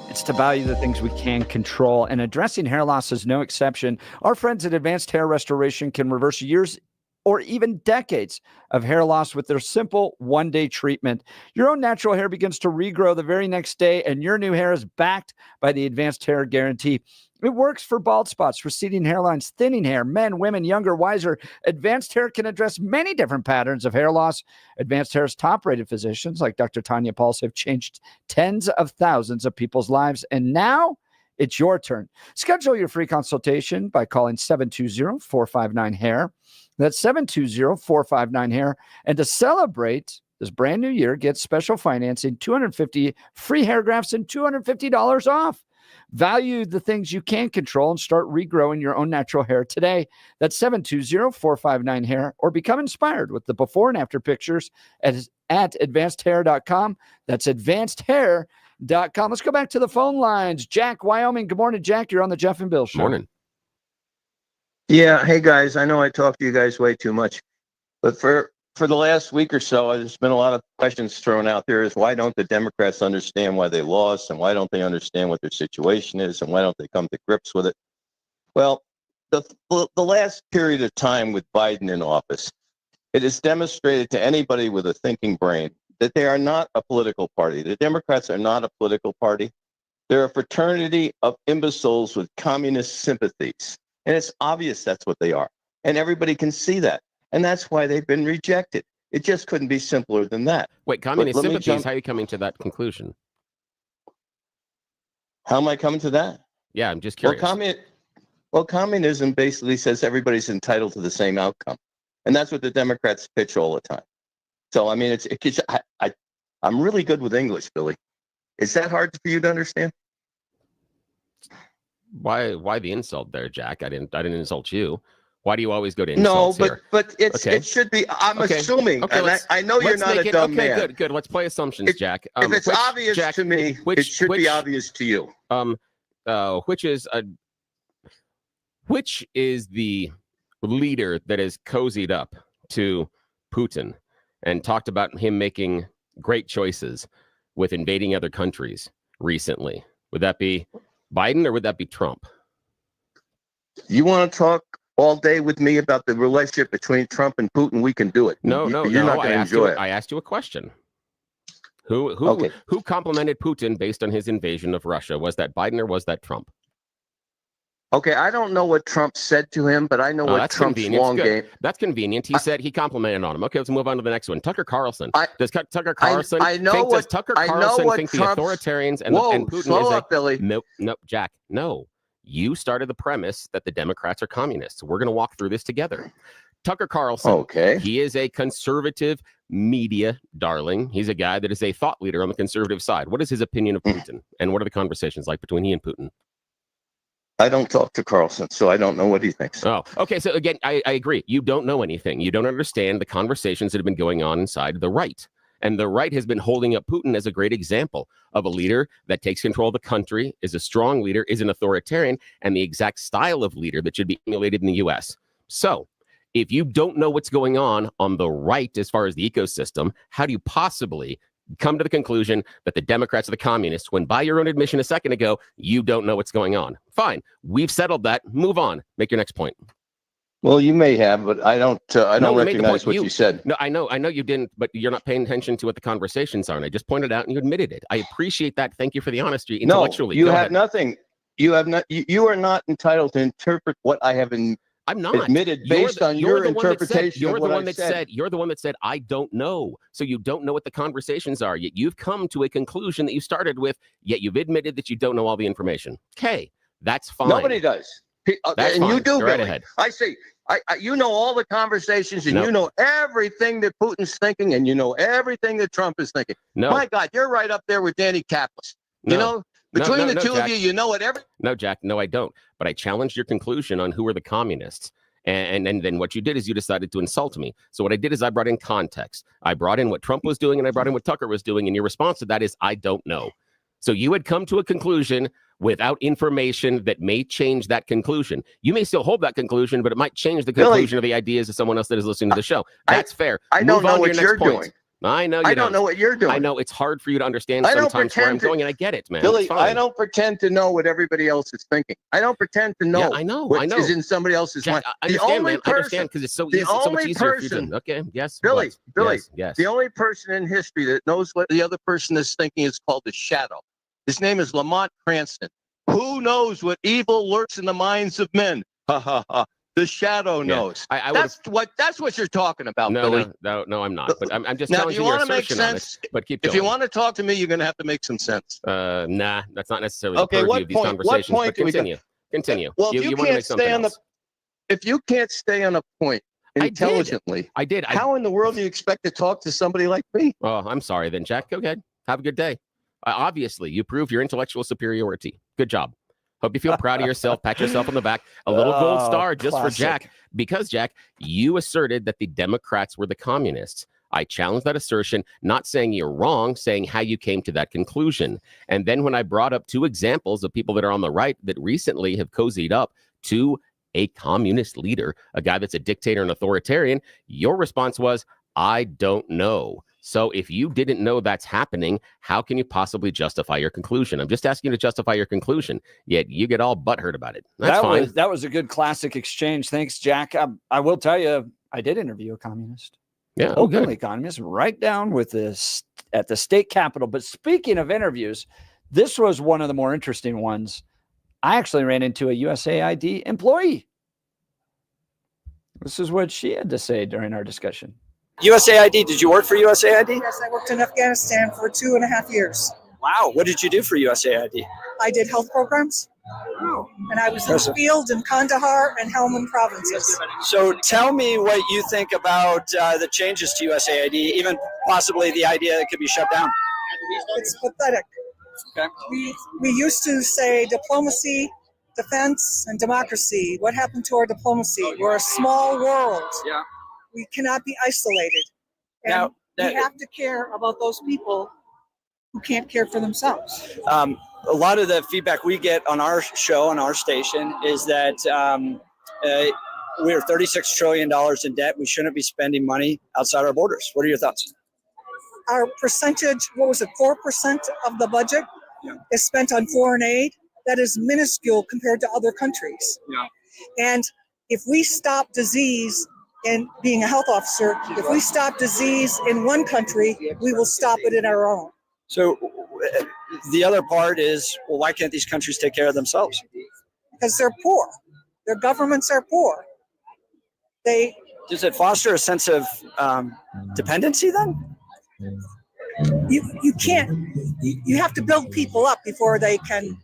it's to value the things we can control, and addressing hair loss is no exception. Our friends at Advanced Hair Restoration can reverse years or even decades of hair loss with their simple one-day treatment. Your own natural hair begins to regrow the very next day, and your new hair is backed by the Advanced Hair Guarantee. It works for bald spots, receding hairlines, thinning hair, men, women, younger, wiser. Advanced Hair can address many different patterns of hair loss. Advanced Hair's top-rated physicians like Dr. Tanya Pauls have changed tens of thousands of people's lives, and now it's your turn. Schedule your free consultation by calling 720-459-HAIR. That's 720-459-HAIR. And to celebrate this brand new year, get special financing, 250 free hair grafts, and $250 off. Value the things you can control and start regrowing your own natural hair today. That's 720-459-HAIR, or become inspired with the before and after pictures at advancedhair.com. That's advancedhair.com. Let's go back to the phone lines. Jack, Wyoming. Good morning, Jack. You're on the Jeff and Bill Show. Morning. Yeah. Hey, guys. I know I talk to you guys way too much, but for the last week or so, there's been a lot of questions thrown out there is why don't the Democrats understand why they lost, and why don't they understand what their situation is, and why don't they come to grips with it? Well, the last period of time with Biden in office, it is demonstrated to anybody with a thinking brain that they are not a political party. The Democrats are not a political party. They're a fraternity of imbeciles with communist sympathies. And it's obvious that's what they are. And everybody can see that. And that's why they've been rejected. It just couldn't be simpler than that. Wait, But communist let me sympathies, jump- how are you coming to that conclusion? How am I coming to that? Yeah, I'm just Well, curious. communism basically says everybody's entitled to the same outcome. And that's what the Democrats pitch all the time. So, I mean, I'm really good with English, Billy. Is that hard for you to understand? Why the insult there, Jack? I didn't insult you. Why do you always go to insults No, here? but Okay. it should be. I'm Okay. assuming, Okay, and I know you're let's not make a it, dumb okay, man. good. Let's play assumptions, Jack. If it's obvious Jack, to me, it should be obvious to you. Which is the leader that has cozied up to Putin and talked about him making great choices with invading other countries recently? Would that be Biden or would that be Trump? You want to talk all day with me about the relationship between Trump and Putin? We can do it. No. You're not going to enjoy it. I asked you a question. Who complimented Putin based on his invasion of Russia? Was that Biden or was that Trump? Okay, I don't know what Trump said to him, but I know what That's Trump's convenient. long Good. game. That's convenient. He said he complimented on him. Okay, let's move on to the next one. Tucker Carlson. Does Tucker Carlson think the authoritarians and Putin slow is up, Billy. No, Jack. No. You started the premise that the Democrats are communists. We're going to walk through this together. Tucker Carlson. Okay. He is a conservative media darling. He's a guy that is a thought leader on the conservative side. What is his opinion of Putin? And what are the conversations like between he and Putin? I don't talk to Carlson, so I don't know what he thinks. Oh, okay. So again, I agree. You don't know anything. You don't understand the conversations that have been going on inside the right. And the right has been holding up Putin as a great example of a leader that takes control of the country, is a strong leader, is an authoritarian, and the exact style of leader that should be emulated in the U.S. So if you don't know what's going on the right as far as the ecosystem, how do you possibly come to the conclusion that the Democrats are the communists when, by your own admission a second ago, you don't know what's going on? Fine. We've settled that. Move on. Make your next point. Well, you may have, but I don't recognize what you said. No, I know you didn't, but you're not paying attention to what the conversations are. And I just pointed out and you admitted it. I appreciate that. Thank you for the honesty. Intellectually. No, you have nothing. You have not. You are not entitled to interpret what I have I'm not admitted based on your interpretation. You're the one that said, I don't know. So you don't know what the conversations are. Yet you've come to a conclusion that you started with, yet you've admitted that you don't know all the information. Okay, that's fine. Nobody does. That's and fine. You do, Go right Billy. ahead. I see. You know all the conversations, and you know everything that Putin's thinking, and you know everything that Trump is thinking. No. My God, you're right up there with Danny Kaplan. No. You know, between the two Jack. of you know it. No, Jack. No, I don't. But I challenged your conclusion on who are the communists. And then what you did is you decided to insult me. So what I did is I brought in context. I brought in what Trump was doing and I brought in what Tucker was doing. And your response to that is, I don't know. So you had come to a conclusion without information that may change that conclusion. You may still hold that conclusion, but it might change the conclusion of the ideas of someone else that is listening to the show. That's fair. I don't know what you're doing. I know you I don't know what you're doing. I know it's hard for you to understand sometimes where I'm going, and I get it, man. Billy, I don't pretend to know what everybody else is thinking. I don't pretend to know. Yeah, I know. What is in somebody else's mind. I understand, man. I understand because it's so easy. So much easier if you didn't. Okay. Yes. Billy. Yes. The only person in history that knows what the other person is thinking is called the shadow. His name is Lamont Cranston. Who knows what evil lurks in the minds of men? Ha ha ha. The shadow knows. That's what you're talking about, Billy. No, I'm not. But I'm just now, challenging your assertion on it. But keep going. If you want to talk to me, you're going to have to make some sense. Nah, that's not necessarily okay, the purview of these conversations. What point but continue. Well, you want to make something else. If you can't stay on a point intelligently, I did. How in the world do you expect to talk to somebody like me? Oh, I'm sorry then, Jack. Go ahead. Have a good day. Obviously, you proved your intellectual superiority. Good job. Hope you feel proud of yourself. Pat yourself on the back. A little gold star just for Jack. Because, Jack, you asserted that the Democrats were the communists. I challenged that assertion, not saying you're wrong, saying how you came to that conclusion. And then when I brought up two examples of people that are on the right that recently have cozied up to a communist leader, a guy that's a dictator and authoritarian, your response was, I don't know. So if you didn't know that's happening, how can you possibly justify your conclusion? I'm just asking you to justify your conclusion, yet you get all butthurt about it. That's fine. That was a good classic exchange. Thanks, Jack. I will tell you, I did interview a communist. Yeah, openly communist, right down with this at the state capitol. But speaking of interviews, This was one of the more interesting ones. I actually ran into a USAID employee. This is what she had to say during our discussion. USAID, did you work for USAID? Yes, I worked in Afghanistan for 2.5 years. Wow, what did you do for USAID? I did health programs, and I was in the field in Kandahar and Helmand provinces. So tell me what you think about the changes to USAID, even possibly the idea that it could be shut down. It's pathetic. Okay. We used to say diplomacy, defense, and democracy. What happened to our diplomacy? We're a small world. Yeah. We cannot be isolated. And we have to care about those people who can't care for themselves. A lot of the feedback we get on our show, on our station, is that we're $36 trillion in debt. We shouldn't be spending money outside our borders. What are your thoughts? Our percentage, 4% of the budget is spent on foreign aid. That is minuscule compared to other countries. Yeah. And if we stop disease, and being a health officer, if we stop disease in one country, we will stop it in our own. So the other part is, well, why can't these countries take care of themselves? Because they're poor. Their governments are poor. Does it foster a sense of dependency then? You can't. You have to build people up before they can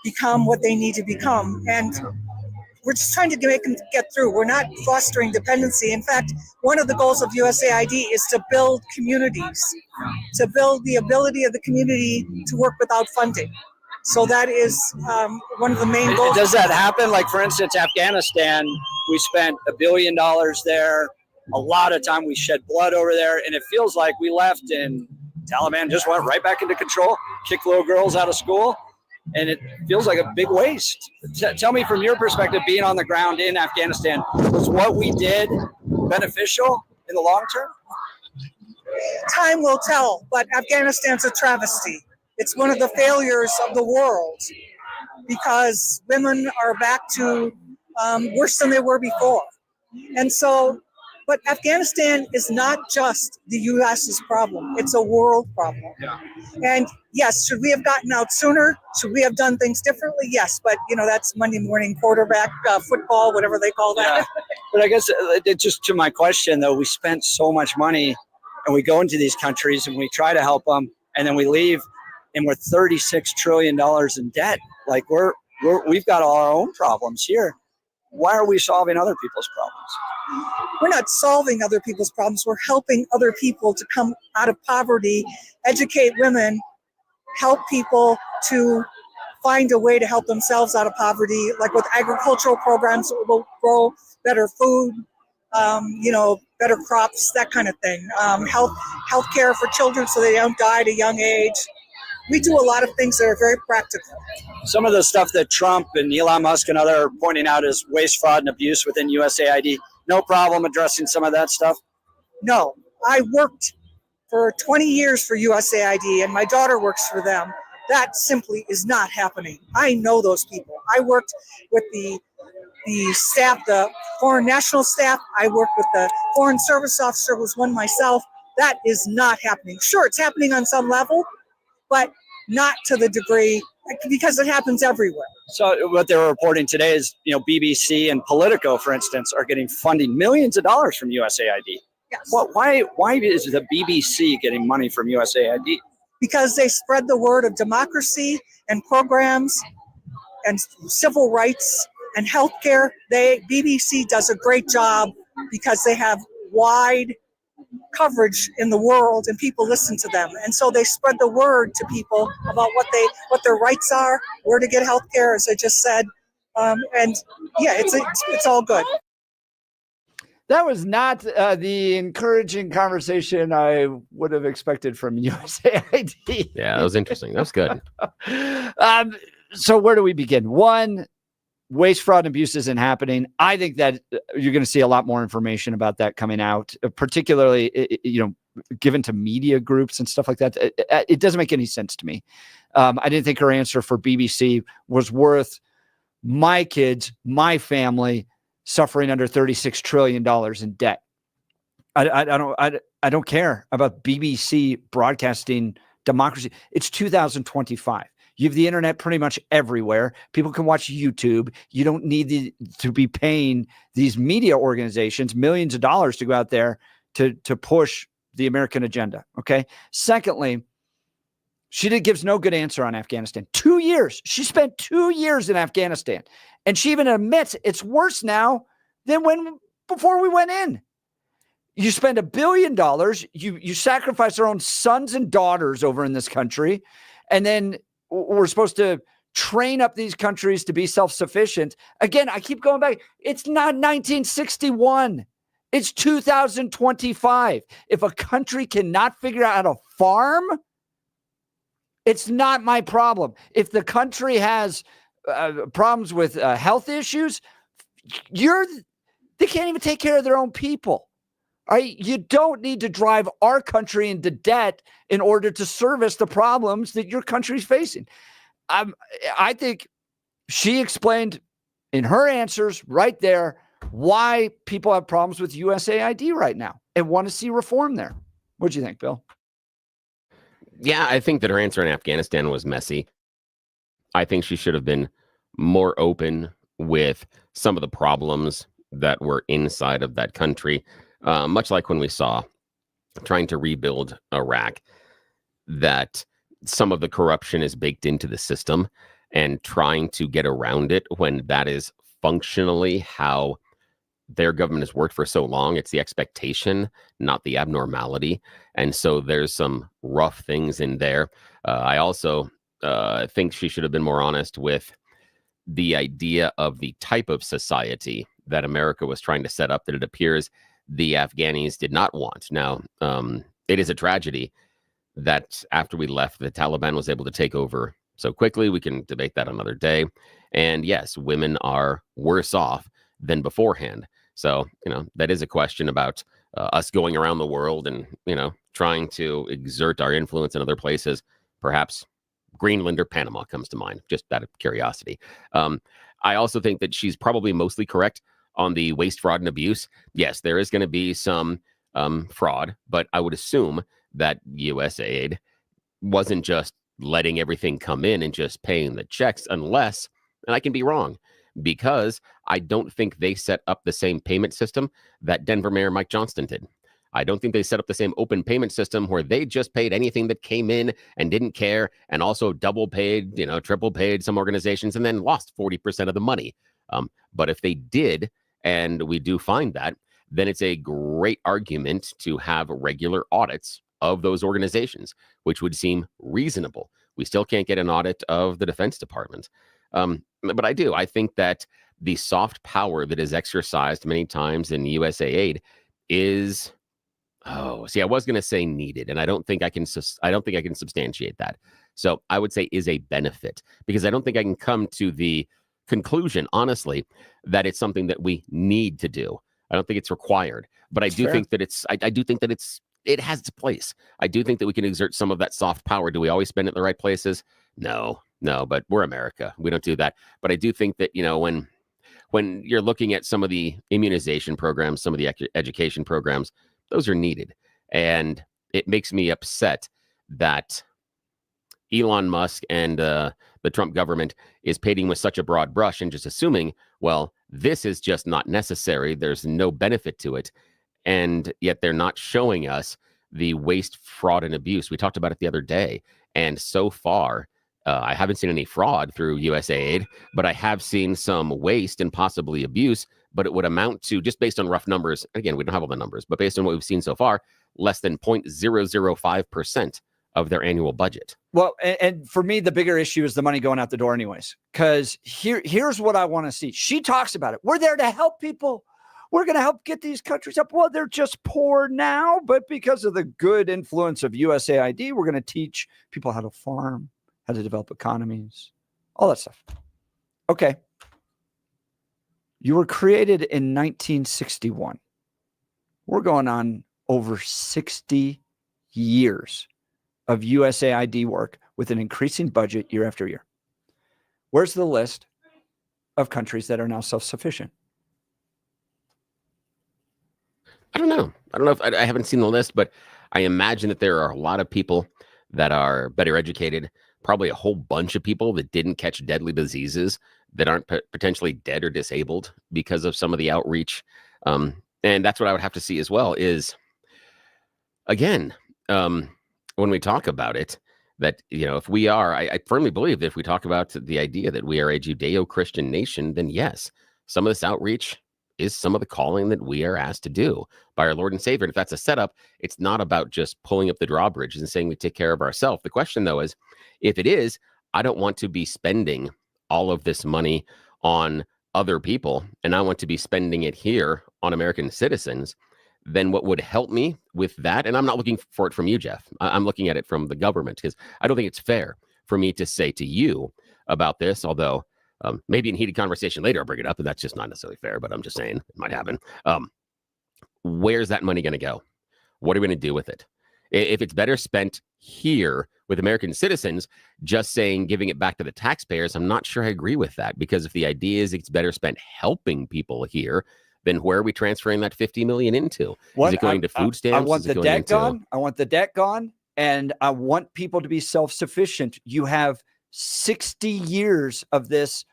become what they need to become. And we're just trying to make them get through. We're not fostering dependency. In fact, one of the goals of USAID is to build communities, to build the ability of the community to work without funding. So that is one of the main goals. Does that happen? Like, for instance, Afghanistan, we spent $1 billion there. A lot of time we shed blood over there, and it feels like we left and Taliban just went right back into control, kicked little girls out of school, and it feels like a big waste. Tell me from your perspective, being on the ground in Afghanistan, was what we did beneficial in the long term? Time will tell, but Afghanistan's a travesty. It's one of the failures of the world because women are back to worse than they were before. And so, but Afghanistan is not just the U.S.'s problem. It's a world problem. Yeah. And yes, should we have gotten out sooner? Should we have done things differently? Yes, but that's Monday morning quarterback football, whatever they call that. Yeah. But I guess just to my question, though, we spent so much money and we go into these countries and we try to help them and then we leave and we're $36 trillion in debt. Like we've got all our own problems here. Why are we solving other people's problems? We're not solving other people's problems. We're helping other people to come out of poverty, educate women, help people to find a way to help themselves out of poverty, like with agricultural programs that will grow better food, better crops, that kind of thing. Health care for children so they don't die at a young age. We do a lot of things that are very practical. Some of the stuff that Trump and Elon Musk and others are pointing out is waste, fraud, and abuse within USAID. No problem addressing some of that stuff? No. I worked for 20 years for USAID, and my daughter works for them. That simply is not happening. I know those people. I worked with the staff, the foreign national staff. I worked with the foreign service officer, who's one myself. That is not happening. Sure, it's happening on some level, but not to the degree, because it happens everywhere. So what they were reporting today is, BBC and Politico, for instance, are getting funding millions of dollars from USAID. Yes. Why is the BBC getting money from USAID? Because they spread the word of democracy and programs and civil rights and healthcare. BBC does a great job because they have wide coverage in the world and people listen to them, and so they spread the word to people about what their rights are, where to get health care, as I just said, and yeah, it's all good. That was not the encouraging conversation I would have expected from USAID. Yeah, that was interesting. That was good. So where do we begin? One, waste, fraud, and abuse isn't happening. I think that you're going to see a lot more information about that coming out, particularly, given to media groups and stuff like that. It doesn't make any sense to me. I didn't think her answer for BBC was worth my kids, my family suffering under $36 trillion in debt. I don't care about BBC broadcasting democracy. It's 2025. You have the internet pretty much everywhere. People can watch YouTube. You don't need to be paying these media organizations millions of dollars to go out there to push the American agenda. Okay. Secondly, she gives no good answer on Afghanistan. 2 years. She spent 2 years in Afghanistan. And she even admits it's worse now than before we went in. You spend $1 billion. You sacrifice our own sons and daughters over in this country. And then we're supposed to train up these countries to be self-sufficient. Again, I keep going back. It's not 1961. It's 2025. If a country cannot figure out how to farm, it's not my problem. If the country has problems with health issues, they can't even take care of their own people. All right? You don't need to drive our country into debt in order to service the problems that your country's facing. I think she explained in her answers right there why people have problems with USAID right now and want to see reform there. What do you think, Bill? Yeah, I think that her answer in Afghanistan was messy. I think she should have been more open with some of the problems that were inside of that country, much like when we saw trying to rebuild Iraq, that some of the corruption is baked into the system, and trying to get around it when that is functionally how their government has worked for so long. It's the expectation, not the abnormality. And so there's some rough things in there. I also think she should have been more honest with the idea of the type of society that America was trying to set up that it appears the Afghanis did not want. Now, it is a tragedy that after we left, the Taliban was able to take over so quickly. We can debate that another day. And yes, women are worse off than beforehand. So, that is a question about us going around the world and, trying to exert our influence in other places. Perhaps Greenland or Panama comes to mind, just out of curiosity. I also think that she's probably mostly correct on the waste, fraud, and abuse. Yes, there is going to be some fraud, but I would assume that USAID wasn't just letting everything come in and just paying the checks unless, and I can be wrong, because I don't think they set up the same payment system that Denver Mayor Mike Johnston did. I don't think they set up the same open payment system where they just paid anything that came in and didn't care, and also double paid, triple paid some organizations and then lost 40% of the money. But if they did, and we do find that, then it's a great argument to have regular audits of those organizations, which would seem reasonable. We still can't get an audit of the Defense Department. But I think that the soft power that is exercised many times in USAID is, I was going to say needed, and I don't think I can substantiate that. So I would say is a benefit, because I don't think I can come to the conclusion, honestly, that it's something that we need to do. I don't think it's required, but I do think that it has its place. I do think that we can exert some of that soft power. Do we always spend it in the right places? No, but we're America. We don't do that. But I do think that, when you're looking at some of the immunization programs, some of the education programs, those are needed. And it makes me upset that Elon Musk and the Trump government is painting with such a broad brush and just assuming, well, this is just not necessary. There's no benefit to it. And yet they're not showing us the waste, fraud, and abuse. We talked about it the other day. And so far, I haven't seen any fraud through USAID, but I have seen some waste and possibly abuse. But it would amount to, just based on rough numbers, again, we don't have all the numbers, but based on what we've seen so far, less than 0.005% of their annual budget. Well, and for me, the bigger issue is the money going out the door anyways, because here's what I want to see. She talks about it. We're there to help people. We're going to help get these countries up. Well, they're just poor now, but because of the good influence of USAID, we're going to teach people how to farm, how to develop economies, all that stuff. Okay. You were created in 1961. We're going on over 60 years of USAID work with an increasing budget year after year. Where's the list of countries that are now self-sufficient? I don't know. If I haven't seen the list, but I imagine that there are a lot of people that are better educated, probably a whole bunch of people that didn't catch deadly diseases that aren't potentially dead or disabled because of some of the outreach. And that's what I would have to see as well is, again, when we talk about it, that, if we are, I firmly believe that if we talk about the idea that we are a Judeo-Christian nation, then yes, some of this outreach is some of the calling that we are asked to do by our Lord and Savior. And if that's a setup, it's not about just pulling up the drawbridge and saying we take care of ourselves. The question, though, is if it is, I don't want to be spending all of this money on other people, and I want to be spending it here on American citizens. Then what would help me with that, and I'm not looking for it from you, Jeff. I'm looking at it from the government, because I don't think it's fair for me to say to you about this, although maybe in heated conversation later I'll bring it up, and that's just not necessarily fair, but I'm just saying it might happen. Where's that money going to go? What are we going to do with it? If it's better spent here with American citizens, just saying giving it back to the taxpayers, I'm not sure I agree with that, because if the idea is it's better spent helping people here, then where are we transferring that $50 million into? Is it going to food stamps? I want the debt gone. I want the debt gone, and I want people to be self-sufficient. You have 60 years of this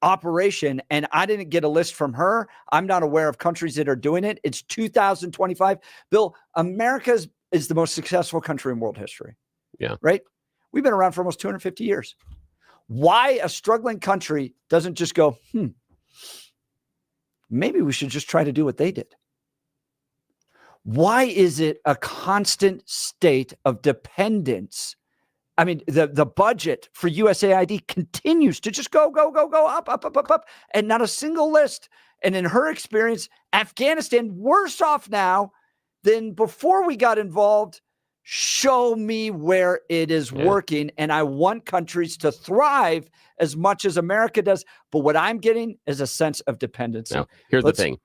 operation, and I didn't get a list from her. I'm not aware of countries that are doing it. It's 2025. Bill, America is the most successful country in world history. Yeah. Right? We've been around for almost 250 years. Why a struggling country doesn't just go, maybe we should just try to do what they did? Why is it a constant state of dependence? I mean, the budget for USAID continues to just go up, and not a single list. And in her experience, Afghanistan worse off now than before we got involved. Show me where it is working. And I want countries to thrive as much as America does. But what I'm getting is a sense of dependency. Now, here's the thing.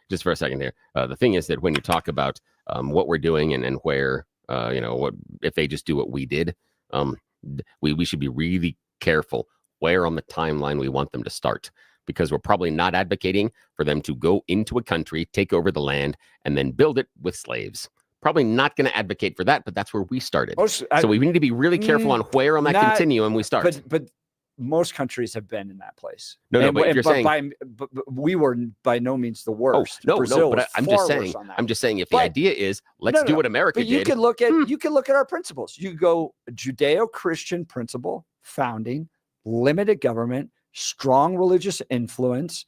Just for a second here. The thing is that when you talk about what we're doing and where, what if they just do what we did, we should be really careful where on the timeline we want them to start, because we're probably not advocating for them to go into a country, take over the land, and then build it with slaves. Probably not going to advocate for that, but that's where we started. So we need to be really careful on where on that continuum we start. But most countries have been in that place. No, but if you're saying we were by no means the worst. No, but I'm just saying if the idea is let's do what America did. You can look at our principles. You go Judeo-Christian principle, founding, limited government, strong religious influence,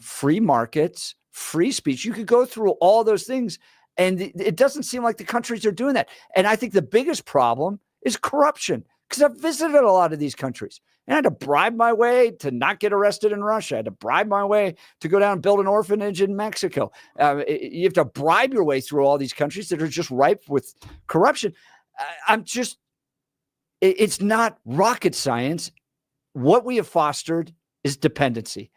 free markets, free speech. You could go through all those things. And it doesn't seem like the countries are doing that. And I think the biggest problem is corruption, because I've visited a lot of these countries and I had to bribe my way to not get arrested in Russia. I had to bribe my way to go down and build an orphanage in Mexico. You have to bribe your way through all these countries that are just ripe with corruption. It's not rocket science. What we have fostered is dependency.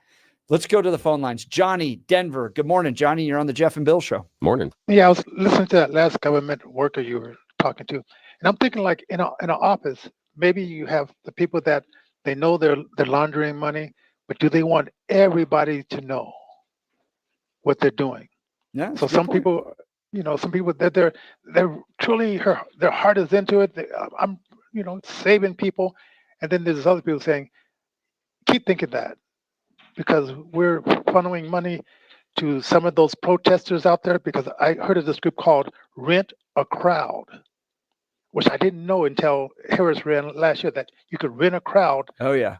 Let's go to the phone lines. Johnny, Denver. Good morning, Johnny. You're on the Jeff and Bill Show. Morning. Yeah, I was listening to that last government worker you were talking to, and I'm thinking, like, in an office, maybe you have the people that they know they're laundering money, but do they want everybody to know what they're doing? Yeah. So some people that they're truly their heart is into it. I'm saving people, and then there's other people saying, keep thinking that, because we're funneling money to some of those protesters out there, because I heard of this group called Rent a Crowd, which I didn't know until Harris ran last year, that you could rent a crowd. Oh, yeah.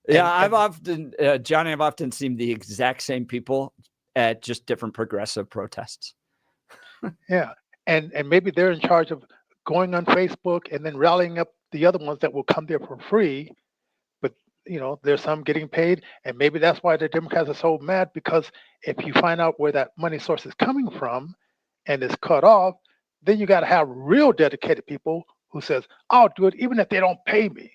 Yeah, I've often seen the exact same people at just different progressive protests. Yeah, and maybe they're in charge of going on Facebook and then rallying up the other ones that will come there for free. There's some getting paid, and maybe that's why the Democrats are so mad, because if you find out where that money source is coming from and it's cut off, then you got to have real dedicated people who says, I'll do it even if they don't pay me.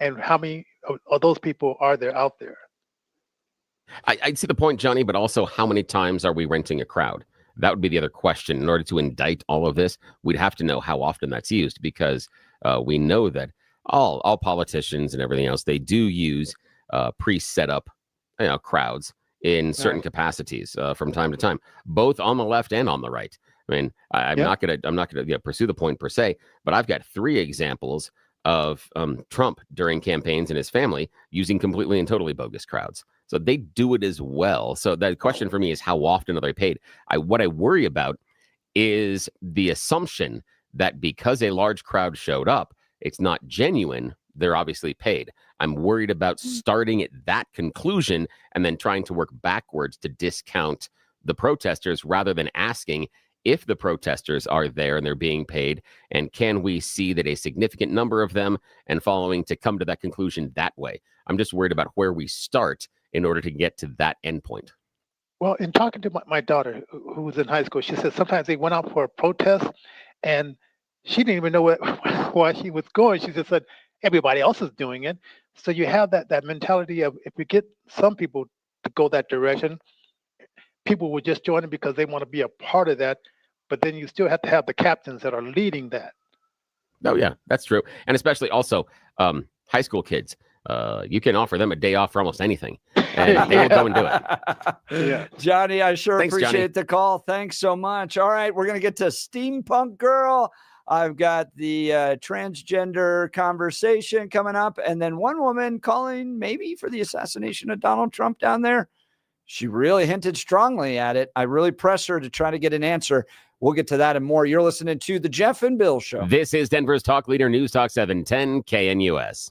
And how many of those people are there out there? I'd see the point, Johnny, but also how many times are we renting a crowd? That would be the other question. In order to indict all of this, we'd have to know how often that's used, because we know that all politicians and everything else, they do use pre-set up crowds in certain capacities from time to time, both on the left and on the right. I mean, I'm not gonna pursue the point per se, but I've got 3 examples of Trump during campaigns and his family using completely and totally bogus crowds. So they do it as well. So the question for me is, how often are they paid? What I worry about is the assumption that because a large crowd showed up, it's not genuine. They're obviously paid. I'm worried about starting at that conclusion and then trying to work backwards to discount the protesters rather than asking if the protesters are there and they're being paid, and can we see that a significant number of them, and following to come to that conclusion that way. I'm just worried about where we start in order to get to that endpoint. Well, in talking to my daughter, who was in high school, she said sometimes they went out for a protest and she didn't even know why she was going. She just said everybody else is doing it. So you have that mentality of, if we get some people to go that direction, people will just join it because they want to be a part of that. But then you still have to have the captains that are leading that. Oh, yeah, that's true. And especially also high school kids. You can offer them a day off for almost anything, and they will go and do it. Yeah. Johnny, I sure Thanks, appreciate Johnny. the call. Thanks so much. All right, we're going to get to Steampunk Girl. I've got the transgender conversation coming up, and then one woman calling maybe for the assassination of Donald Trump down there. She really hinted strongly at it. I really pressed her to try to get an answer. We'll get to that and more. You're listening to The Jeff and Bill Show. This is Denver's Talk Leader, News Talk 710 KNUS.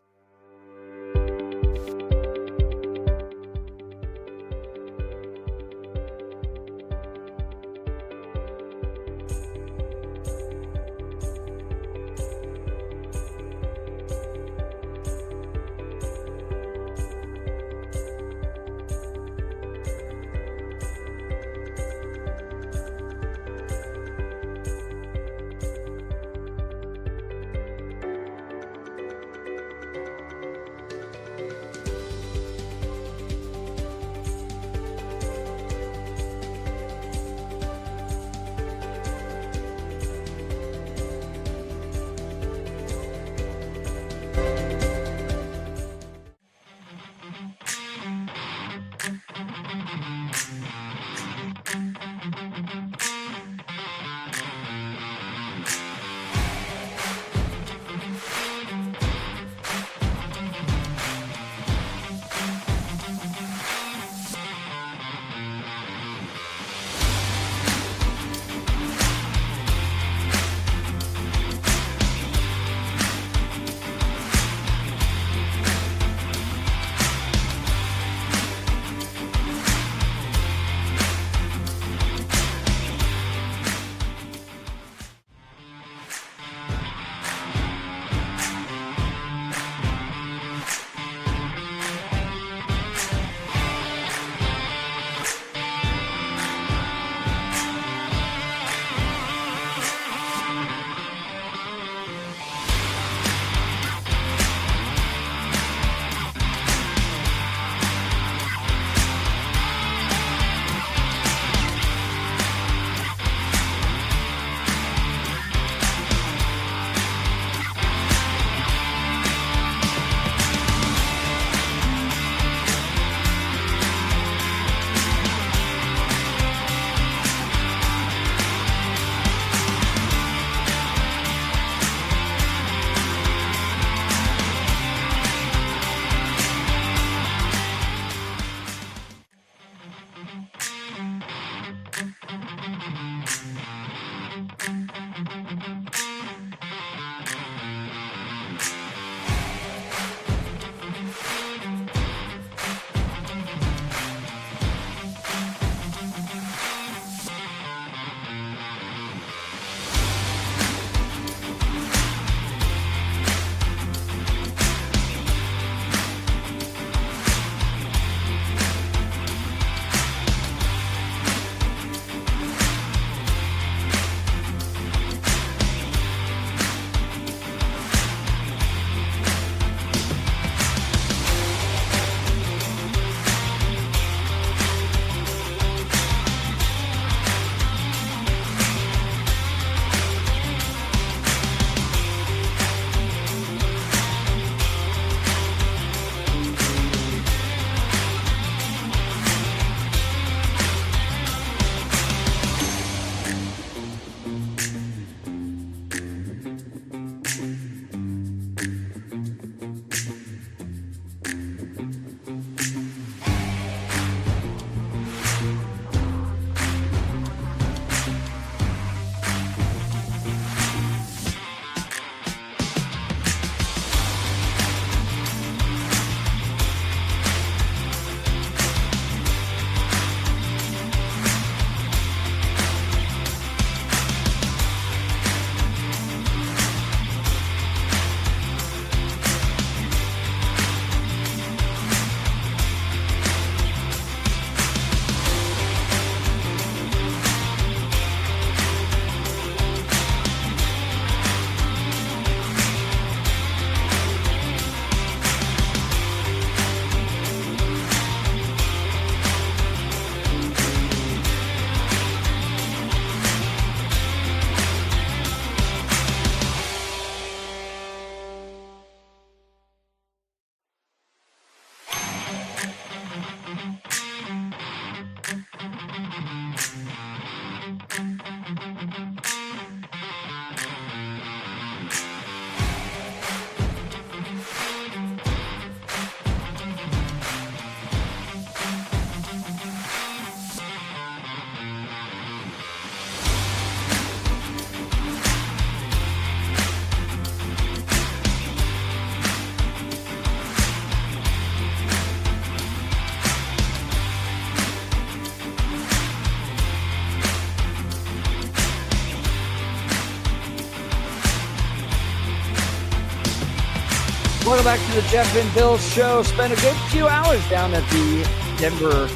Welcome back to the Jeff and Bill Show. Spent a good few hours down at the Denver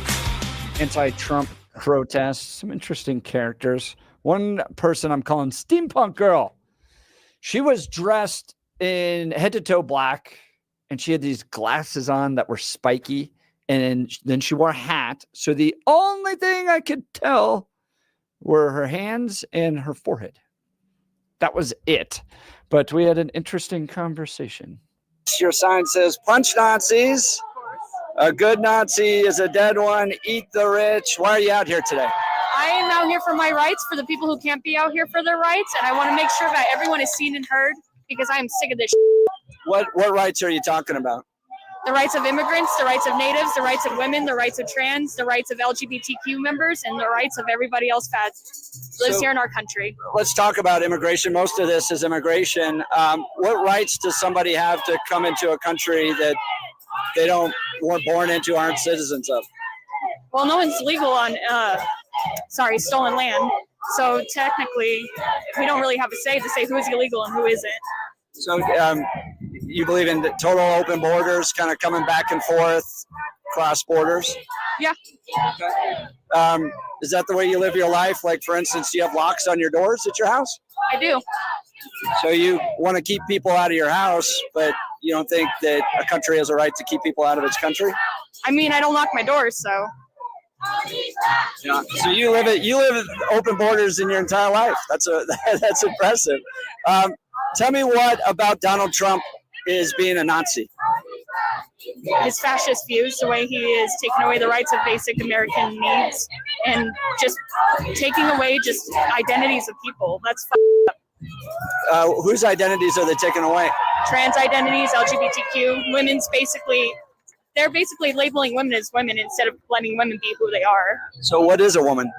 anti-Trump protests. Some interesting characters. One person I'm calling Steampunk Girl. She was dressed in head to toe black, and she had these glasses on that were spiky, and then she wore a hat. So the only thing I could tell were her hands and her forehead. That was it. But we had an interesting conversation. Your sign says, punch Nazis. A good Nazi is a dead one. Eat the rich. Why are you out here today? I am out here for my rights, for the people who can't be out here for their rights, and I want to make sure that everyone is seen and heard because I am sick of this What rights are you talking about? The rights of immigrants, the rights of natives, the rights of women, the rights of trans, the rights of LGBTQ members, and the rights of everybody else that lives here in our country. Let's talk about immigration. Most of this is immigration. What rights does somebody have to come into a country that they weren't born into, aren't citizens of? Well, no one's legal on, stolen land. So technically, we don't really have a say to say who is illegal and who isn't. So you believe in the total open borders, kind of coming back and forth, cross borders? Yeah. Okay. Is that the way you live your life? Like, for instance, do you have locks on your doors at your house? I do. So you want to keep people out of your house, but you don't think that a country has a right to keep people out of its country? I mean, I don't lock my doors, so. Yeah. So you live open borders in your entire life. That's impressive. Tell me what about Donald Trump is being a Nazi? His fascist views, the way he is taking away the rights of basic American needs and just taking away just identities of people. That's up. Whose identities are they taking away? Trans identities, LGBTQ, they're basically labeling women as women instead of letting women be who they are. So what is a woman?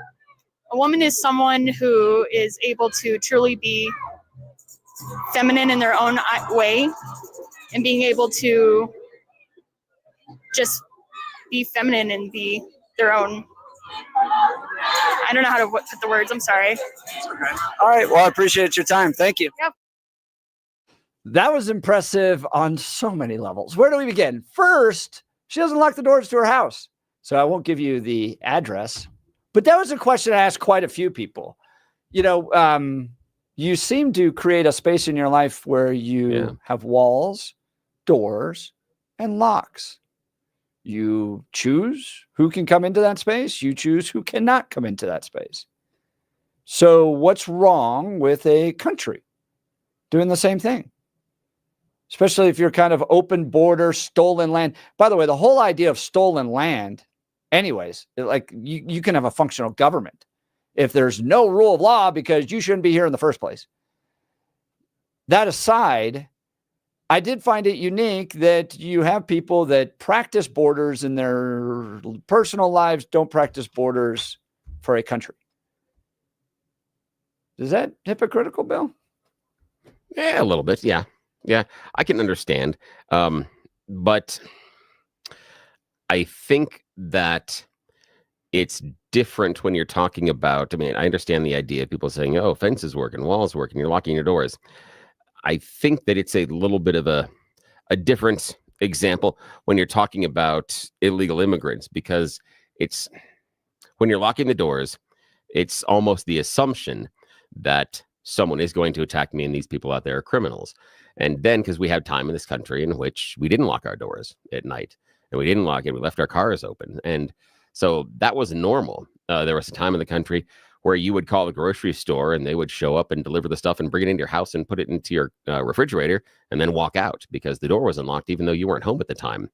A woman is someone who is able to truly be feminine in their own way and being able to just be feminine and be their own. I don't know how to put the words. I'm sorry. Okay. All right. Well, I appreciate your time. Thank you. Yep. That was impressive on so many levels. Where do we begin? First, she doesn't lock the doors to her house. So I won't give you the address. But that was a question I asked quite a few people. You seem to create a space in your life where you have walls, doors, and locks. You choose who can come into that space. You choose who cannot come into that space. So what's wrong with a country doing the same thing? Especially if you're kind of open border, stolen land. By the way, the whole idea of stolen land, anyways, like you can have a functional government if there's no rule of law because you shouldn't be here in the first place. That aside, I did find it unique that you have people that practice borders in their personal lives, don't practice borders for a country. Is that hypocritical, Bill? Yeah, a little bit. Yeah. Yeah, I can understand. But I think that it's different when you're talking about, I understand the idea of people saying, oh, fences work and walls work and you're locking your doors. I think that it's a little bit of a different example when you're talking about illegal immigrants, because it's when you're locking the doors, it's almost the assumption that someone is going to attack me and these people out there are criminals. And then because we have time in this country in which we didn't lock our doors at night and we didn't lock it, we left our cars open. And so that was normal. There was a time in the country where you would call the grocery store and they would show up and deliver the stuff and bring it into your house and put it into your refrigerator and then walk out because the door wasn't locked, even though you weren't home at the time.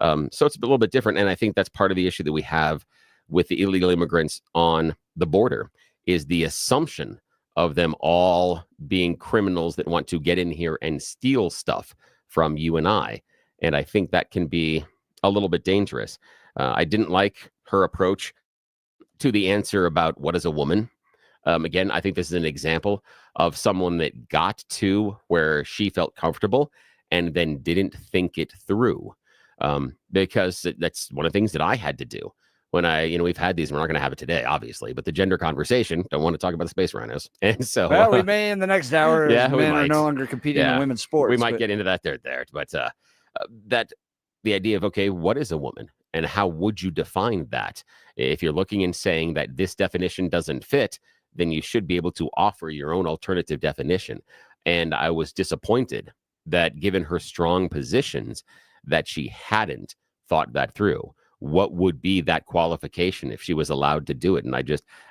So it's a little bit different. And I think that's part of the issue that we have with the illegal immigrants on the border is the assumption of them all being criminals that want to get in here and steal stuff from you and I. And I think that can be a little bit dangerous. I didn't like her approach to the answer about what is a woman. Again, I think this is an example of someone that got to where she felt comfortable and then didn't think it through. Because that's one of the things that I had to do when we've had these, we're not going to have it today, obviously, but the gender conversation, don't want to talk about the space rhinos. And so, well, we may in the next hour. Yeah, as we men are might. no longer competing in women's sports. We might get into that there. But that the idea of, okay, what is a woman and how would you define that? If you're looking and saying that this definition doesn't fit, then you should be able to offer your own alternative definition. And I was disappointed that given her strong positions, that she hadn't thought that through. What would be that qualification if she was allowed to do it? And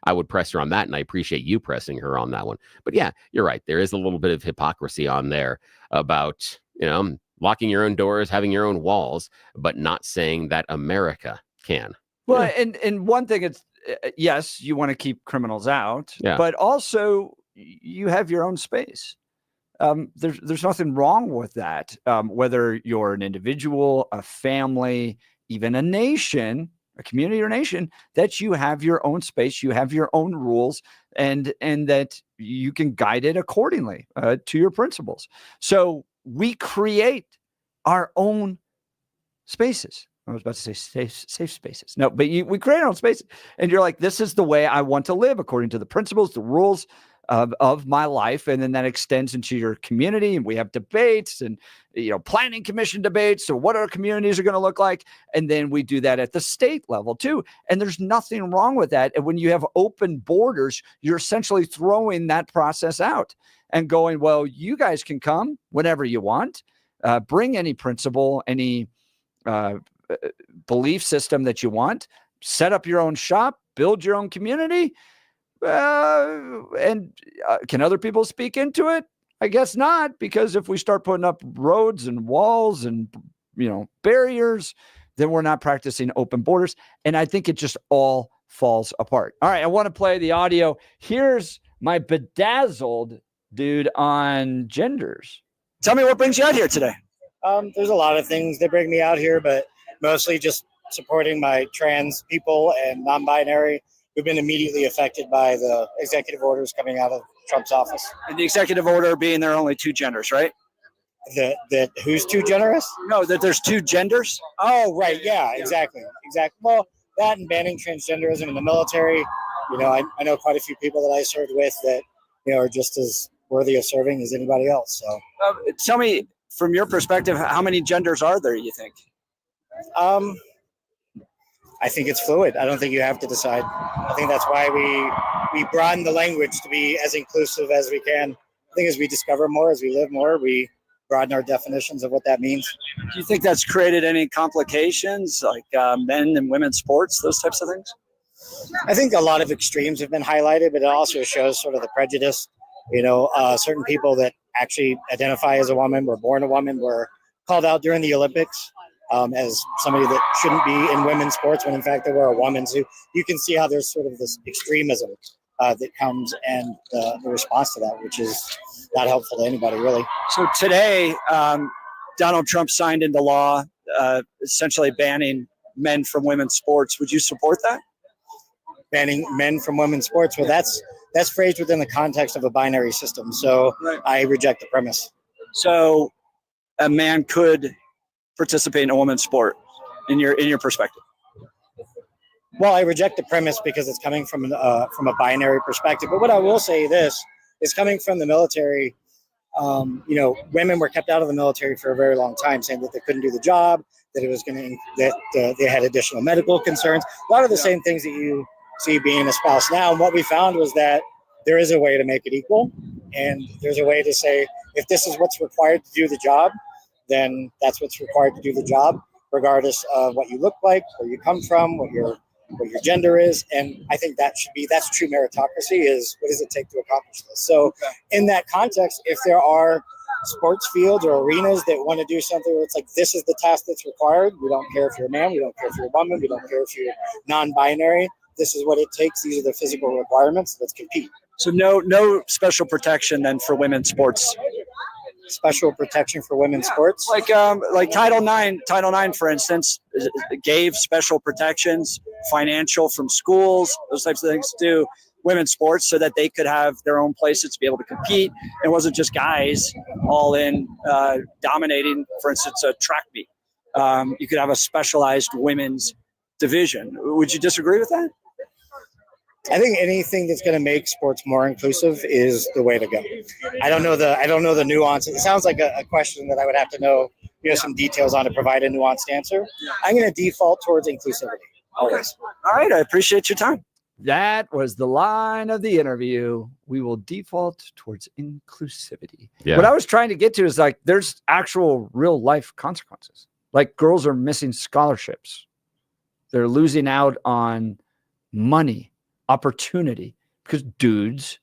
I would press her on that. And I appreciate you pressing her on that one. But yeah, you're right. There is a little bit of hypocrisy on there about, locking your own doors, having your own walls, but not saying that America can. Well, and one thing is, yes, you want to keep criminals out, but also you have your own space. There's nothing wrong with that. Whether you're an individual, a family, even a nation, a community or nation, that you have your own space, you have your own rules, and that you can guide it accordingly to your principles. So we create our own spaces. I was about to say safe spaces. No, but we create our own spaces. And you're like, this is the way I want to live according to the principles, the rules of my life. And then that extends into your community. And we have debates and, planning commission debates. So what our communities are going to look like. And then we do that at the state level too. And there's nothing wrong with that. And when you have open borders, you're essentially throwing that process out and going, well, you guys can come whenever you want, bring any principle, any belief system that you want, set up your own shop, build your own community. And can other people speak into it? I guess not, because if we start putting up roads and walls and, barriers, then we're not practicing open borders. And I think it just all falls apart. All right. I want to play the audio. Here's my bedazzled dude on genders. Tell me what brings you out here today. There's a lot of things that bring me out here, but mostly just supporting my trans people and non-binary who've been immediately affected by the executive orders coming out of Trump's office. And the executive order being there are only two genders, right? That who's too generous? No, that there's two genders. Oh, right. Yeah, exactly. Well, that and banning transgenderism in the military. I know quite a few people that I served with that, are just as worthy of serving as anybody else. So tell me, from your perspective, how many genders are there, you think? I think it's fluid. I don't think you have to decide. I think that's why we broaden the language to be as inclusive as we can. I think as we discover more, as we live more, we broaden our definitions of what that means. Do you think that's created any complications, like men and women's sports, those types of things? I think a lot of extremes have been highlighted, but it also shows sort of the prejudice. Certain people that actually identify as a woman, were born a woman, were called out during the Olympics as somebody that shouldn't be in women's sports when in fact they were a woman. So you can see how there's sort of this extremism that comes and the response to that, which is not helpful to anybody really. So today, Donald Trump signed into law essentially banning men from women's sports. Would you support that? Banning men from women's sports? Well, that's phrased within the context of a binary system. So right. I reject the premise. So a man could participate in a women's sport in your perspective? Well, I reject the premise because it's coming from a binary perspective. But what I will say this is coming from the military. Women were kept out of the military for a very long time, saying that they couldn't do the job, that it was they had additional medical concerns. A lot of the same things that you see being a spouse now. And what we found was that there is a way to make it equal, and there's a way to say if this is what's required to do the job, then that's what's required to do the job, regardless of what you look like, where you come from, what your gender is. And I think that's true meritocracy is what does it take to accomplish this? So in that context, if there are sports fields or arenas that want to do something where it's like, this is the task that's required. We don't care if you're a man. We don't care if you're a woman. We don't care if you're non-binary. This is what it takes. These are the physical requirements. Let's compete. So no special protection then for women's sports. Special protection for women's sports, like Title IX, for instance, gave special protections, financial from schools, those types of things to women's sports, so that they could have their own places to be able to compete. It wasn't just guys all in dominating, for instance, a track meet. You could have a specialized women's division. Would you disagree with that? I think anything that's going to make sports more inclusive is the way to go. I don't know the nuance. It sounds like a question that I would have to know, some details on to provide a nuanced answer. I'm going to default towards inclusivity always. All right, I appreciate your time. That was the line of the interview. We will default towards inclusivity. Yeah. What I was trying to get to is like there's actual real life consequences. Like girls are missing scholarships. They're losing out on money, opportunity, because dudes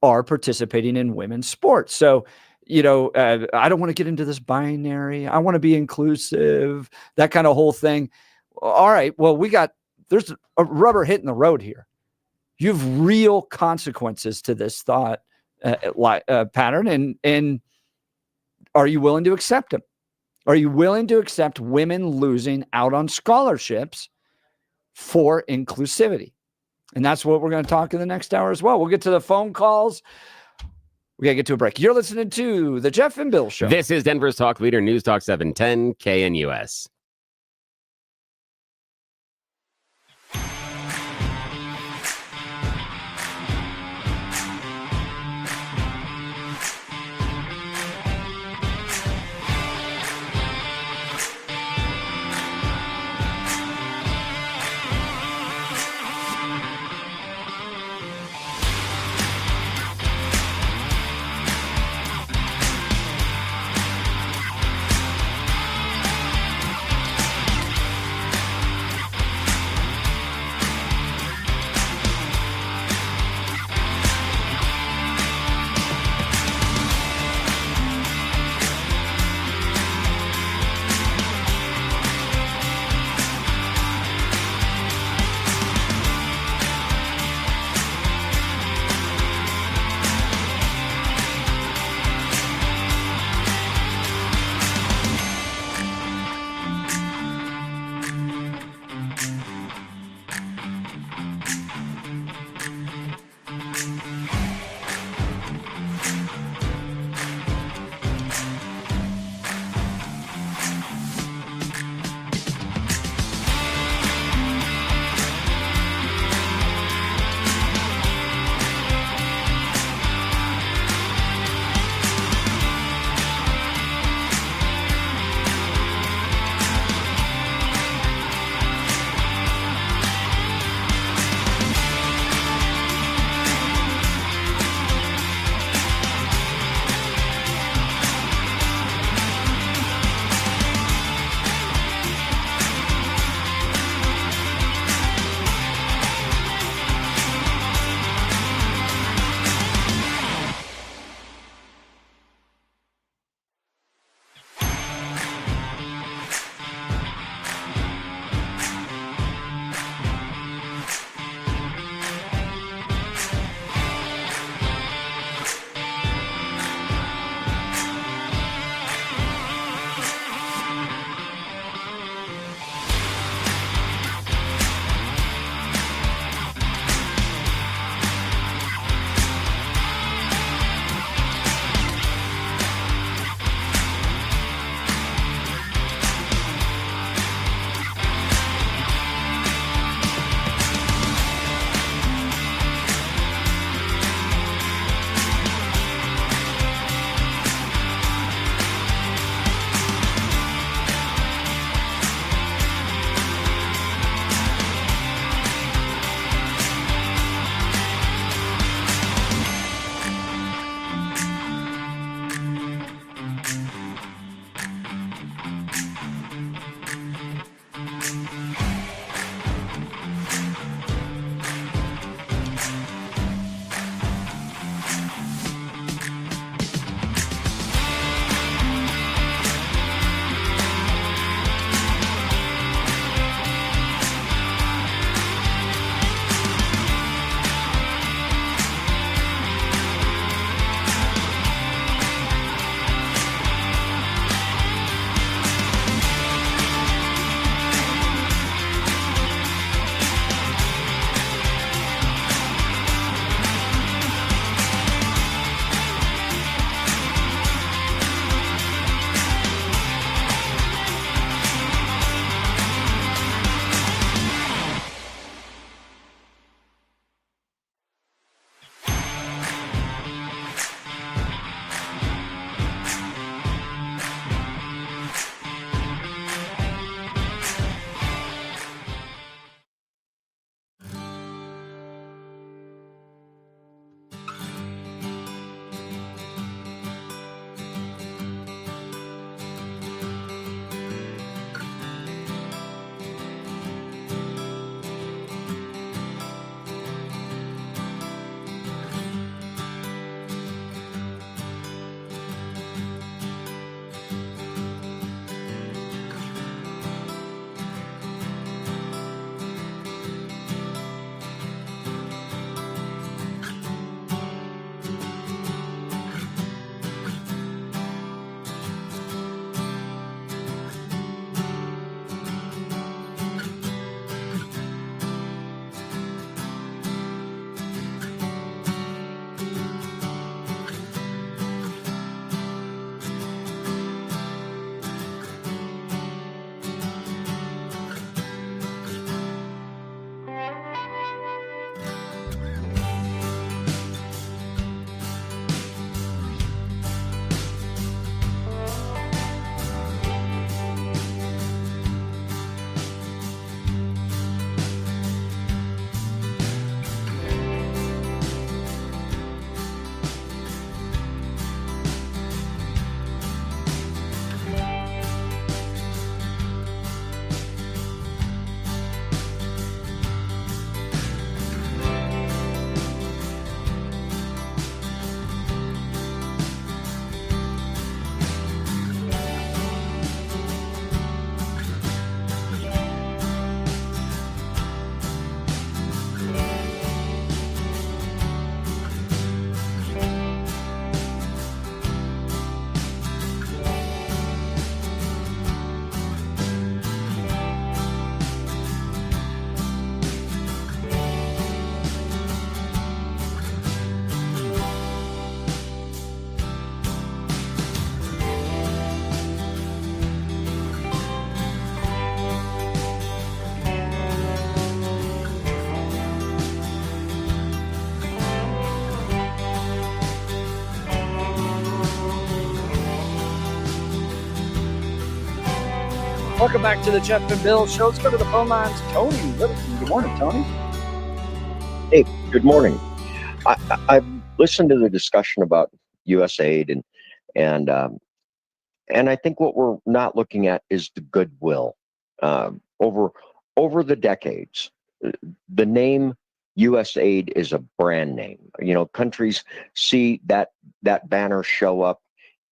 are participating in women's sports. So, I don't want to get into this binary. I want to be inclusive, that kind of whole thing. All right. Well, there's a rubber hitting the road here. You have real consequences to this thought pattern. And are you willing to accept them? Are you willing to accept women losing out on scholarships for inclusivity? And that's what we're going to talk in the next hour as well. We'll get to the phone calls. We got to get to a break. You're listening to The Jeff and Bill Show. This is Denver's Talk Leader, News Talk 710 KNUS. Welcome back to the Jeff and Bill Show. Let's go to the phone lines. Tony Littleton. Good morning, Tony. Hey, good morning. I've listened to the discussion about USAID and I think what we're not looking at is the goodwill over the decades. The name USAID is a brand name. You know, countries see that banner show up,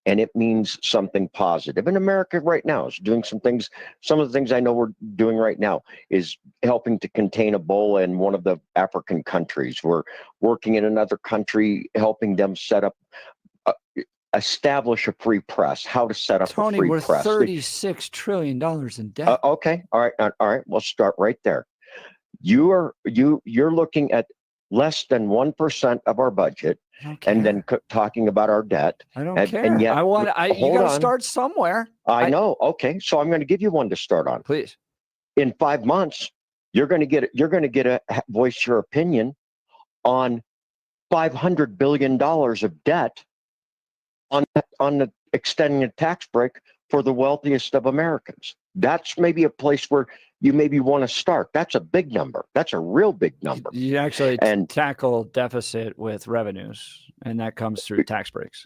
and it means something positive. And America right now is doing some things. Some of the things I know we're doing right now is helping to contain Ebola in one of the African countries. We're working in another country, helping them set up, establish a free press, how to set up Tony, a free we're press. $36 trillion in debt. Okay, all right. We'll start right there. You're looking at less than 1% of our budget, and then talking about our debt. I don't and, care. And yet, You got to start somewhere. I know. Okay, so I'm going to give you one to start on. Please. In 5 months, you're going to get a voice your opinion on $500 billion of debt on the extending a tax break for the wealthiest of Americans. That's maybe a place where you maybe want to start. That's a big number. That's a real big number. You actually tackle deficit with revenues, and that comes through tax breaks.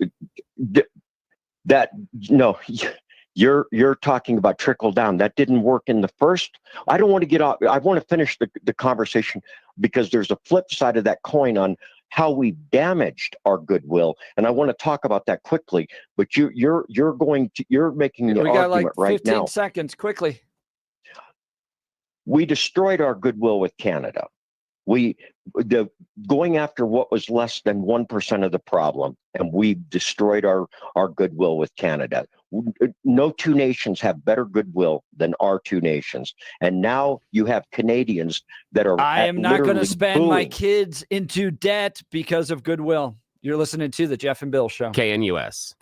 You're talking about trickle down. That didn't work in the first. I don't want to get off. I want to finish the conversation, because there's a flip side of that coin on how we damaged our goodwill, and I want to talk about that quickly. But you're making the We got argument like 15 right now. seconds, quickly. We destroyed our goodwill with Canada. Going after what was less than 1% of the problem, and we destroyed our goodwill with Canada. No two nations have better goodwill than our two nations. And now you have Canadians that are. I am not going to literally spend my booing. kids into debt because of goodwill. You're listening to the Jeff and Bill Show. KNUS.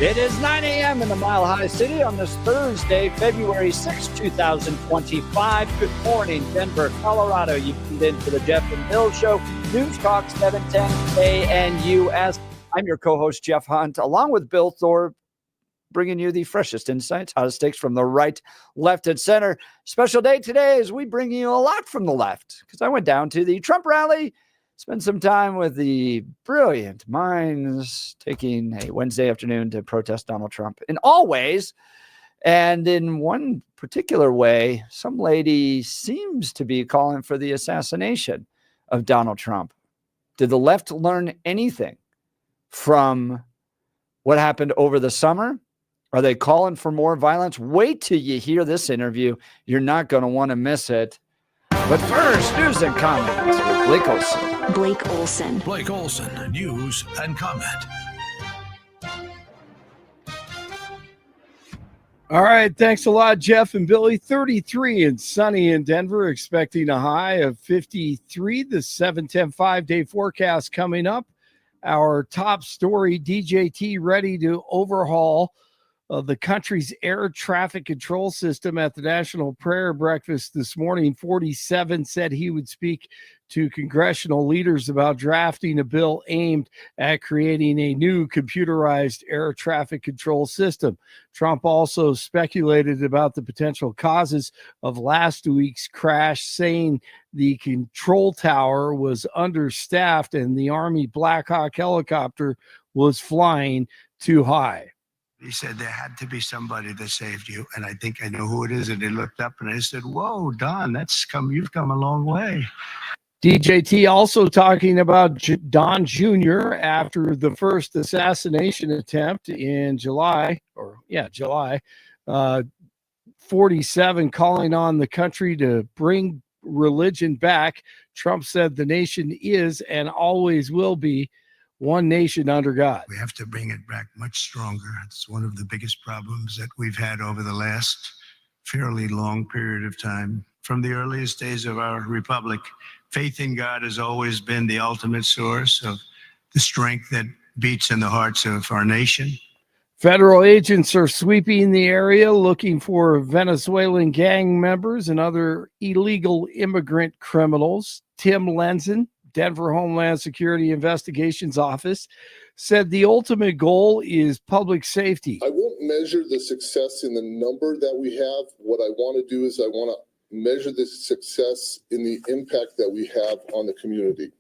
It is 9 a.m. in the Mile High City on this Thursday, February 6, 2025. Good morning, Denver, Colorado. You tuned in to the Jeff and Bill Show, News Talk 710 KNUS. I'm your co-host, Jeff Hunt, along with Bill Thorpe, bringing you the freshest insights, hottest takes from the right, left, and center. Special day today as we bring you a lot from the left, because I went down to the Trump rally, spend some time with the brilliant minds taking a Wednesday afternoon to protest Donald Trump in all ways. And in one particular way, some lady seems to be calling for the assassination of Donald Trump. Did the left learn anything from what happened over the summer? Are they calling for more violence? Wait till you hear this interview. You're not going to want to miss it. But first, news and comments with Blake Olson. Blake Olson. Blake Olson, news and comment. All right. Thanks a lot, Jeff and Billy. 33 and sunny in Denver, expecting a high of 53. The 7-10 5-day forecast coming up. Our top story, DJT ready to overhaul the country's air traffic control system at the National Prayer Breakfast this morning. 47 said he would speak to congressional leaders about drafting a bill aimed at creating a new computerized air traffic control system. Trump also speculated about the potential causes of last week's crash, saying the control tower was understaffed and the Army Black Hawk helicopter was flying too high. He said there had to be somebody that saved you, and I think I know who it is. And they looked up, and I said, "Whoa, Don, you've come a long way." DJT also talking about Don Jr. after the first assassination attempt in July. 47 calling on the country to bring religion back. Trump said the nation is and always will be one nation under God. We have to bring it back much stronger. It's one of the biggest problems that we've had over the last fairly long period of time. From the earliest days of our republic, faith in God has always been the ultimate source of the strength that beats in the hearts of our nation. Federal agents are sweeping the area looking for Venezuelan gang members and other illegal immigrant criminals. Tim Lenzen, Denver Homeland Security Investigations Office, said the ultimate goal is public safety. I won't measure the success in the number that we have. What I want to do is I want to measure the success in the impact that we have on the community.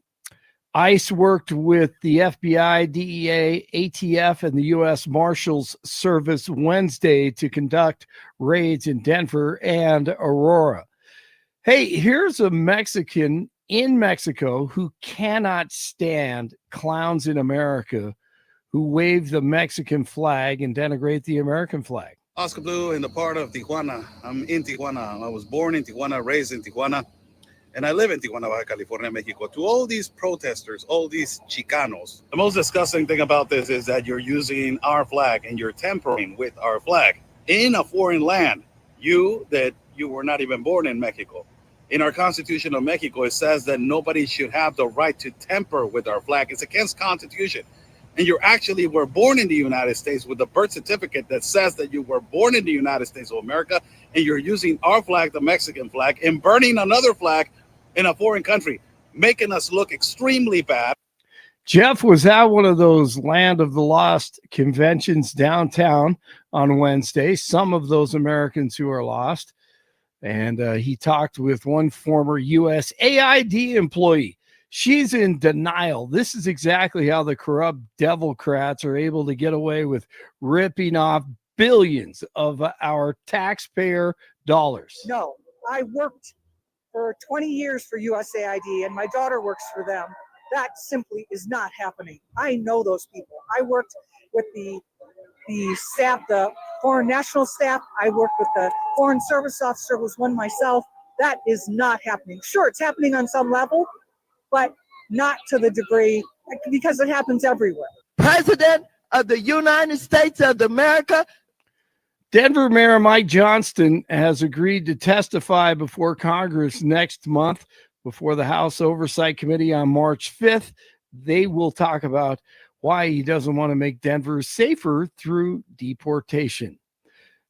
ICE worked with the FBI, DEA, ATF, and the U.S. Marshals Service Wednesday to conduct raids in Denver and Aurora. Hey, here's a Mexican in Mexico who cannot stand clowns in America who wave the Mexican flag and denigrate the American flag. Oscar Blue in the part of Tijuana. I'm in Tijuana. I was born in Tijuana, raised in Tijuana, and I live in Tijuana, Baja California, Mexico. To all these protesters, all these Chicanos, the most disgusting thing about this is that you're using our flag and you're tampering with our flag in a foreign land. You were not even born in Mexico. In our Constitution of Mexico, it says that nobody should have the right to tamper with our flag. It's against Constitution. And you actually were born in the United States with a birth certificate that says that you were born in the United States of America, and you're using our flag, the Mexican flag, and burning another flag in a foreign country, making us look extremely bad. Jeff was at one of those Land of the Lost conventions downtown on Wednesday. Some of those Americans who are lost. And he talked with one former USAID employee. She's in denial. This is exactly how the corrupt Devilcrats are able to get away with ripping off billions of our taxpayer dollars. No, I worked for 20 years for USAID, and my daughter works for them. That simply is not happening. I know those people. I worked with the staff, the foreign national staff. I worked with the foreign service officer, was one myself. That is not happening. Sure, it's happening on some level, but not to the degree, because it happens everywhere. President of the United States of America. Denver Mayor Mike Johnston has agreed to testify before Congress next month before the House Oversight Committee on March 5th. They will talk about why he doesn't want to make Denver safer through deportation.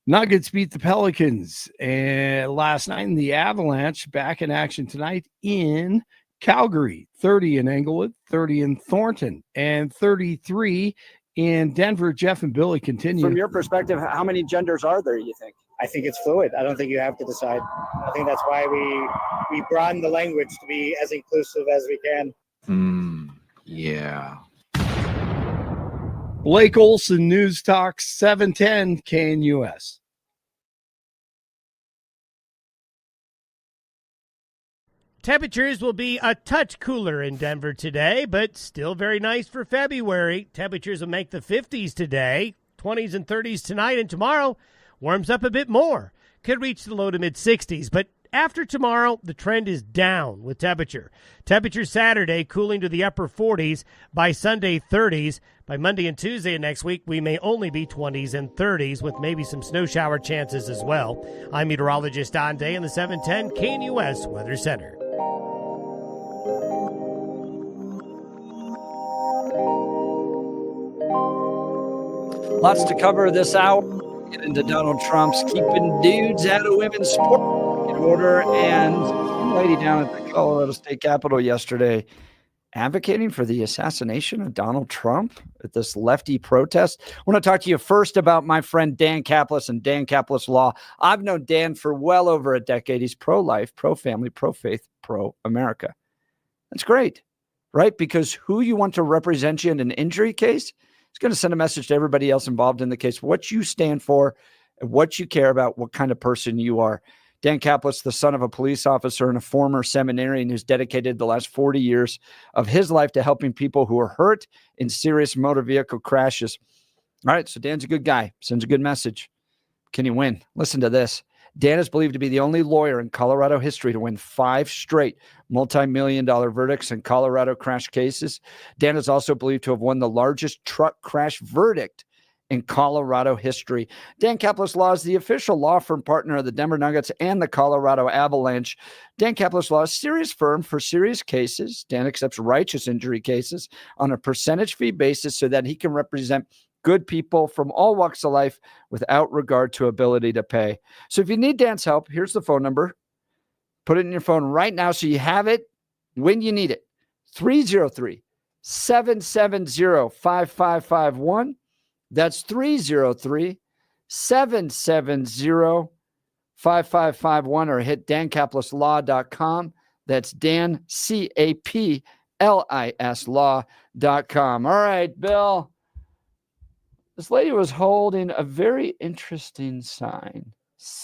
Nuggets beat the Pelicans last night, and the Avalanche back in action tonight in Calgary. 30 in Englewood, 30 in Thornton, and 33 in Denver. Jeff and Billy continue. From your perspective, how many genders are there, you think? I think it's fluid. I don't think you have to decide. I think that's why we broaden the language to be as inclusive as we can. Yeah. Blake Olson, News Talk 710 KNUS. Temperatures will be a touch cooler in Denver today, but still very nice for February. Temperatures will make the 50s today, 20s and 30s tonight, and tomorrow warms up a bit more. Could reach the low to mid 60s, but after tomorrow, the trend is down with temperature. Temperature Saturday cooling to the upper 40s, by Sunday 30s. By Monday and Tuesday of next week, we may only be 20s and 30s with maybe some snow shower chances as well. I'm meteorologist Don Day in the 710 KNUS Weather Center. Lots to cover this hour. Get into Donald Trump's keeping dudes out of women's sport in order, and some lady down at the Colorado State Capitol yesterday advocating for the assassination of Donald Trump at this lefty protest. I want to talk to you first about my friend Dan Caplis and Dan Caplis Law. I've known Dan for well over a decade. He's pro-life, pro-family, pro-faith, pro-America. That's great, right? Because who you want to represent you in an injury case, it's going to send a message to everybody else involved in the case, what you stand for, what you care about, what kind of person you are. Dan Caplis, the son of a police officer and a former seminarian who's dedicated the last 40 years of his life to helping people who are hurt in serious motor vehicle crashes. All right, so Dan's a good guy, sends a good message. Can he win? Listen to this. Dan is believed to be the only lawyer in Colorado history to win 5 straight multi-million-dollar verdicts in Colorado crash cases. Dan is also believed to have won the largest truck crash verdict in Colorado history. Dan Caplis Law is the official law firm partner of the Denver Nuggets and the Colorado Avalanche. Dan Caplis Law is a serious firm for serious cases. Dan accepts righteous injury cases on a percentage fee basis so that he can represent good people from all walks of life without regard to ability to pay. So if you need Dan's help, here's the phone number. Put it in your phone right now so you have it when you need it. 303-770-5551. That's 303-770-5551, or hit dancaplis.law.com. That's Dan, CAPLIS law.com. All right, Bill. This lady was holding a very interesting sign.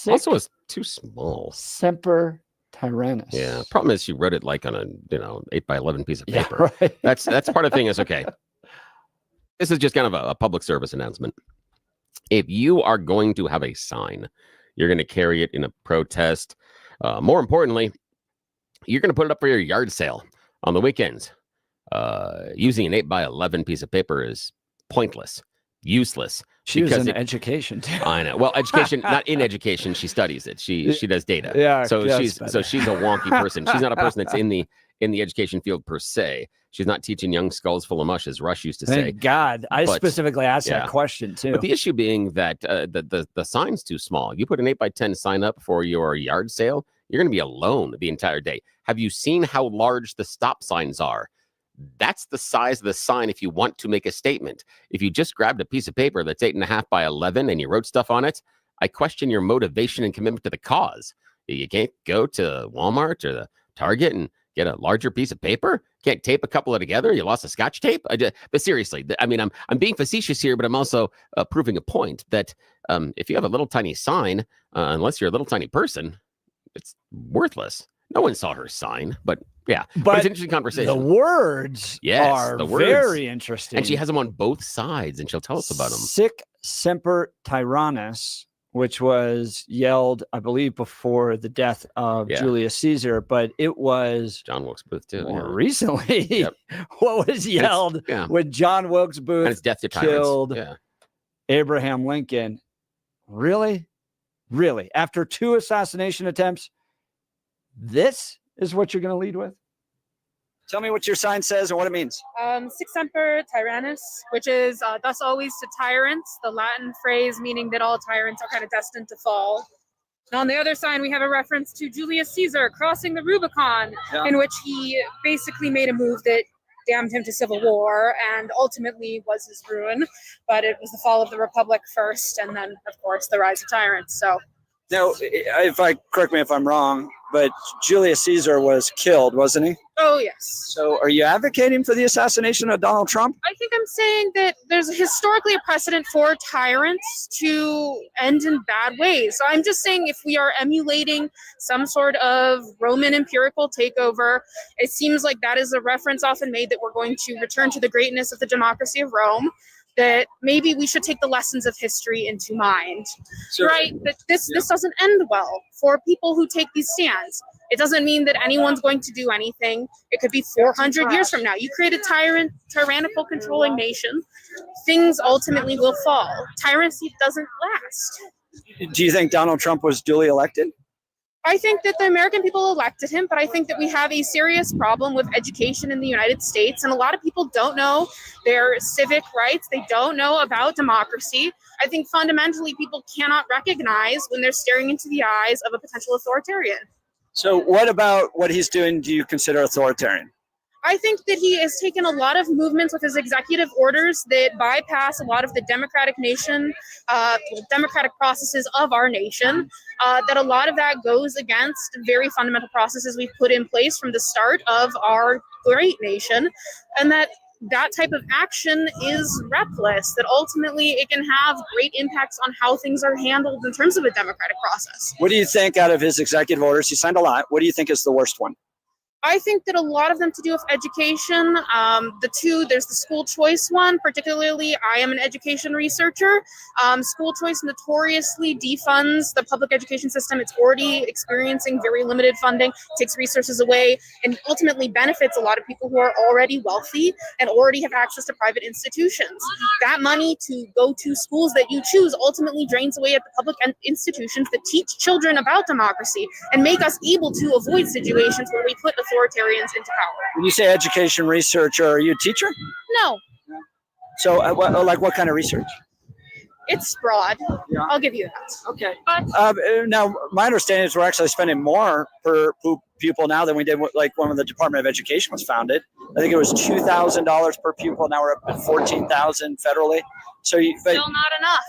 Also, it's too small. Semper Tyrannis. Yeah. Problem is, she wrote it like on a 8x11 piece of paper. Yeah, right. That's part of the thing. Is okay. This is just kind of a public service announcement. If you are going to have a sign, you're going to carry it in a protest. More importantly, you're going to put it up for your yard sale on the weekends. Using an 8x11 piece of paper is pointless. Useless. She was in education too. I know. Well, education, not in education. She studies it. She does data. Yeah. So she's a wonky person. She's not a person that's in the education field per se. She's not teaching young skulls full of mush, as Rush used to say. Thank God. I specifically asked that question too. But the issue being that the sign's too small. You put an 8x10 sign up for your yard sale, you're going to be alone the entire day. Have you seen how large the stop signs are? That's the size of the sign if you want to make a statement. If you just grabbed a piece of paper that's 8.5 by 11 and you wrote stuff on it, I question your motivation and commitment to the cause. You can't go to Walmart or the Target and get a larger piece of paper. Can't tape a couple of together. You lost a Scotch tape. But seriously, I mean, I'm being facetious here, but I'm also proving a point that if you have a little tiny sign, unless you're a little tiny person, it's worthless. No one saw her sign, but yeah. But it's an interesting conversation. The words are very interesting. And she has them on both sides, and she'll tell us about them. Sic Semper Tyrannis, which was yelled, I believe, before the death of Julius Caesar, but it was John Wilkes Booth too. More recently, what was yelled when John Wilkes Booth and it's death to killed Abraham Lincoln. Really? Really? After 2 assassination attempts, this is what you're going to lead with? Tell me what your sign says and what it means. Sic semper tyrannis, which is thus always to tyrants, the Latin phrase meaning that all tyrants are kind of destined to fall. And on the other sign, we have a reference to Julius Caesar crossing the Rubicon, in which he basically made a move that damned him to civil war and ultimately was his ruin. But it was the fall of the Republic first, and then, of course, the rise of tyrants. So. Now, correct me if I'm wrong, but Julius Caesar was killed, wasn't he? Oh, yes. So are you advocating for the assassination of Donald Trump? I think I'm saying that there's historically a precedent for tyrants to end in bad ways. So I'm just saying if we are emulating some sort of Roman empirical takeover, it seems like that is a reference often made that we're going to return to the greatness of the democracy of Rome, that maybe we should take the lessons of history into mind, right? That this doesn't end well for people who take these stands. It doesn't mean that anyone's going to do anything. It could be 400 years from now. You create a tyrannical controlling nation, things ultimately will fall. Tyranny doesn't last. Do you think Donald Trump was duly elected? I think that the American people elected him, but I think that we have a serious problem with education in the United States, and a lot of people don't know their civic rights. They don't know about democracy. I think fundamentally people cannot recognize when they're staring into the eyes of a potential authoritarian. So what about what he's doing do you consider authoritarian? I think that he has taken a lot of movements with his executive orders that bypass a lot of the democratic processes of our nation, that a lot of that goes against very fundamental processes we've put in place from the start of our great nation, and that type of action is reckless, that ultimately it can have great impacts on how things are handled in terms of a democratic process. What do you think out of his executive orders? He signed a lot. What do you think is the worst one? I think that a lot of them to do with education. There's the school choice one, particularly I am an education researcher. School choice notoriously defunds the public education system. It's already experiencing very limited funding, takes resources away, and ultimately benefits a lot of people who are already wealthy and already have access to private institutions. That money to go to schools that you choose ultimately drains away at the public institutions that teach children about democracy and make us able to avoid situations where we put authoritarians into power. When you say education researcher, are you a teacher? No, So what kind of research? it's broad. I'll give you that. Okay. But Now, my understanding is we're actually spending more per pupil now than we did when the Department of Education was founded. I think it was $2,000 per pupil. Now we're up at $14,000 federally. So still not enough.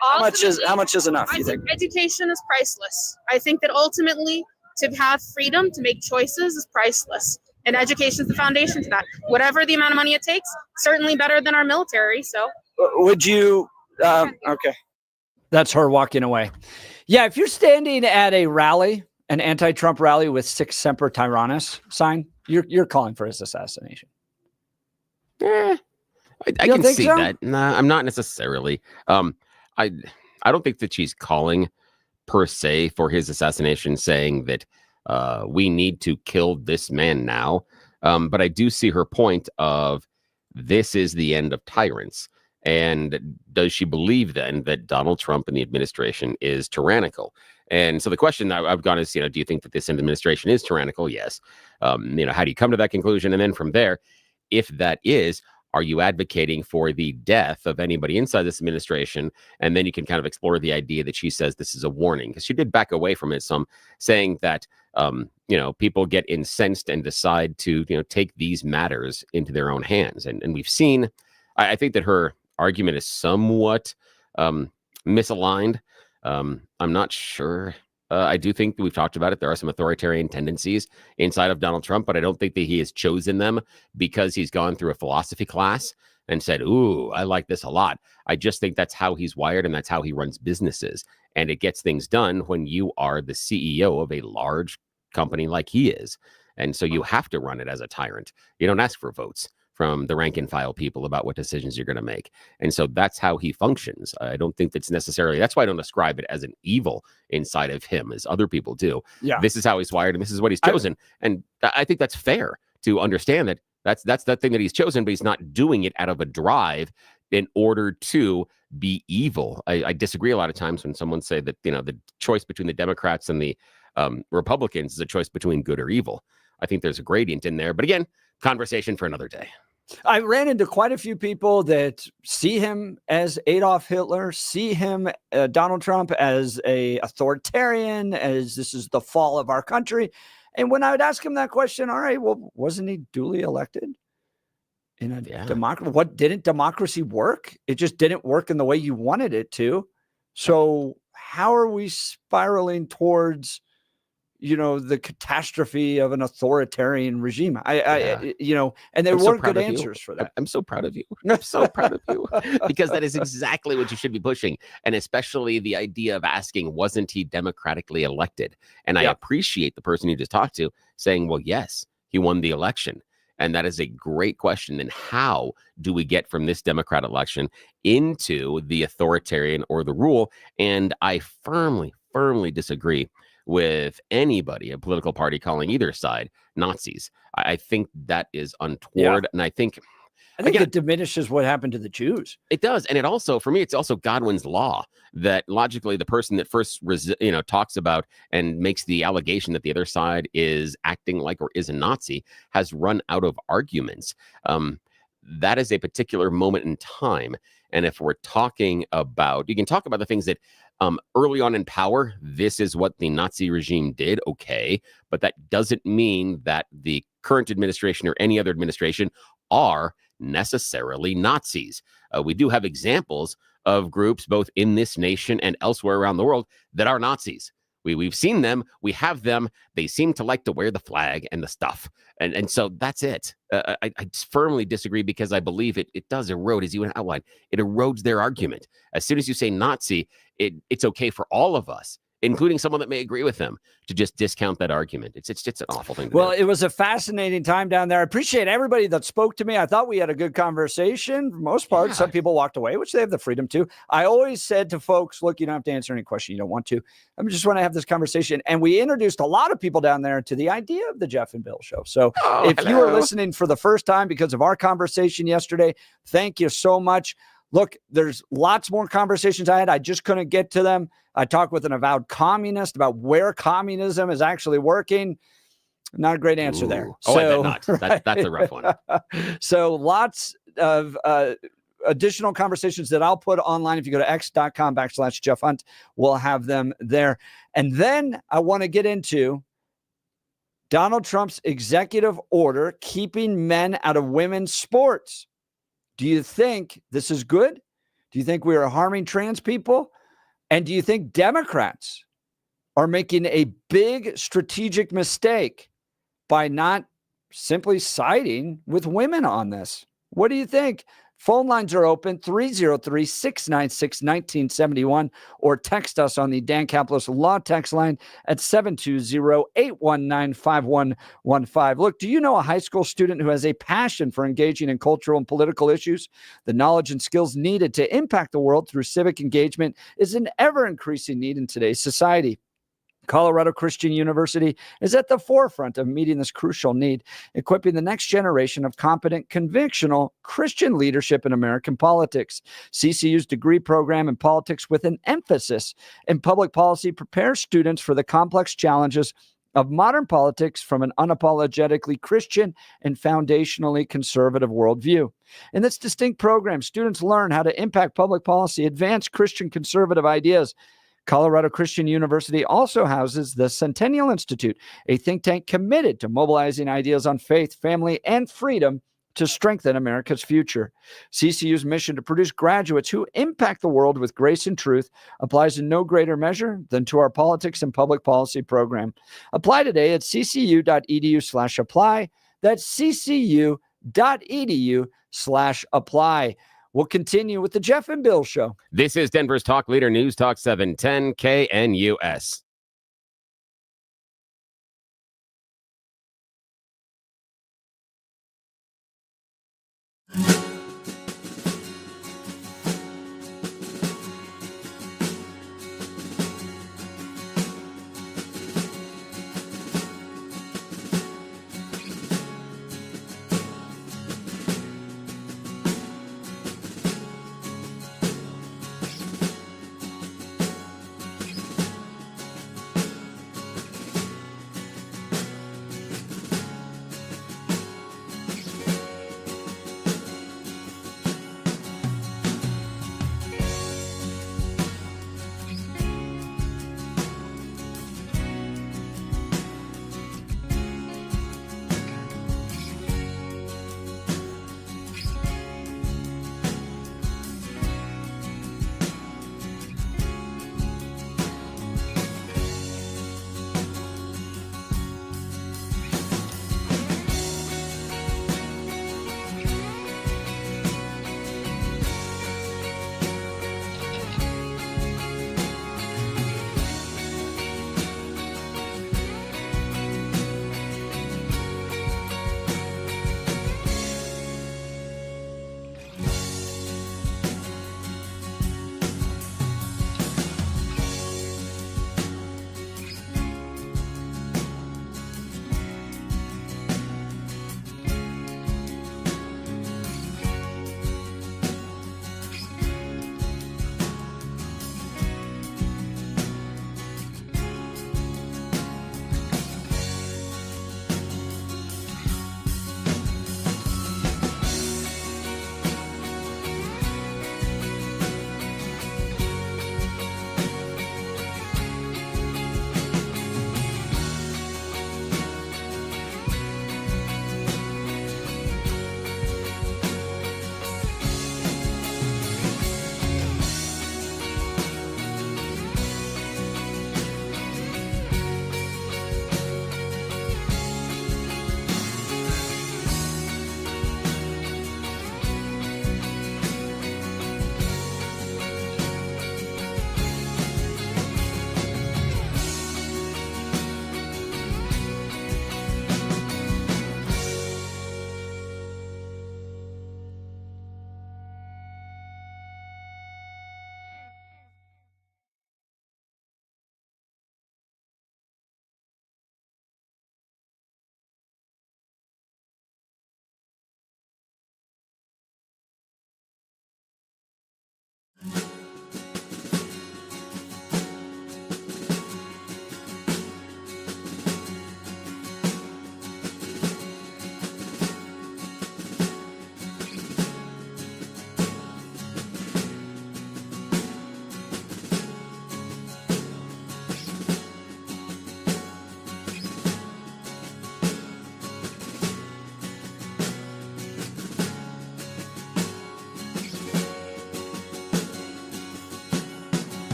How much is enough, I you think? Education is priceless. I think that ultimately to have freedom to make choices is priceless. And education is the foundation to that. Whatever the amount of money it takes, certainly better than our military. So would you okay. That's her walking away. Yeah, if you're standing at a rally, an anti-Trump rally with Sic Semper Tyrannis sign, you're calling for his assassination. I can see that. Nah, I'm not necessarily. I don't think that she's calling per se for his assassination, saying that we need to kill this man now. But I do see her point of this is the end of tyrants. And does she believe then that Donald Trump and the administration is tyrannical? And so the question I've gone is, do you think that this administration is tyrannical? Yes. How do you come to that conclusion? And then from there, if that is, are you advocating for the death of anybody inside this administration? And then you can kind of explore the idea that she says this is a warning, because she did back away from it some, saying that, people get incensed and decide to, take these matters into their own hands. And we've seen, I think that her argument is somewhat misaligned. I'm not sure. I do think that we've talked about it. There are some authoritarian tendencies inside of Donald Trump, but I don't think that he has chosen them because he's gone through a philosophy class and said, ooh, I like this a lot. I just think that's how he's wired and that's how he runs businesses. And it gets things done when you are the CEO of a large company like he is. And so you have to run it as a tyrant. You don't ask for votes from the rank and file people about what decisions you're going to make. And so that's how he functions. I don't think that's necessarily, that's why I don't describe it as an evil inside of him as other people do. Yeah. This is how he's wired and this is what he's chosen. And I think that's fair to understand that that's that thing that he's chosen, but he's not doing it out of a drive in order to be evil. I disagree a lot of times when someone say that, the choice between the Democrats and the Republicans is a choice between good or evil. I think there's a gradient in there. But again, conversation for another day. I ran into quite a few people that see him as Adolf Hitler, see him, Donald Trump, as a authoritarian, as this is the fall of our country. And when I would ask him that question, all right, well, wasn't he duly elected in a democracy? What, didn't democracy work? It just didn't work in the way you wanted it to. So how are we spiraling towards, the catastrophe of an authoritarian regime? And there weren't good answers for that. I'm so proud of you. I'm so proud of you, because that is exactly what you should be pushing. And especially the idea of asking, wasn't he democratically elected? And I appreciate the person you just talked to saying, well, yes, he won the election. And that is a great question. And how do we get from this Democrat election into the authoritarian or the rule? And I firmly disagree with anybody, a political party, calling either side Nazis. I think that is untoward. And I think it diminishes what happened to the Jews. It does. And it also, for me, it's also Godwin's law that logically the person that first, talks about and makes the allegation that the other side is acting like or is a Nazi has run out of arguments. That is a particular moment in time. And if we're talking about, you can talk about the things that early on in power, this is what the Nazi regime did. Okay. But that doesn't mean that the current administration or any other administration are necessarily Nazis. We do have examples of groups both in this nation and elsewhere around the world that are Nazis. We've seen them. We have them. They seem to like to wear the flag and the stuff. And so that's it. I firmly disagree, because I believe it does erode, as you outlined. It erodes their argument. As soon as you say Nazi, it's okay for all of us, including someone that may agree with them, to just discount that argument. It's just an awful thing to do. It was a fascinating time down there. I appreciate everybody that spoke to me. I thought we had a good conversation for the most part. Some people walked away, which they have the freedom to. I always said to folks, look, you don't have to answer any question you don't want to. I just want to have this conversation. And we introduced a lot of people down there to the idea of the Jeff and Bill Show. So if you were listening for the first time because of our conversation yesterday, thank you so much. Look, there's lots more conversations I had. I just couldn't get to them. I talked with an avowed communist about where communism is actually working. Not a great answer there. I bet not. That's a rough one. So lots of additional conversations that I'll put online. If you go to x.com/Jeff Hunt, we'll have them there. And then I want to get into Donald Trump's executive order keeping men out of women's sports. Do you think this is good? Do you think we are harming trans people? And do you think Democrats are making a big strategic mistake by not simply siding with women on this? What do you think? Phone lines are open, 303-696-1971, or text us on the Dan Caplis Law text line at 720-819-5115. Look, do you know a high school student who has a passion for engaging in cultural and political issues? The knowledge and skills needed to impact the world through civic engagement is an ever-increasing need in today's society. Colorado Christian University is at the forefront of meeting this crucial need, equipping the next generation of competent, convictional Christian leadership in American politics. CCU's degree program in politics with an emphasis in public policy prepares students for the complex challenges of modern politics from an unapologetically Christian and foundationally conservative worldview. In this distinct program, students learn how to impact public policy, advance Christian conservative ideas. Colorado Christian University also houses the Centennial Institute, a think tank committed to mobilizing ideas on faith, family, and freedom to strengthen America's future. CCU's mission to produce graduates who impact the world with grace and truth applies in no greater measure than to our politics and public policy program. Apply today at ccu.edu/apply. That's ccu.edu/apply. We'll continue with the Jeff and Bill Show. This is Denver's Talk Leader, News Talk 710 KNUS.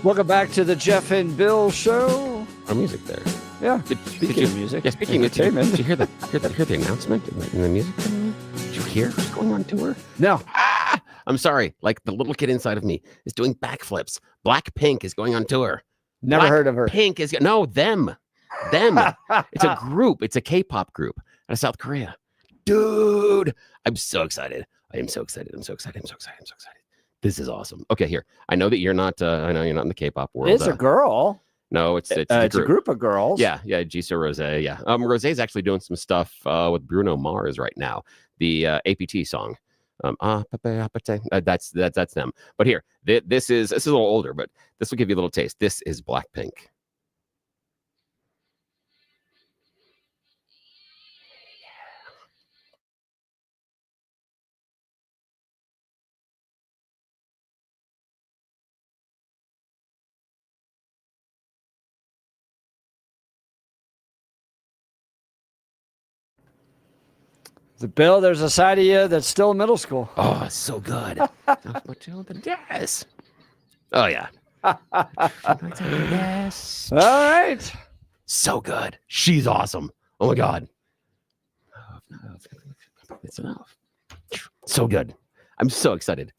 Welcome back to the Jeff and Bill Show. Our music there. Yeah. Speaking of music. Yeah, speaking of entertainment. did you hear the announcement in the music? Did you hear who's going on tour? No. I'm sorry. Like the little kid inside of me is doing backflips. Blackpink is going on tour. Never heard of her. Pink is them. It's a group. It's a K-pop group out of South Korea. Dude, I'm so excited. I am so excited. I'm so excited. This is awesome. Okay, here. I know that you're not. I know you're not in the K-pop world. It's a girl. No, it's a group of girls. Yeah, Jisoo Rose. Yeah, Rose is actually doing some stuff with Bruno Mars right now. The APT song. That's them. But here, this is a little older, but this will give you a little taste. This is Blackpink. The Bill, there's a side of you that's still in middle school. Oh, it's so good. Yes. Oh, yeah. Yes. All right. So good. She's awesome. Oh, my God. It's enough. So good. I'm so excited.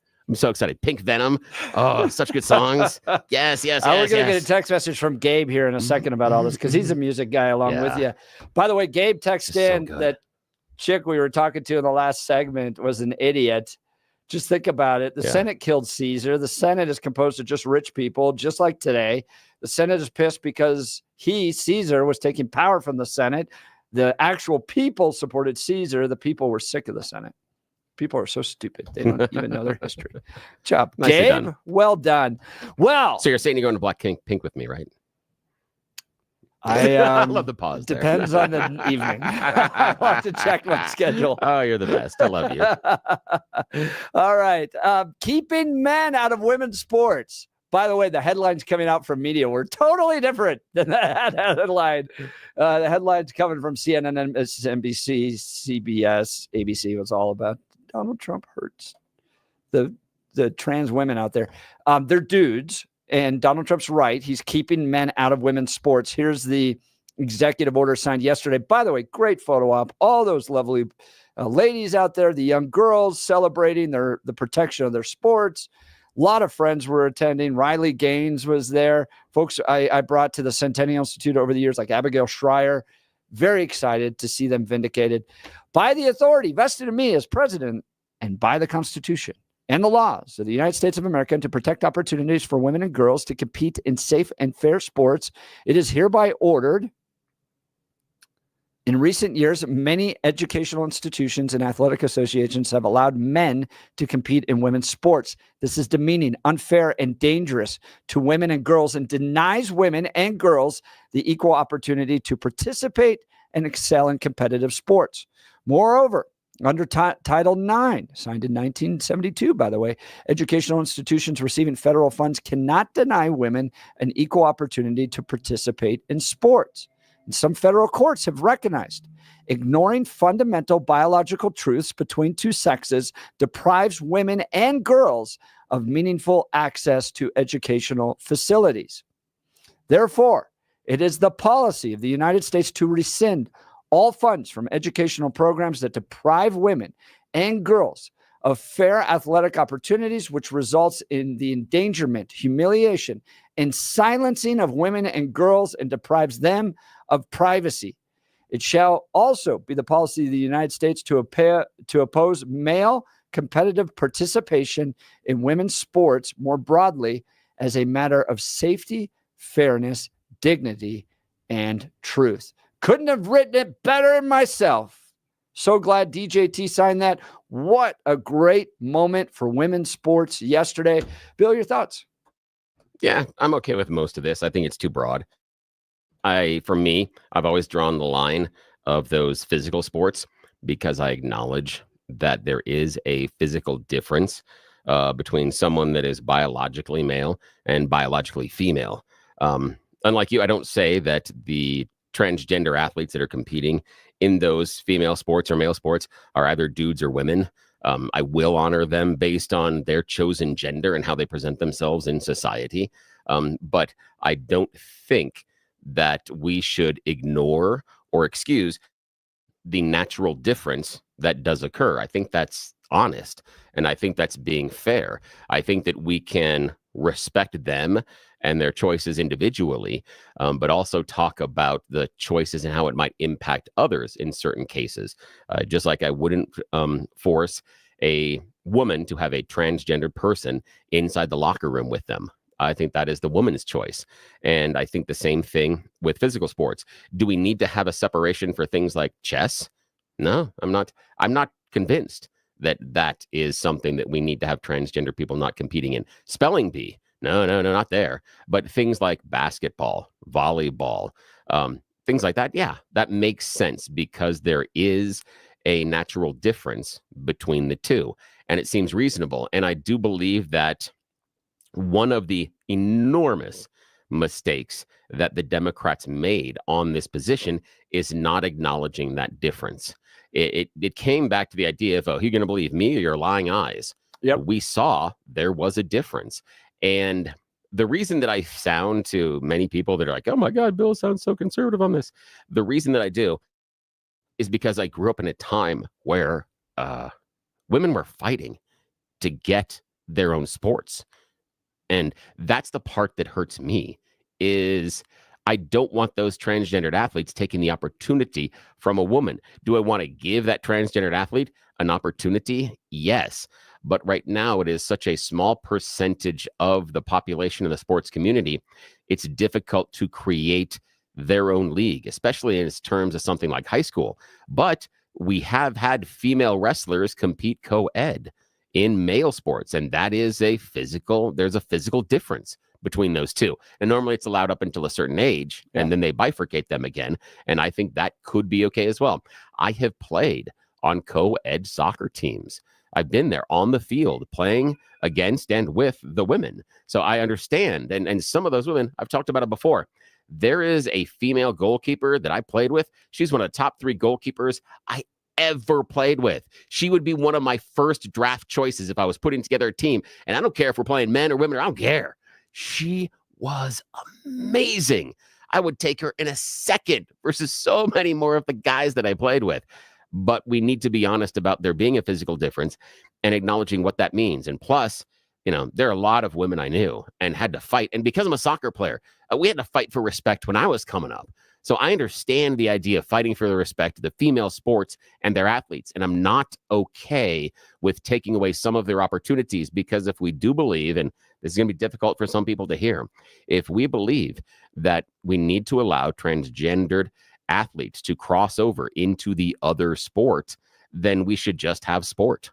Pink Venom. Oh, such good songs. Yes. We're going to get a text message from Gabe here in a second about all this because he's a music guy along with you. By the way, Gabe texted in that chick we were talking to in the last segment was an idiot. Just think about it. The Senate killed Caesar. The Senate is composed of just rich people, just like today. The Senate is pissed because Caesar, was taking power from the Senate. The actual people supported Caesar. The people were sick of the Senate. People are so stupid. They don't even know their history. Job, Gabe. Done. Well done. Well, so you're saying you're going to Blackpink with me, right? I love the pause. Depends on the evening. I'll have to check my schedule. Oh, you're the best. I love you. All right. Keeping men out of women's sports. By the way, the headlines coming out from media were totally different than that headline. The headlines coming from CNN, NBC, CBS, ABC was all about Donald Trump hurts the trans women out there. They're dudes. And Donald Trump's right. He's keeping men out of women's sports. Here's the executive order signed yesterday. By the way, great photo op. All those lovely ladies out there, the young girls celebrating the protection of their sports. A lot of friends were attending. Riley Gaines was there. Folks I brought to the Centennial Institute over the years, like Abigail Schreier. Very excited to see them vindicated by the authority vested in me as president and by the Constitution and the laws of the United States of America, and to protect opportunities for women and girls to compete in safe and fair sports. It is hereby ordered. In recent years, many educational institutions and athletic associations have allowed men to compete in women's sports. This is demeaning, unfair, and dangerous to women and girls, and denies women and girls the equal opportunity to participate and excel in competitive sports. Moreover, under Title IX, signed in 1972, by the way, educational institutions receiving federal funds cannot deny women an equal opportunity to participate in sports. And some federal courts have recognized ignoring fundamental biological truths between two sexes deprives women and girls of meaningful access to educational facilities. Therefore, it is the policy of the United States to rescind all funds from educational programs that deprive women and girls of fair athletic opportunities, which results in the endangerment, humiliation, and silencing of women and girls and deprives them of privacy. It shall also be the policy of the United States to oppose male competitive participation in women's sports more broadly as a matter of safety, fairness, dignity, and truth. Couldn't have written it better myself. So glad DJT signed that. What a great moment for women's sports yesterday. Bill, your thoughts? Yeah, I'm okay with most of this. I think it's too broad. For me, I've always drawn the line of those physical sports because I acknowledge that there is a physical difference between someone that is biologically male and biologically female. Unlike you, I don't say that the transgender athletes that are competing in those female sports or male sports are either dudes or women. I will honor them based on their chosen gender and how they present themselves in society. But I don't think that we should ignore or excuse the natural difference that does occur. I think that's honest, and I think that's being fair. I think that we can respect them and their choices individually, but also talk about the choices and how it might impact others in certain cases. Just like I wouldn't force a woman to have a transgender person inside the locker room with them. I think that is the woman's choice. And I think the same thing with physical sports. Do we need to have a separation for things like chess? No, I'm not convinced that that is something that we need to have transgender people not competing in. Spelling bee. No, not there. But things like basketball, volleyball, things like that. Yeah, that makes sense because there is a natural difference between the two. And it seems reasonable. And I do believe that one of the enormous mistakes that the Democrats made on this position is not acknowledging that difference. It came back to the idea of, oh, you're going to believe me or your lying eyes. Yep. We saw there was a difference. And the reason that I sound to many people that are like, oh my God, Bill sounds so conservative on this. The reason that I do is because I grew up in a time where women were fighting to get their own sports. And that's the part that hurts me is I don't want those transgendered athletes taking the opportunity from a woman. Do I want to give that transgendered athlete an opportunity? Yes. But right now it is such a small percentage of the population of the sports community. It's difficult to create their own league, especially in terms of something like high school. But we have had female wrestlers compete co-ed in male sports, and that is there's a physical difference between those two. And normally it's allowed up until a certain age, and then they bifurcate them again. And I think that could be okay as well. I have played on co-ed soccer teams. I've been there on the field playing against and with the women. So I understand. And some of those women, I've talked about it before. There is a female goalkeeper that I played with. She's one of the top 3 goalkeepers I ever played with. She would be one of my first draft choices if I was putting together a team. And I don't care if we're playing men or women, I don't care. She was amazing. I would take her in a second versus so many more of the guys that I played with. But we need to be honest about there being a physical difference and acknowledging what that means. And plus, there are a lot of women I knew and had to fight. And because I'm a soccer player, we had to fight for respect when I was coming up. So I understand the idea of fighting for the respect of the female sports and their athletes. And I'm not okay with taking away some of their opportunities, because if we do believe, and this is going to be difficult for some people to hear, if we believe that we need to allow transgendered athletes to cross over into the other sport, then we should just have sport.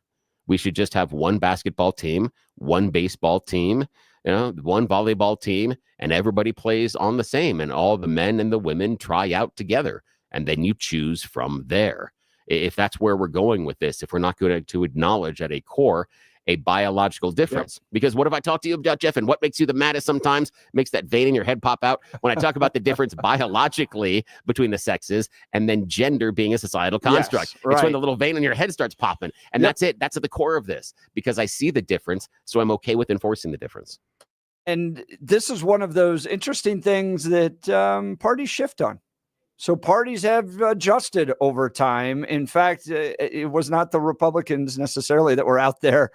We should just have one basketball team, one baseball team, one volleyball team, and everybody plays on the same, and all the men and the women try out together, and then you choose from there. If that's where we're going with this, if we're not going to acknowledge at a core a biological difference. Because what if I talk to you about, Jeff, and what makes you the maddest sometimes, makes that vein in your head pop out when I talk about the difference biologically between the sexes, and then gender being a societal construct. Yes, right. It's when the little vein in your head starts popping. And that's it. That's at the core of this, because I see the difference. So I'm okay with enforcing the difference. And this is one of those interesting things that parties shift on. So parties have adjusted over time. In fact, it was not the Republicans necessarily that were out there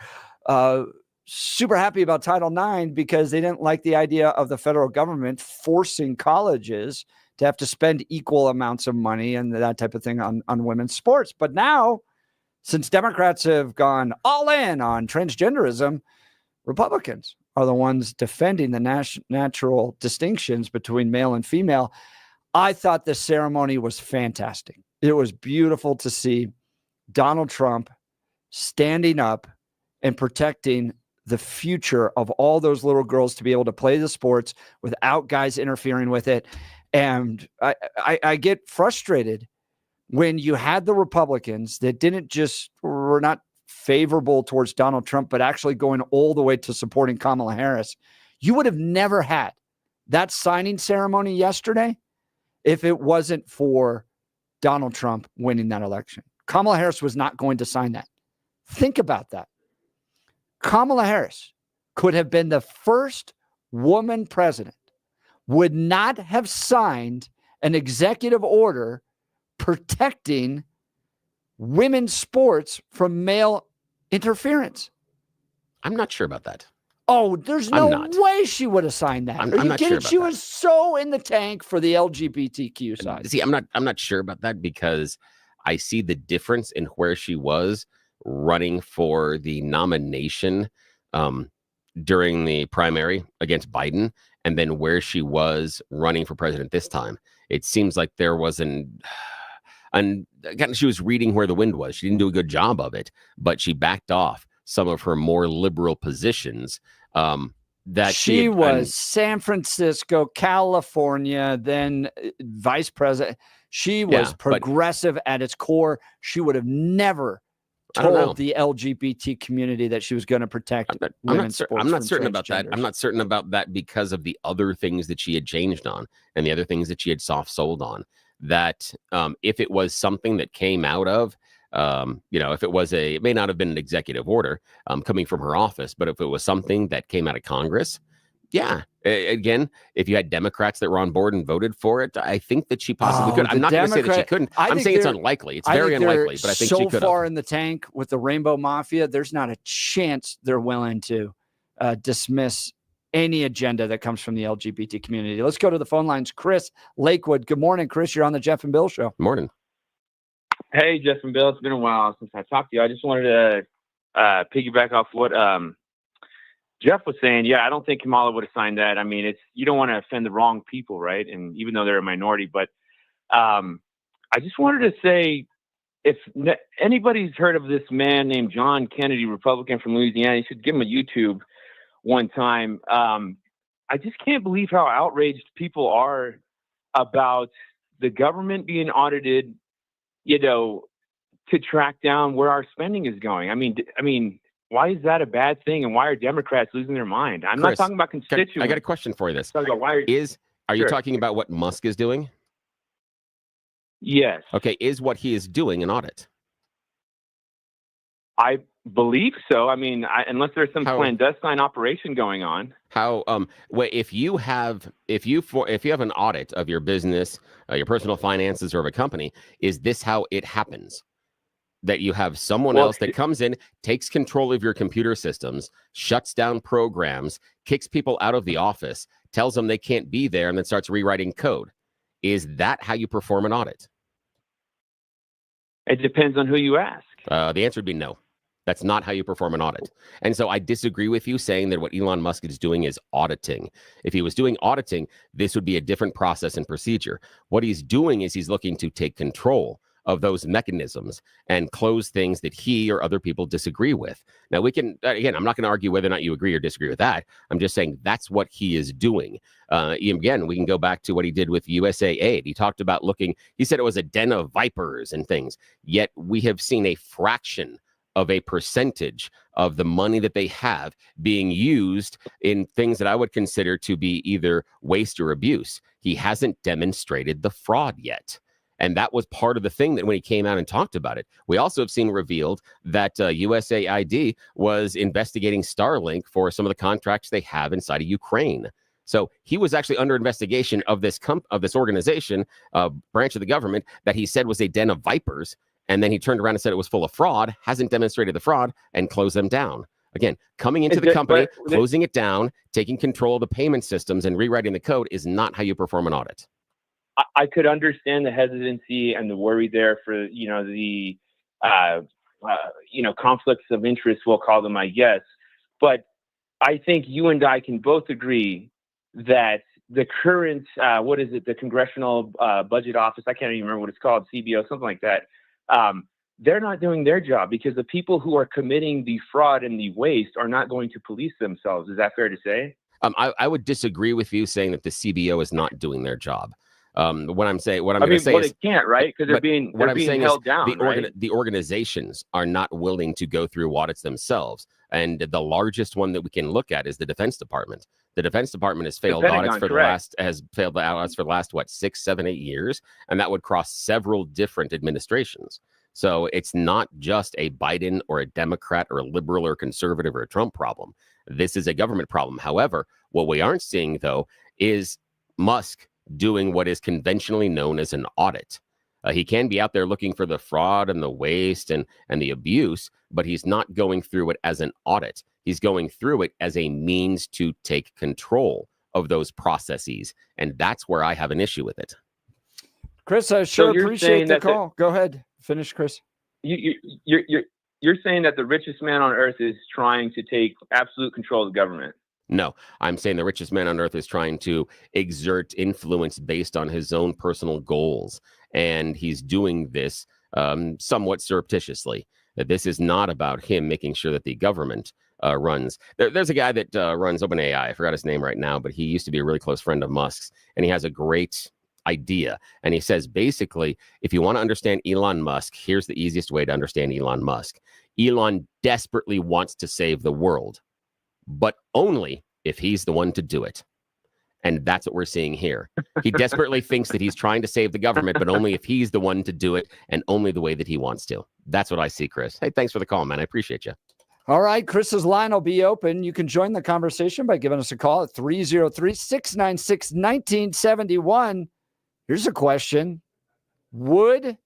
super happy about Title IX, because they didn't like the idea of the federal government forcing colleges to have to spend equal amounts of money and that type of thing on women's sports. But now, since Democrats have gone all in on transgenderism, Republicans are the ones defending the natural distinctions between male and female. I thought the ceremony was fantastic. It was beautiful to see Donald Trump standing up and protecting the future of all those little girls to be able to play the sports without guys interfering with it. And I get frustrated when you had the Republicans that were not favorable towards Donald Trump, but actually going all the way to supporting Kamala Harris. You would have never had that signing ceremony yesterday if it wasn't for Donald Trump winning that election. Kamala Harris was not going to sign that. Think about that. Kamala Harris could have been the first woman president would not have signed an executive order protecting women's sports from male interference. I'm not sure about that. Oh, there's no way she would have signed that. I'm Are you not kidding? sure about She that. was so in the tank for the LGBTQ side. See, I'm not sure about that because I see the difference in where she was running for the nomination during the primary against Biden, and then where she was running for president this time. It seems like there was she was reading where the wind was. She didn't do a good job of it, but she backed off some of her more liberal positions. That she was San Francisco, California, then vice president. She was progressive at its core. She would have never told the LGBT community that she was going to protect women's sports. I'm not certain about that. I'm not certain about that because of the other things that she had changed on and the other things that she had soft sold on. That if it was something that came out of, if it may not have been an executive order coming from her office, but if it was something that came out of Congress, again, if you had Democrats that were on board and voted for it, I think that she possibly could. I'm not going to say that she couldn't. I'm saying it's unlikely. It's very unlikely, but I think she could. So far in the tank with the Rainbow Mafia, there's not a chance they're willing to dismiss any agenda that comes from the LGBT community. Let's go to the phone lines. Chris, Lakewood. Good morning, Chris. You're on the Jeff and Bill Show. Morning. Hey, Jeff and Bill. It's been a while since I talked to you. I just wanted to piggyback off what Jeff was saying. Yeah, I don't think Kamala would have signed that. I mean, you don't want to offend the wrong people, right? And even though they're a minority, but I just wanted to say, if anybody's heard of this man named John Kennedy, Republican from Louisiana, you should give him a YouTube one time. I just can't believe how outraged people are about the government being audited, to track down where our spending is going. I mean, why is that a bad thing? And why are Democrats losing their mind? I'm not talking about constituents. I got a question for you. Are you talking about what Musk is doing? Yes. Okay. Is what he is doing an audit? I believe so. I mean, unless there's some clandestine operation going on. If you have an audit of your business, your personal finances, or of a company, is this how it happens? That you have someone else that comes in, takes control of your computer systems, shuts down programs, kicks people out of the office, tells them they can't be there, and then starts rewriting code. Is that how you perform an audit? It depends on who you ask. The answer would be no. That's not how you perform an audit. And so I disagree with you saying that what Elon Musk is doing is auditing. If he was doing auditing, this would be a different process and procedure. What he's doing is he's looking to take control of those mechanisms and close things that he or other people disagree with. Now, we can, again, I'm not going to argue whether or not you agree or disagree with that. I'm just saying that's what he is doing. Again, we can go back to what he did with USAID. He talked about he said it was a den of vipers and things, yet we have seen a fraction of a percentage of the money that they have being used in things that I would consider to be either waste or abuse. He hasn't demonstrated the fraud yet. And that was part of the thing that when he came out and talked about it. We also have seen revealed that USAID was investigating Starlink for some of the contracts they have inside of Ukraine. So he was actually under investigation of this organization, branch of the government, that he said was a den of vipers. And then he turned around and said it was full of fraud, hasn't demonstrated the fraud, and closed them down. Again, coming into the company, closing it down, taking control of the payment systems, and rewriting the code is not how you perform an audit. I could understand the hesitancy and the worry there for, the conflicts of interest, we'll call them, I guess. But I think you and I can both agree that the current, the Congressional Budget Office, I can't even remember what it's called, CBO, something like that. They're not doing their job because the people who are committing the fraud and the waste are not going to police themselves. Is that fair to say? I would disagree with you saying that the CBO is not doing their job. They can't, right? Because they're being held down. The organizations are not willing to go through audits themselves, and the largest one that we can look at is the Defense Department. The Defense Department has failed audits for the last 6, 7, 8 years, and that would cross several different administrations. So it's not just a Biden or a Democrat or a liberal or conservative or a Trump problem. This is a government problem. However, what we aren't seeing, though, is Musk doing what is conventionally known as an audit. He can be out there looking for the fraud and the waste and the abuse, but he's not going through it as an audit. He's going through it as a means to take control of those processes. And that's where I have an issue with it. Chris, I sure appreciate the call. Go ahead. Finish, Chris. You're saying that the richest man on earth is trying to take absolute control of the government. No, I'm saying the richest man on earth is trying to exert influence based on his own personal goals. And he's doing this somewhat surreptitiously. This is not about him making sure that the government runs. There's a guy that runs OpenAI. I forgot his name right now, but he used to be a really close friend of Musk's. And he has a great idea. And he says, basically, if you want to understand Elon Musk, here's the easiest way to understand Elon Musk. Elon desperately wants to save the world, but only if he's the one to do it. And that's what we're seeing here. He desperately thinks that he's trying to save the government, but only if he's the one to do it and only the way that he wants to. That's what I see, Chris. Hey, thanks for the call, man. I appreciate you. All right, Chris's line will be open. You can join the conversation by giving us a call at 303-696-1971. Here's a question. Would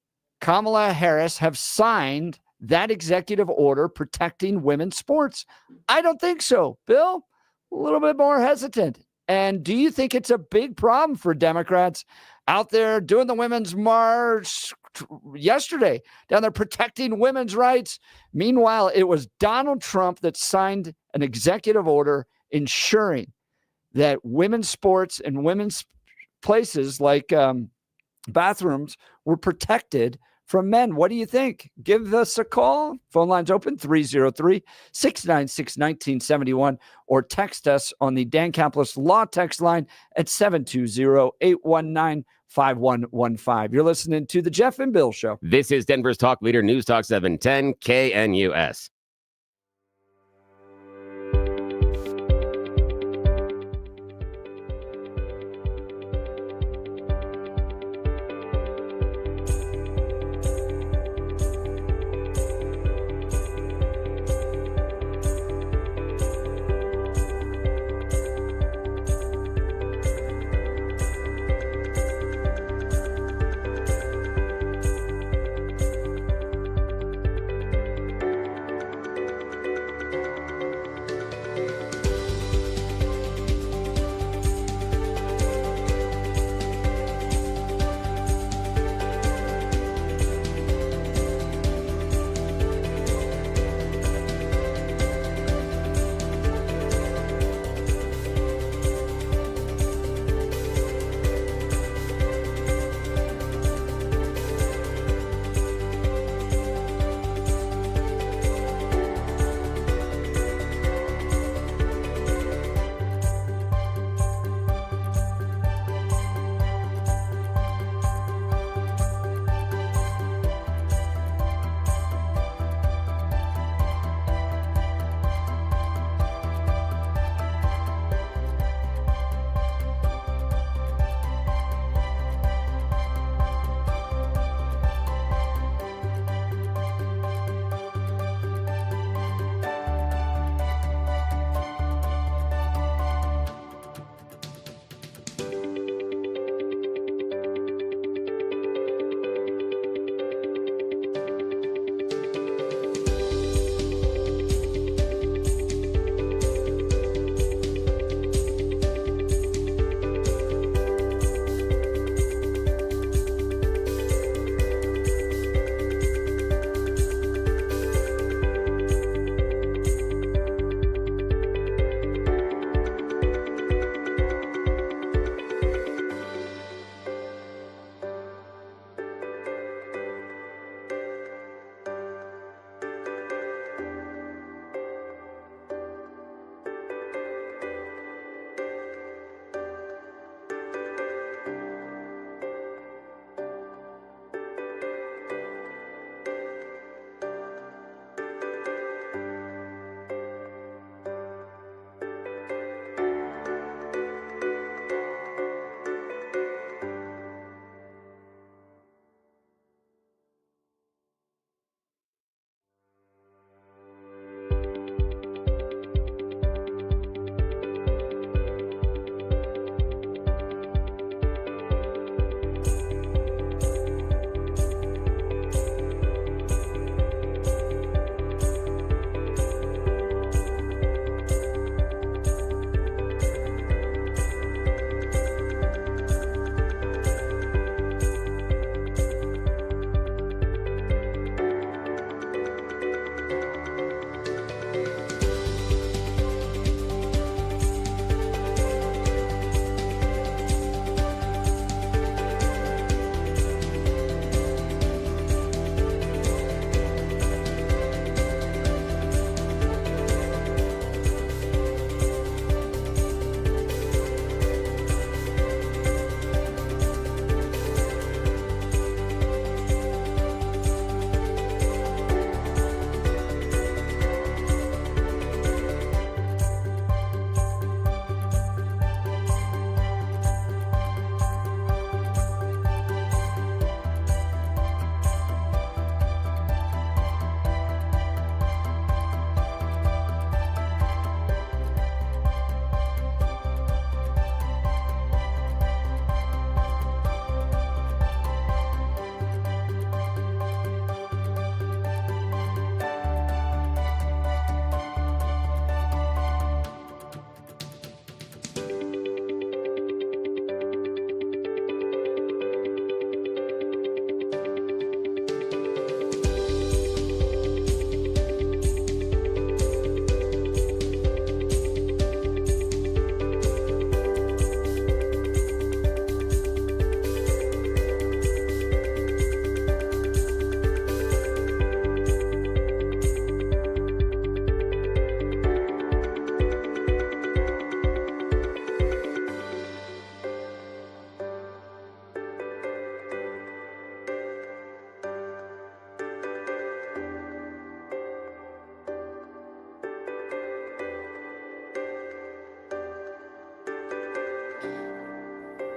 Kamala Harris have signed that executive order protecting women's sports? I don't think so. Bill, a little bit more hesitant. And do you think it's a big problem for Democrats out there doing the women's march yesterday, down there protecting women's rights? Meanwhile, it was Donald Trump that signed an executive order ensuring that women's sports and women's places like bathrooms were protected from men. What do you think? Give us a call. Phone lines open 303-696-1971 or text us on the Dan Caplis Law text line at 720-819-5115. You're listening to the Jeff and Bill Show. This is Denver's Talk Leader, News Talk 710 KNUS.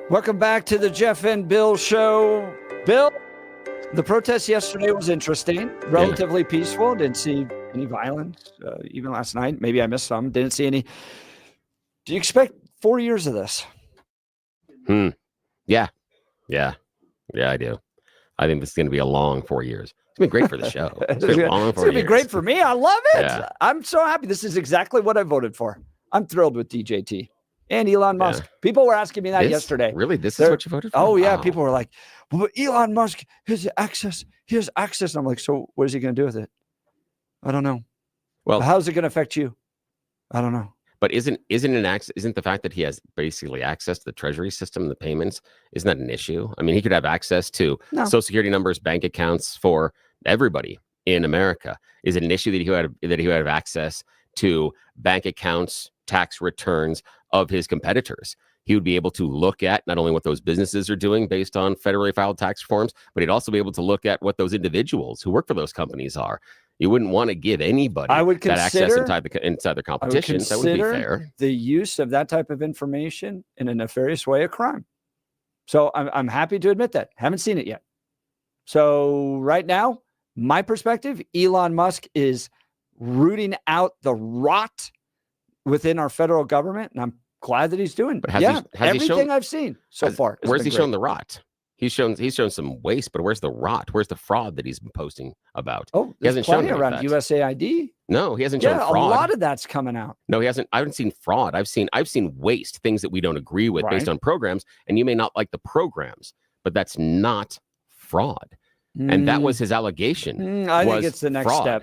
Welcome back to the Jeff and Bill show. Bill, the protest yesterday was interesting, relatively peaceful. Didn't see any violence, even last night. Maybe I missed some. Didn't see any. Do you expect 4 years of this? Yeah, I do. I think this is going to be a long 4 years. It's going to be great for the show. It's going to be great for me. I love it. Yeah. I'm so happy. This is exactly what I voted for. I'm thrilled with DJT and Elon Musk. People were asking me that yesterday. Really? This is what you voted for? Oh, yeah. Wow. People were like, well, Elon Musk, his access. And I'm like, so what is he going to do with it? I don't know. Well, how's it going to affect you? I don't know. But isn't the fact that he has basically access to the treasury system, the payments, isn't that an issue? I mean, he could have access to Social Security numbers, bank accounts for everybody in America. Is it an issue that he would have access to bank accounts, tax returns of his competitors? He would be able to look at not only what those businesses are doing based on federally filed tax reforms, but he'd also be able to look at what those individuals who work for those companies are. You wouldn't want to give anybody that access inside the competition. That wouldn't be fair. The use of that type of information in a nefarious way a crime. So I'm happy to admit that. Haven't seen it yet. So right now, my perspective, Elon Musk is rooting out the rot within our federal government, and I'm glad that he's doing. But everything I've seen so far. Where's he shown the rot? He's shown some waste, but where's the rot? Where's the fraud that he's been posting about? Oh, he hasn't shown around USAID. No, he hasn't shown fraud. A lot of that's coming out. No, he hasn't. I haven't seen fraud. I've seen waste, things that we don't agree with based on programs, and you may not like the programs, but that's not fraud. And that was his allegation. I think it's the next step.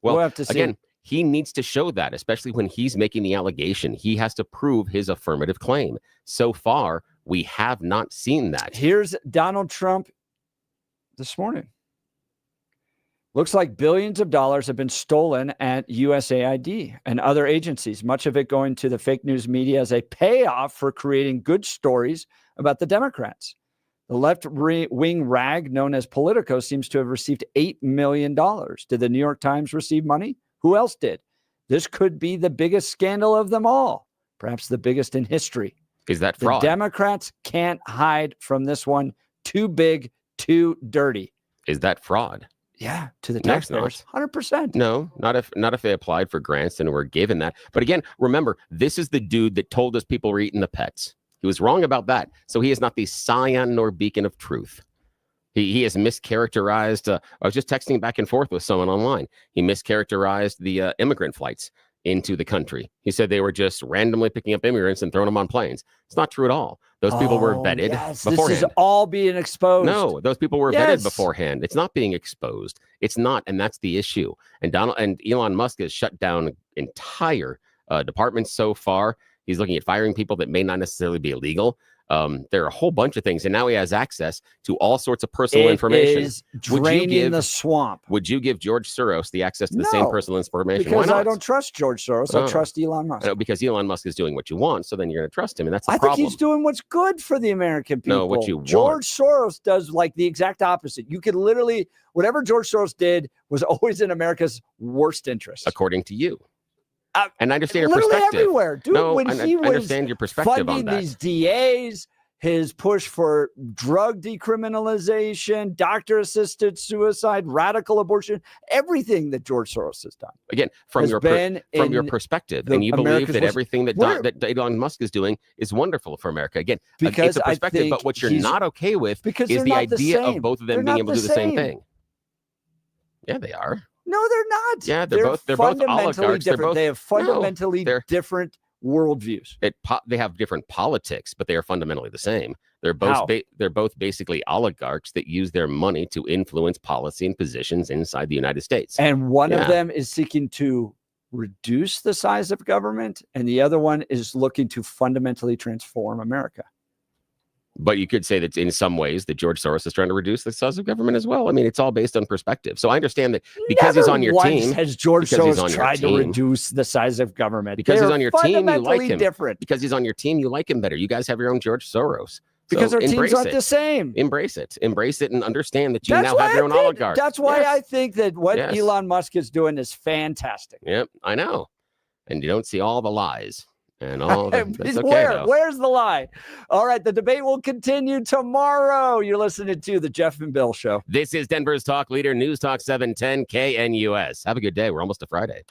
Well, we'll have to see. Again, he needs to show that, especially when he's making the allegation. He has to prove his affirmative claim. So far, we have not seen that. Here's Donald Trump this morning. Looks like billions of dollars have been stolen at USAID and other agencies, much of it going to the fake news media as a payoff for creating good stories about the Democrats. The left-wing rag known as Politico seems to have received $8 million. Did the New York Times receive money? Who else did? This could be the biggest scandal of them all, perhaps the biggest in history. Is that fraud? The Democrats can't hide from this one. Too big, too dirty. Is that fraud? Yeah, to the taxpayers, 100%. No, not if they applied for grants and were given that. But again, remember, this is the dude that told us people were eating the pets. He was wrong about that. So he is not the scion nor beacon of truth. He has mischaracterized. I was just texting back and forth with someone online. He mischaracterized the immigrant flights into the country. He said they were just randomly picking up immigrants and throwing them on planes. It's not true at all. Those people were vetted beforehand. This is all being exposed. No, those people were vetted beforehand. It's not being exposed. It's not, and that's the issue. And Elon Musk has shut down entire departments so far. He's looking at firing people that may not necessarily be illegal. There are a whole bunch of things, and now he has access to all sorts of personal information. Is draining the swamp. Would you give George Soros the access to the same personal information? Because I don't trust George Soros. I trust Elon Musk. No, because Elon Musk is doing what you want, so then you're going to trust him, and that's the problem. problem. I think he's doing what's good for the American people. No, what you want. George Soros does like the exact opposite. You could literally, whatever George Soros did was always in America's worst interest. According to you. And I understand your literally perspective. Everywhere, dude. No, when he was understand your perspective on funding that. these DAs, his push for drug decriminalization, doctor-assisted suicide, radical abortion, everything that George Soros has done. Again, from your perspective, and you believe that everything that Elon Musk is doing is wonderful for America. Again, it's a perspective, but what you're not okay with is the idea of both of them being able to do the same thing. Yeah, they are. No, they're not. Yeah, they're both oligarchs. Different. They have fundamentally different worldviews. They have different politics, but they are fundamentally the same. They're both basically oligarchs that use their money to influence policy and positions inside the United States. And one of them is seeking to reduce the size of government, and the other one is looking to fundamentally transform America. But you could say that in some ways that George Soros is trying to reduce the size of government as well. I mean, it's all based on perspective. So I understand that because he's on your team. Has George Soros tried to reduce the size of government? Because he's on your team, you like him. Different. Because he's on your team, you like him better. You guys have your own George Soros. Because our teams aren't the same. Embrace it. Embrace it and understand that you now have your own oligarch. That's why I think that what Elon Musk is doing is fantastic. Yep, I know. And you don't see all the lies and all that. That's okay, Where? though. Where's the lie? All right, the debate will continue tomorrow. You're listening to the Jeff and Bill Show. This is Denver's talk leader, News Talk 710 KNUS. Have a good day. We're almost to Friday.